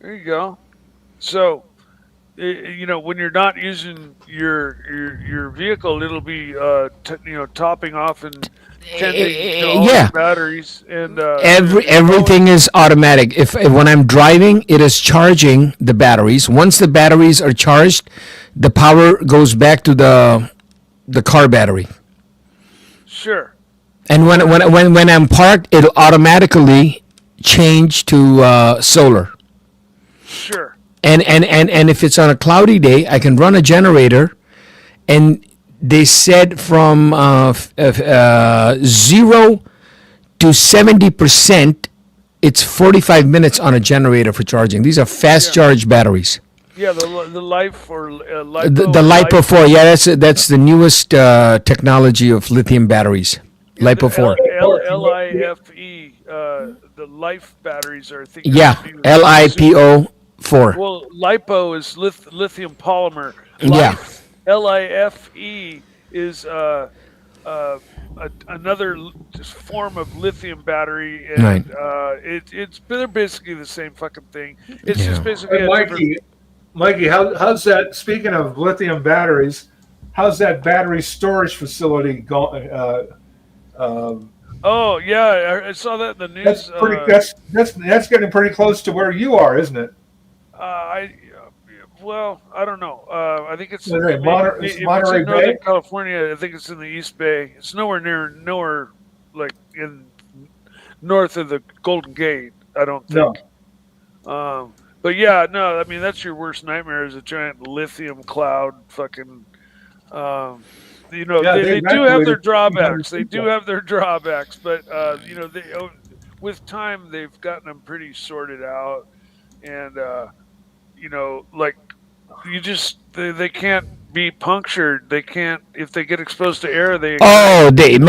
There you go. So, when you're not using your vehicle, it'll be topping off and tending to all the batteries and everything is automatic. If when I'm driving, it is charging the batteries. Once the batteries are charged, the power goes back to the car battery. Sure. And when I'm parked, it'll automatically change to solar. Sure. And if it's on a cloudy day, I can run a generator, and they said from 0 to 70%, it's 45 minutes on a generator for charging. These are fast charge batteries. Yeah, the life or LiPo. The LiPo 4, yeah, that's the newest technology of lithium batteries. LiPo 4. LIFE. The life batteries are, I think, Yeah, super. LiPo4. Well, lipo is lithium polymer. Yeah. LIFE is another just form of lithium battery, Right. and they're basically the same fucking thing. It's Yeah. just basically Hey, a different. Mikey, how's that? Speaking of lithium batteries, how's that battery storage facility going? Oh yeah, I saw that in the That's news. pretty. That's getting pretty close to where you are, isn't it? I well, I don't know. I think it's Okay, maybe It's if it's Monterey in Northern Bay. California, I think it's in the East Bay. It's nowhere like in north of the Golden Gate. I don't No. think. But yeah, no, I mean that's your worst nightmare is a giant lithium cloud. Fucking, Yeah, they do have their evacuated 1,500 drawbacks. They do people. have their drawbacks, but with time they've gotten them pretty sorted out, and like they can't be punctured. They can't if they get exposed to air. They Oh, they come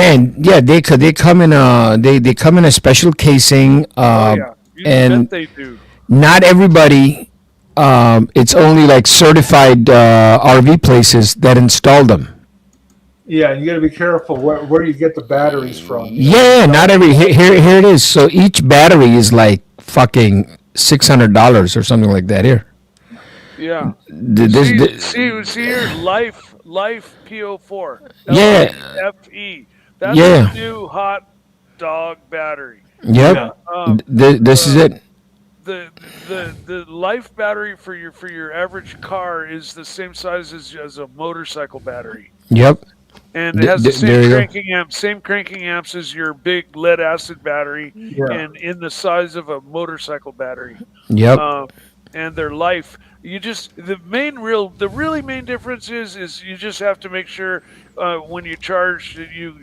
in they come in a special casing. oh yeah, you bet And they do. not everybody. It's only like certified RV places that install them. Yeah, and you got to be careful where you get the batteries from. Yeah, not every. Here it is. So each battery is like fucking $600 or something like that. Here. Yeah. See here, life PO4. Yeah. LIFE. That's Yeah. the new hot dog battery. Yep. Yeah. This is it. The life battery for your average car is the same size as a motorcycle battery. Yep. And it has the There you go. same cranking amps as your big lead acid battery, Yeah. and in the size of a motorcycle battery. Yep. And their life. The really main difference is you just have to make sure when you charge that you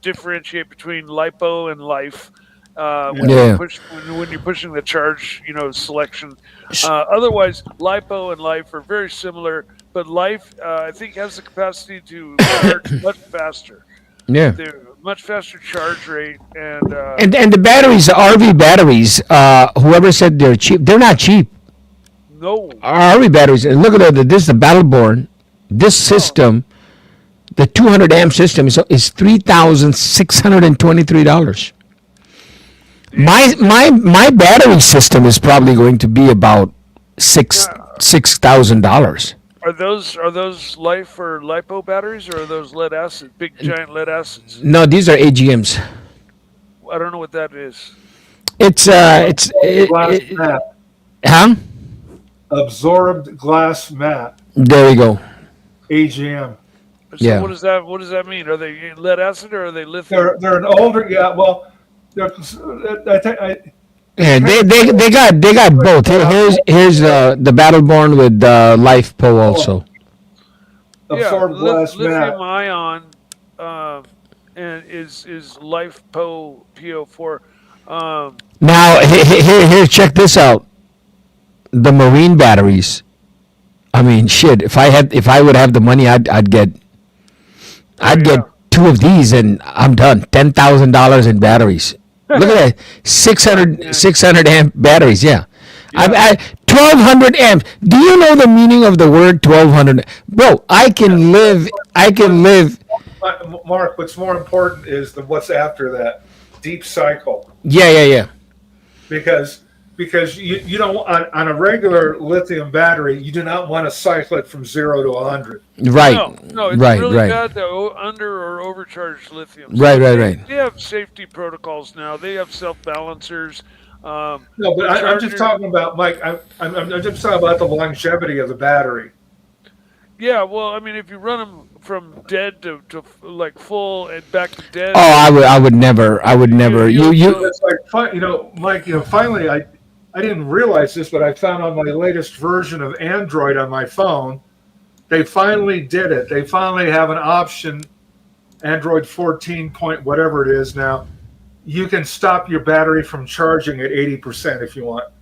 differentiate between lipo and life. When Yeah. when you're pushing the charge, selection. Otherwise, lipo and life are very similar, but life I think has the capacity to charge much faster. Yeah. They're much faster charge rate, and And the batteries, the RV batteries. Whoever said they're cheap, they're not cheap. no, RV batteries. And look at this. The Battleborn. This system, the 200 amp system, is $3,623. My battery system is probably going to be about $6,000. are those life or lipo batteries, or are those lead acid, big giant lead acids? No, these are AGMs. I don't know what that is. It's Glass mat. huh? Absorbed glass mat. There you go. AGM. So Yeah. what does that mean? Are they lead acid or are they lithium? They're an older. Yeah. Well, I think Yeah, they got both. Here's the Battleborn with Life Po also. absorbed glass mat. lithium ion, and is life PO4. Now here check this out. The marine batteries. I mean, shit. If I would have the money, I'd get yeah. two of these and I'm done. $10,000 in batteries. Look at that, 600 amp batteries. Yeah, I 1,200 amps. Do you know the meaning of the word 1,200? Bro, I can live. Mark, what's more important is what's after that deep cycle. Yeah. Because you don't on a regular lithium battery, you do not want to cycle it from 0 to 100. Right. No, it's right. really Right. bad to under or overcharged lithium. Right. They have safety protocols now. They have self balancers. No, but I'm just talking about, Mike. I'm just talking about the longevity of the battery. Yeah, well, I mean, if you run them from dead to like full and back to dead. Oh, I would never. You. It's like, Mike. Finally, I didn't realize this, but I found on my latest version of Android on my phone, they finally did it. They finally have an option, Android 14 point whatever it is now. You can stop your battery from charging at 80% if you want.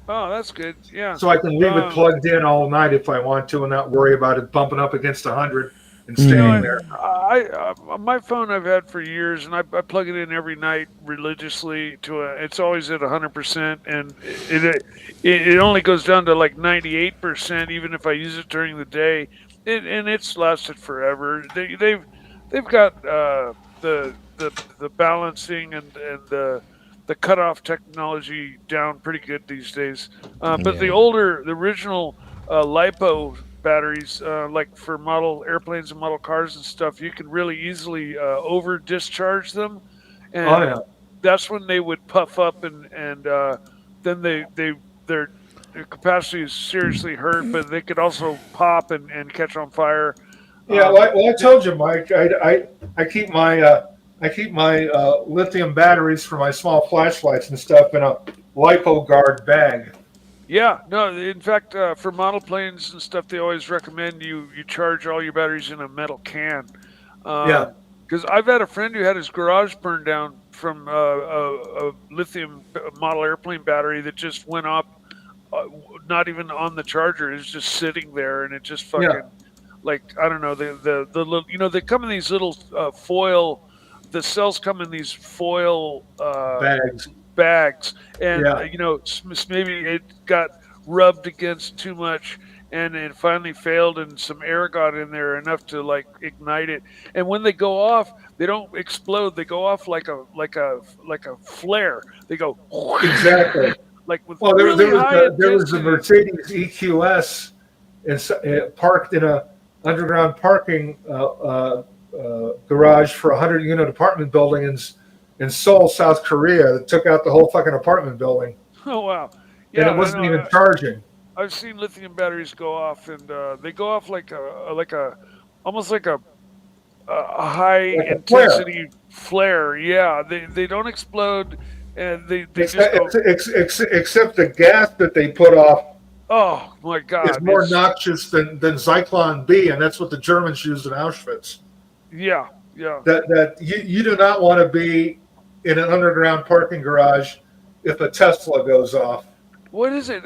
Oh, that's good. Yeah. So I can leave it plugged in all night if I want to and not worry about it bumping up against 100. and staying there. My phone I've had for years, and I plug it in every night religiously it's always at 100%, and it only goes down to like 98%, even if I use it during the day, and it's lasted forever. They've got the balancing and the cutoff technology down pretty good these days. But the original lipo batteries, like for model airplanes and model cars and stuff, you can really easily over discharge them, and that's when they would puff up, and then their capacity is seriously hurt, but they could also pop and catch on fire. Yeah, well, I told you, Mike. I keep my lithium batteries for my small flashlights and stuff in a lipo guard bag. Yeah, no. In fact, for model planes and stuff, they always recommend you charge all your batteries in a metal can. Because I've had a friend who had his garage burned down from a lithium model airplane battery that just went up, not even on the charger. It was just sitting there, and it just fucking like, I don't know, the little, they come in these little foil. The cells come in these foil bags, and maybe it got rubbed against too much, and it finally failed, and some air got in there enough to like ignite it. And when they go off, they don't explode. They go off like a flare. They go exactly like with really high intensity. There was a Mercedes EQS parked in a underground parking garage for a 100-unit apartment building in Seoul, South Korea, that took out the whole fucking apartment building. Oh wow! Yeah, and it wasn't even charging. I've seen lithium batteries go off, and they go off like almost like a high intensity flare. Yeah, they don't explode, and they just go. Except the gas that they put off. Oh my God! Is more noxious than Zyklon B, and that's what the Germans used in Auschwitz. Yeah. That you do not want to be in an underground parking garage if a Tesla goes off. What is it?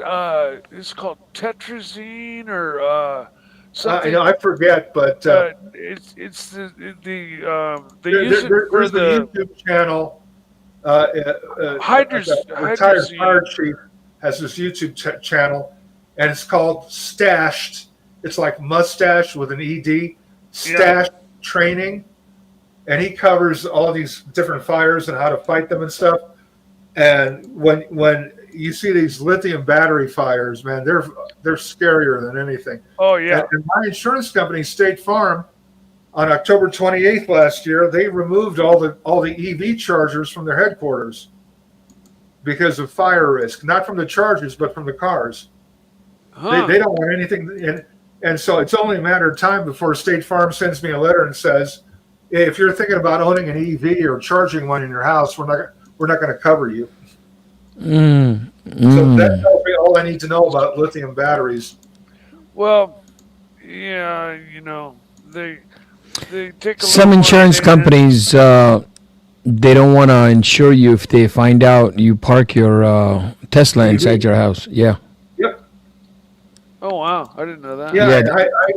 It's called tetrazine or something. I forget, but it's they use it for the YouTube channel. Retired fire chief has this YouTube channel, and it's called Stashed. It's like mustache with an ED. Stashed training. And he covers all these different fires and how to fight them and stuff. And when you see these lithium battery fires, man, they're scarier than anything. Oh yeah. And my insurance company, State Farm, on October 28th last year, they removed all the EV chargers from their headquarters because of fire risk, not from the chargers, but from the cars. They don't want anything in. And so it's only a matter of time before State Farm sends me a letter and says, if you're thinking about owning an EV or charging one in your house, we're not going to cover you. So that tells me all I need to know about lithium batteries. Well, yeah, they take some insurance companies. They don't want to insure you if they find out you park your Tesla inside your house. Yeah. Oh wow! I didn't know that. Yeah.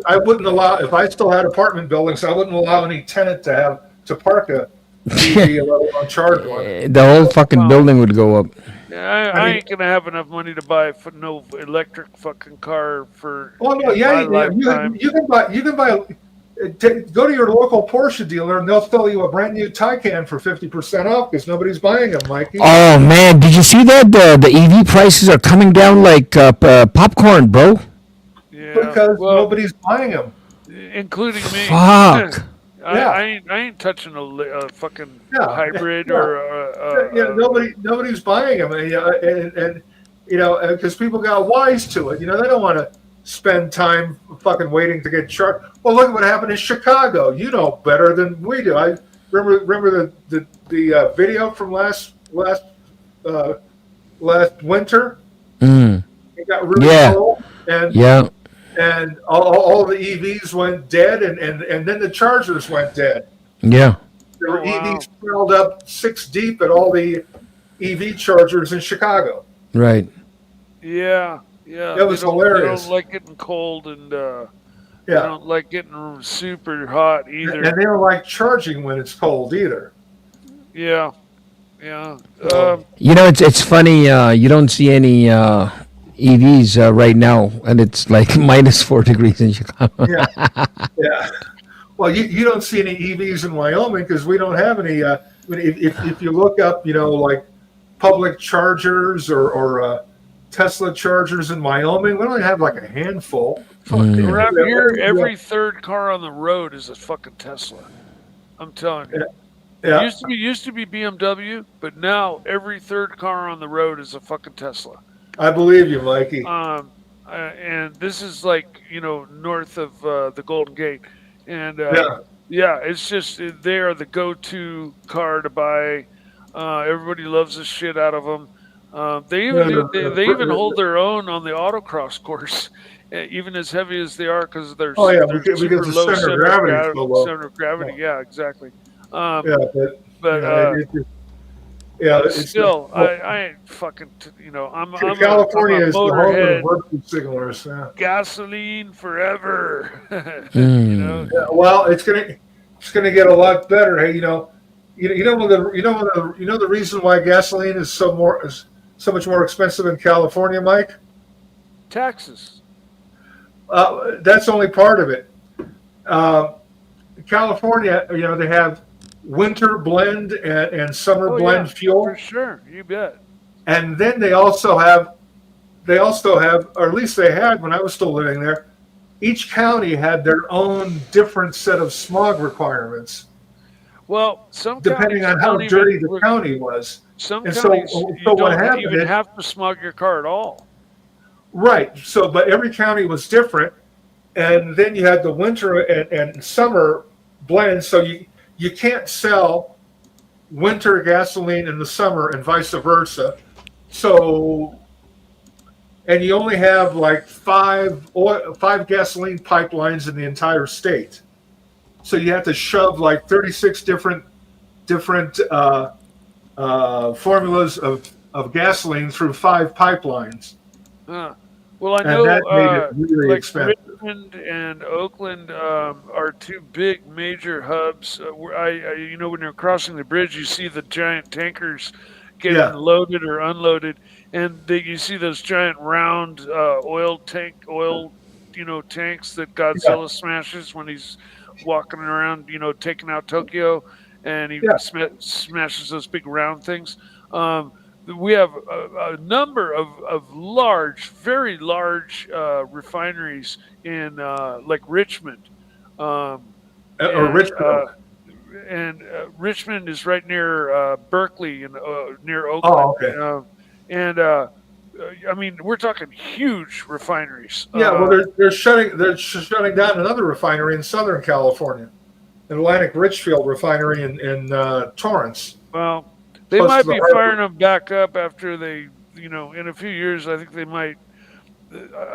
I wouldn't allow, if I still had apartment buildings, I wouldn't allow any tenant to park a EV on charge one. The whole fucking building would go up. Yeah, I ain't gonna have enough money to buy no electric fucking car for. Oh no! Yeah, you can buy. Go to your local Porsche dealer and they'll sell you a brand new Taycan for 50% off because nobody's buying them, Mikey. Oh man, did you see that the EV prices are coming down like popcorn, bro? Yeah, because nobody's buying them, including me. Fuck. I ain't touching a fucking hybrid or nobody's buying them, and because people got wise to it. They don't want to spend time fucking waiting to get charged. Well, look at what happened in Chicago. You know better than we do. I remember the video from last winter. It got really cold, and all the EVs went dead, and then the chargers went dead. Yeah, there were EVs piled up 6 deep at all the EV chargers in Chicago. Right. Yeah. It was hilarious. They don't like getting cold, and They don't like getting super hot either. And they don't like charging when it's cold either. Yeah, yeah. It's funny. You don't see any EVs right now, and it's like -4 degrees in Chicago. Yeah, yeah. Well, you don't see any EVs in Wyoming because we don't have any. If you look up, like public chargers or Tesla chargers in Wyoming, we only have like a handful. Around here, every third car on the road is a fucking Tesla. I'm telling you. Yeah. It used to be BMW, but now every third car on the road is a fucking Tesla. I believe you, Mikey. And this is like north of the Golden Gate, and it's just they are the go-to car to buy. Everybody loves the shit out of them. They even hold their own on the autocross course, even as heavy as they are, because they're because super the low center of gravity is so low. Center of gravity, yeah, exactly. It's still, I ain't fucking. I'm California I'm a is the home of motorhead. virtue signalers. Yeah. Gasoline forever. Yeah, well, it's gonna get a lot better. Hey, the reason why gasoline is so much more expensive in California, Mike? Taxes. That's only part of it. California, they have winter blend and summer blend fuel. For sure, you bet. And then they also have, or at least they had when I was still living there, each county had their own different set of smog requirements. Well, some depending on how dirty the county was. Some counties you don't even have to smog your car at all. Right. So, but every county was different, and then you had the winter and summer blends. So you can't sell winter gasoline in the summer and vice versa. So, and you only have like five gasoline pipelines in the entire state. So you have to shove like 36 different formulas of gasoline through 5 pipelines. Well, I know that made it really expensive. Richmond and Oakland are 2 big major hubs. When you're crossing the bridge, you see the giant tankers getting loaded or unloaded, and you see those giant round oil tanks that Godzilla smashes when he's walking around, taking out Tokyo, and he smashes those big round things. We have a number of large, very large refineries in like Richmond. Richmond is right near Berkeley and near Oakland. Oh, okay. I mean, we're talking huge refineries. Yeah, well, they're shutting down another refinery in Southern California, Atlantic Richfield refinery in Torrance. Well, they might be firing them back up after they, in a few years. I think they might.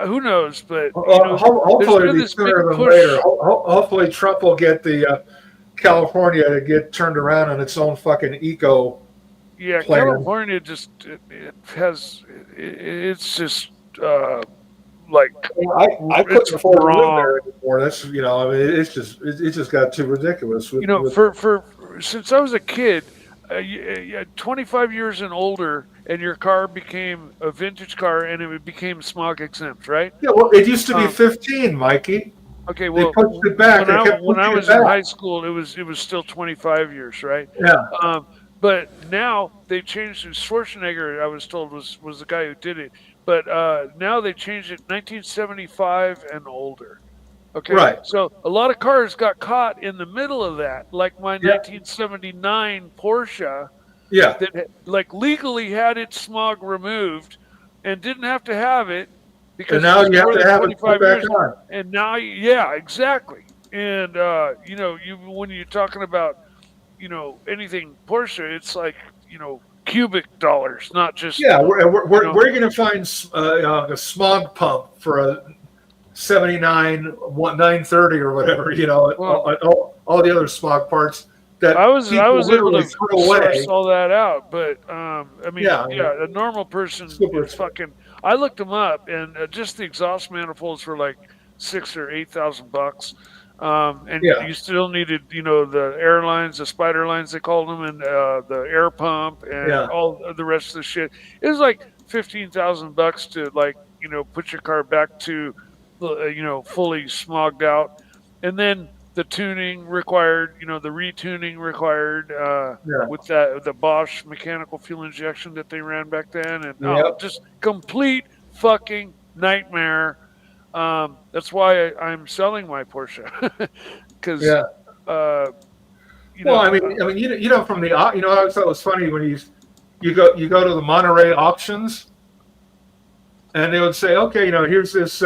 Who knows? But hopefully, it'll be sooner than later. Hopefully, Trump will get the California to get turned around on its own fucking eco. Yeah, plan. California just it's just like I couldn't afford to live there anymore. That's it just got too ridiculous. For since I was a kid, 25 years and older, and your car became a vintage car, and it became smog exempt, right? Yeah, well, it used to be 15, Mikey. Okay, well, they pushed it back. When I was in high school, it was still 25 years, right? Yeah. But now they changed it. Schwarzenegger, I was told, was the guy who did it. But now they changed it 1975 and older. Okay. Right. So a lot of cars got caught in the middle of that, like my 1979 Porsche. Yeah. That like legally had its smog removed and didn't have to have it because now you have to have it put back on. And now, exactly. And when you're talking about anything Porsche, it's like cubic dollars, not just where are you going to find a smog pump for a 79 930 or whatever, all the other smog parts that I was able to source all that out, but a normal person is fucking. I looked them up, and just the exhaust manifolds were like $6,000 or $8,000. And Yeah. you still needed, the airlines, the spider lines they called them, and the air pump, and Yeah. all the rest of the shit. It was like $15,000 to put your car back to, fully smogged out, and then the tuning required, the retuning required, Yeah. with the Bosch mechanical fuel injection that they ran back then, and Yep. just complete fucking nightmare. That's why I'm selling my Porsche, because Yeah. Well, from the I always thought it was funny when you go to the Monterey auctions, and they would say, okay, here's this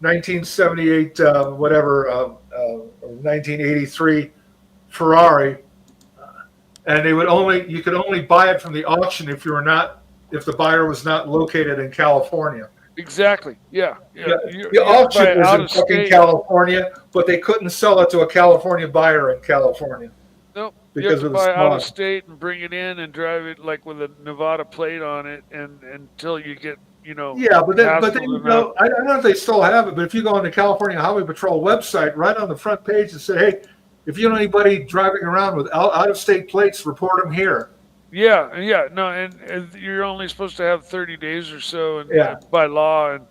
1978 whatever 1983 Ferrari, and you could only buy it from the auction if the buyer was not located in California. exactly, yeah. The auction was in fucking California, but they couldn't sell it to a California buyer in California. Nope. You Because have to of the buy out smog. of state and bring it in and drive it like with a Nevada plate on it, and until you get Yeah, but then hassled you enough. I don't know if they still have it, but if you go on the California Highway Patrol website, right on the front page, it said, "Hey, if you know anybody driving around with out of state plates, report them here." Yeah, no, and you're only supposed to have 30 days or so, and Yeah. by law, and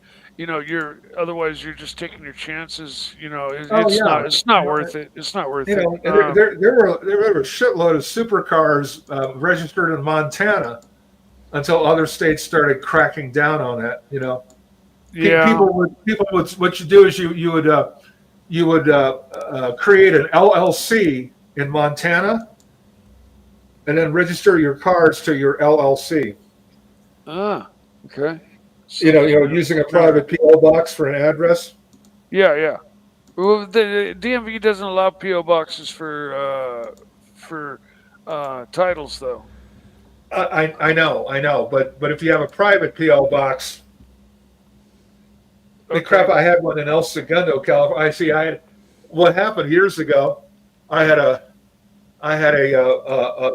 otherwise you're just taking your chances. Oh It's yeah. not worth it. It's not worth it. And there were a shitload of supercars registered in Montana until other states started cracking down on it. Yeah. People would what you do is you would create an LLC in Montana, and then register your cars to your LLC. Okay. So, Using a private PO box for an address. Yeah. Well, the DMV doesn't allow PO boxes for titles, though. I know, but if you have a private PO box, the crap, I had one in El Segundo, California. What happened years ago. I had a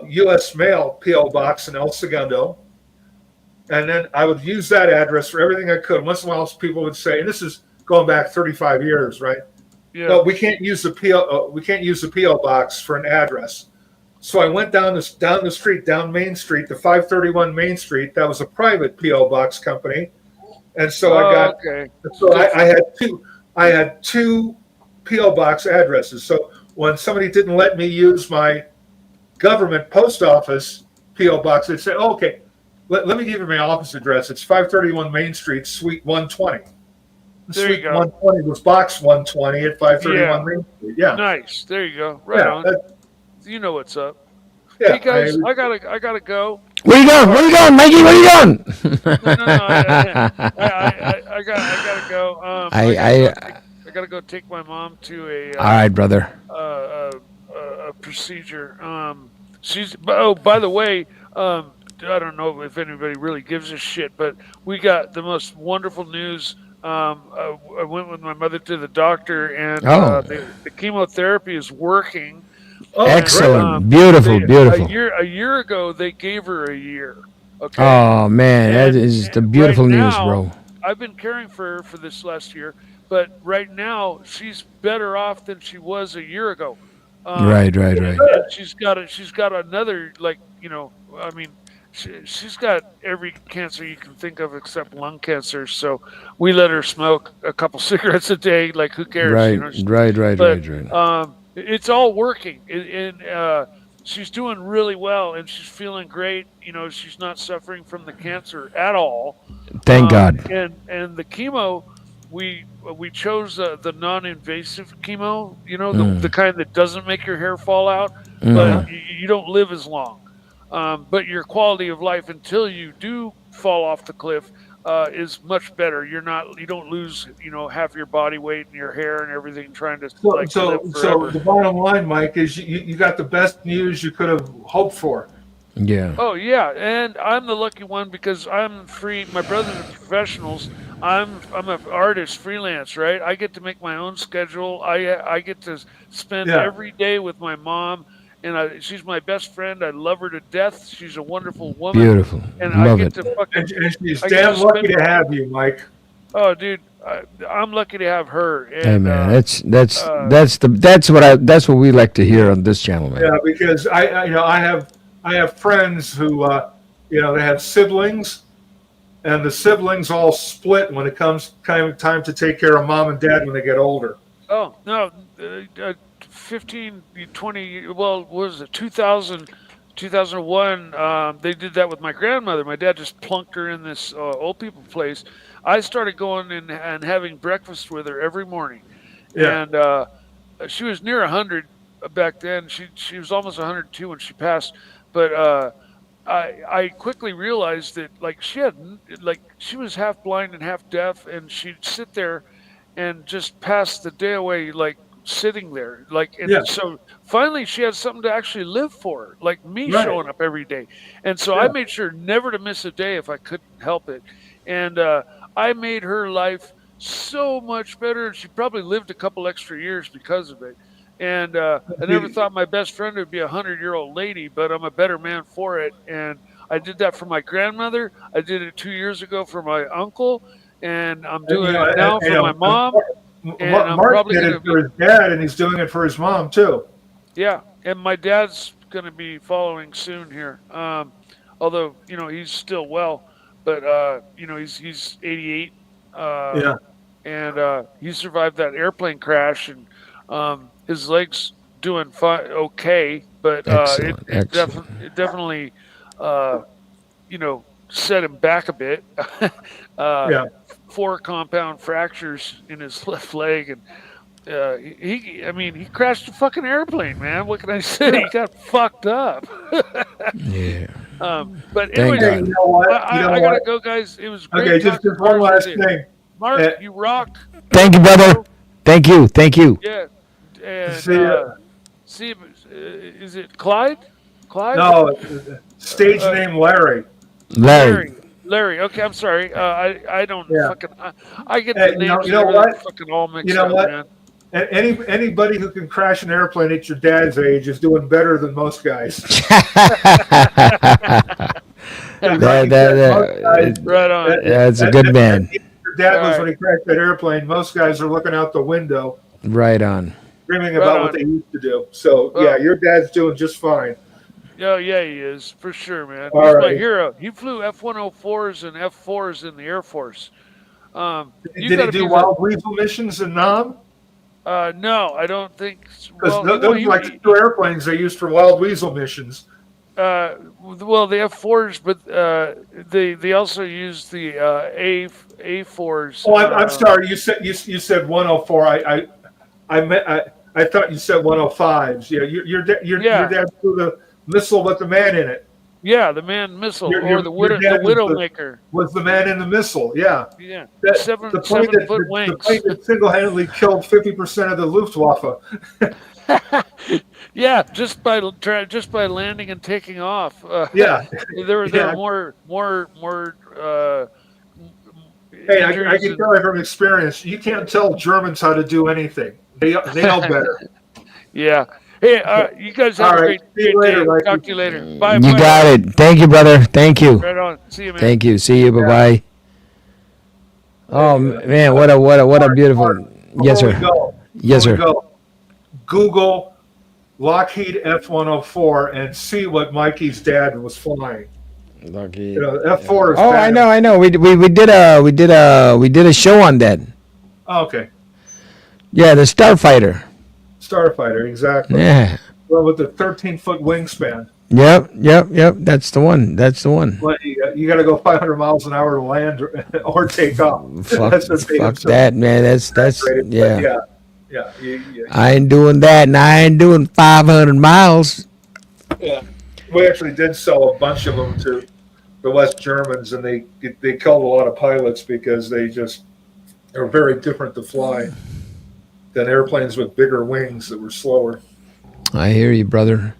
U.S. mail PO box in El Segundo, and then I would use that address for everything I could. Once in a while, people would say, and this is going back 35 years, right? Yeah. No, we can't use the PO box for an address. So I went down the street, down Main Street, the 531 Main Street. That was a private PO box company, and so Okay. I had two PO box addresses. So when somebody didn't let me use my government post office PO box, they'd say, "Oh, okay, let me give you my office address. It's 531 Main Street, Suite 120." There you Suite go. 120 was box 120 at 531 Main Street. Yeah. Nice. There you go. Right on. You know what's up. Yeah. Hey guys, I gotta go. Where you going, Mikey? Where you going? No, I gotta go. I gotta go take my mom to a All right, brother. a procedure. By the way, I don't know if anybody really gives a shit, but we got the most wonderful news. I went with my mother to the doctor, and the chemotherapy is working. Oh, excellent. great. Beautiful. A year ago, they gave her a year. Okay. Oh man, that is the beautiful news, bro. I've been caring for her for this last year, but right now she's better off than she was a year ago. Right. And she's got another, she's got every cancer you can think of except lung cancer. So we let her smoke a couple cigarettes a day. Like, who cares? Right. It's all working, and she's doing really well, and she's feeling great. She's not suffering from the cancer at all. Thank God. And the chemo, we chose the non-invasive chemo. The kind that doesn't make your hair fall out, but you don't live as long. But your quality of life until you do fall off the cliff is much better. You don't lose, half your body weight and your hair and everything trying to live forever. So the bottom line, Mike, is you got the best news you could have hoped for. Yeah. Oh yeah, and I'm the lucky one because I'm free. My brothers are professionals. I'm an artist, freelance, right? I get to make my own schedule. I get to spend every day with my mom. And she's my best friend. I love her to death. She's a wonderful woman. Beautiful. And Love I get it. to fucking. And she's damn lucky to have you, Mike. Oh, dude, I'm lucky to have her. Hey And man, that's what we like to hear on this channel, man. Yeah, because I have friends who they have siblings, and the siblings all split when it comes time to take care of mom and dad when they get older. oh no, 15, 20. Well, what was it 2000? 2001, they did that with my grandmother. My dad just plunked her in this old people place. I started going and having breakfast with her every morning, Yeah, and she was near 100 back then. She was almost 102 when she passed, but I quickly realized that like she was half blind and half deaf, and she'd sit there and just pass the day away like sitting there like. And yeah, so finally she had something to actually live for, like me right. showing up every day. And so I Yeah, made sure never to miss a day if I couldn't help it. And I made her life so much better, and she probably lived a couple extra years because of it. And I never thought my best friend would be 100-year-old lady, but I'm a better man for it. And I did that for my grandmother. I did it 2 years ago for my uncle, and I'm and, doing it now for my mom. And I'm Mark probably did gonna it for his dad, and he's doing it for his mom too. yeah. And my dad's gonna be following soon here. Although he's still well, but he's 88. Uh, Yeah, and he survived that airplane crash, and his legs doing fine, okay, but Excellent, excellent. it definitely uh, set him back a bit. uh, yeah. 4 compound fractures in his left leg, and I mean, he crashed a fucking airplane, man. What can I say? Yeah. He got fucked up. Yeah. But Thank anyways, Hey, God. you know what? I gotta go, guys. It was Okay, great just talking one cars last with you. thing. Mark, Uh, you rock. Thank you, brother. Thank you. Thank you. Yeah. And See, see, is it Clyde? Clyde? no, stage Uh, name Larry. Larry. Larry. Okay, I'm sorry. I don't Yeah. fucking. I get Hey, the names you and know everything what? fucking all You mixed know up, what? man. Anybody who can crash an airplane at your dad's age is doing better than most guys. Like you said, most guys, Right on. That's a good man. your dad was Right. when he crashed that airplane. Most guys are looking out the window, Right on. dreaming Right about on. what they used to do. So Well, yeah, your dad's doing just fine. yeah, he is for sure, man. All He's my right. hero. He flew F-104s and F4s in the Air Force. You Did he got to do be wild weasel missions in Nam? no, I don't think. Because Well, those are like the two airplanes they used for wild weasel missions. well, the F4s, but they also use the A4s. Oh, I'm sorry. You said 104. I thought you said 105s. Yeah, your dad flew the missile with the man in it. Yeah, the man missile Your- or your- the your dad was Widowmaker. Was the man in the missile? Yeah. Yeah, That, seven the plane that, foot the wings. plane that single-handedly killed 50% of the Luftwaffe. Yeah, just by landing and taking off. Yeah. there were Yeah. more Hey, I injuries can and- tell you from experience, you can't tell Germans how to do anything. They know better. Yeah. Hey, you guys have All a right. great, See you great day. later, Mikey. Talk to you later. Bye. You bye. got it. Thank you, brother. Thank you. Right on. See you, man. Thank you. See you. Bye bye. Oh man, what a beautiful. Yes, Before sir. we go, Yes, before we sir. go, Google Lockheed F-104 and see what Mikey's dad was flying. Lucky. F4 is Oh, bad. I know. We did a show on that. Oh, okay. Yeah, the Starfighter. Starfighter, exactly. Yeah. Well, with the 13-foot wingspan. Yep. That's the one. Well, you got to go 500 miles an hour to land or take off. Fuck, That's what they fuck have that, man. That's separated, but yeah. yeah. I ain't doing that, and I ain't doing 500 miles. We actually did sell a bunch of them to the West Germans, and they killed a lot of pilots because they're very different to fly than airplanes with bigger wings that were slower. I hear you, brother.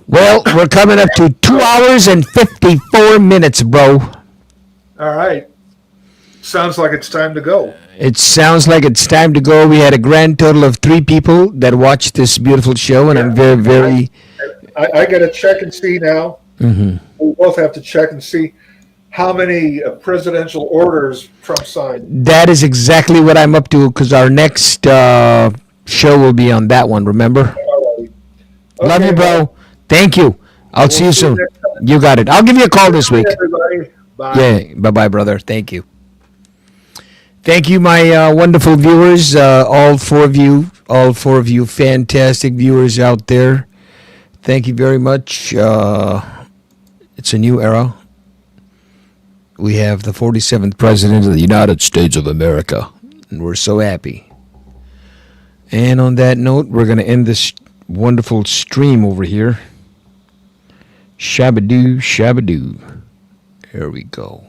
Well, we're coming up to 2 hours and 54 minutes, bro. All right. Sounds like it's time to go. It sounds like it's time to go. We had a grand total of 3 people that watched this beautiful show, and I'm very, very. I got to check and see now. Mhm. We both have to check and see how many presidential orders Trump signed. That is exactly what I'm up to because our next show will be on that one. Remember? Alrighty. Love Okay, you, bro. well, Thank you. I'll see you see you soon. next time. You got it. I'll give you a call this week. Everybody. Bye. Yeah. Bye bye, brother. Thank you. Thank you, my wonderful viewers. All four of you fantastic viewers out there. Thank you very much. It's a new era. We have the 47th President of the United States of America, and we're so happy. And on that note, we're going to end this wonderful stream over here. Shabadoo, shabadoo. Here we go.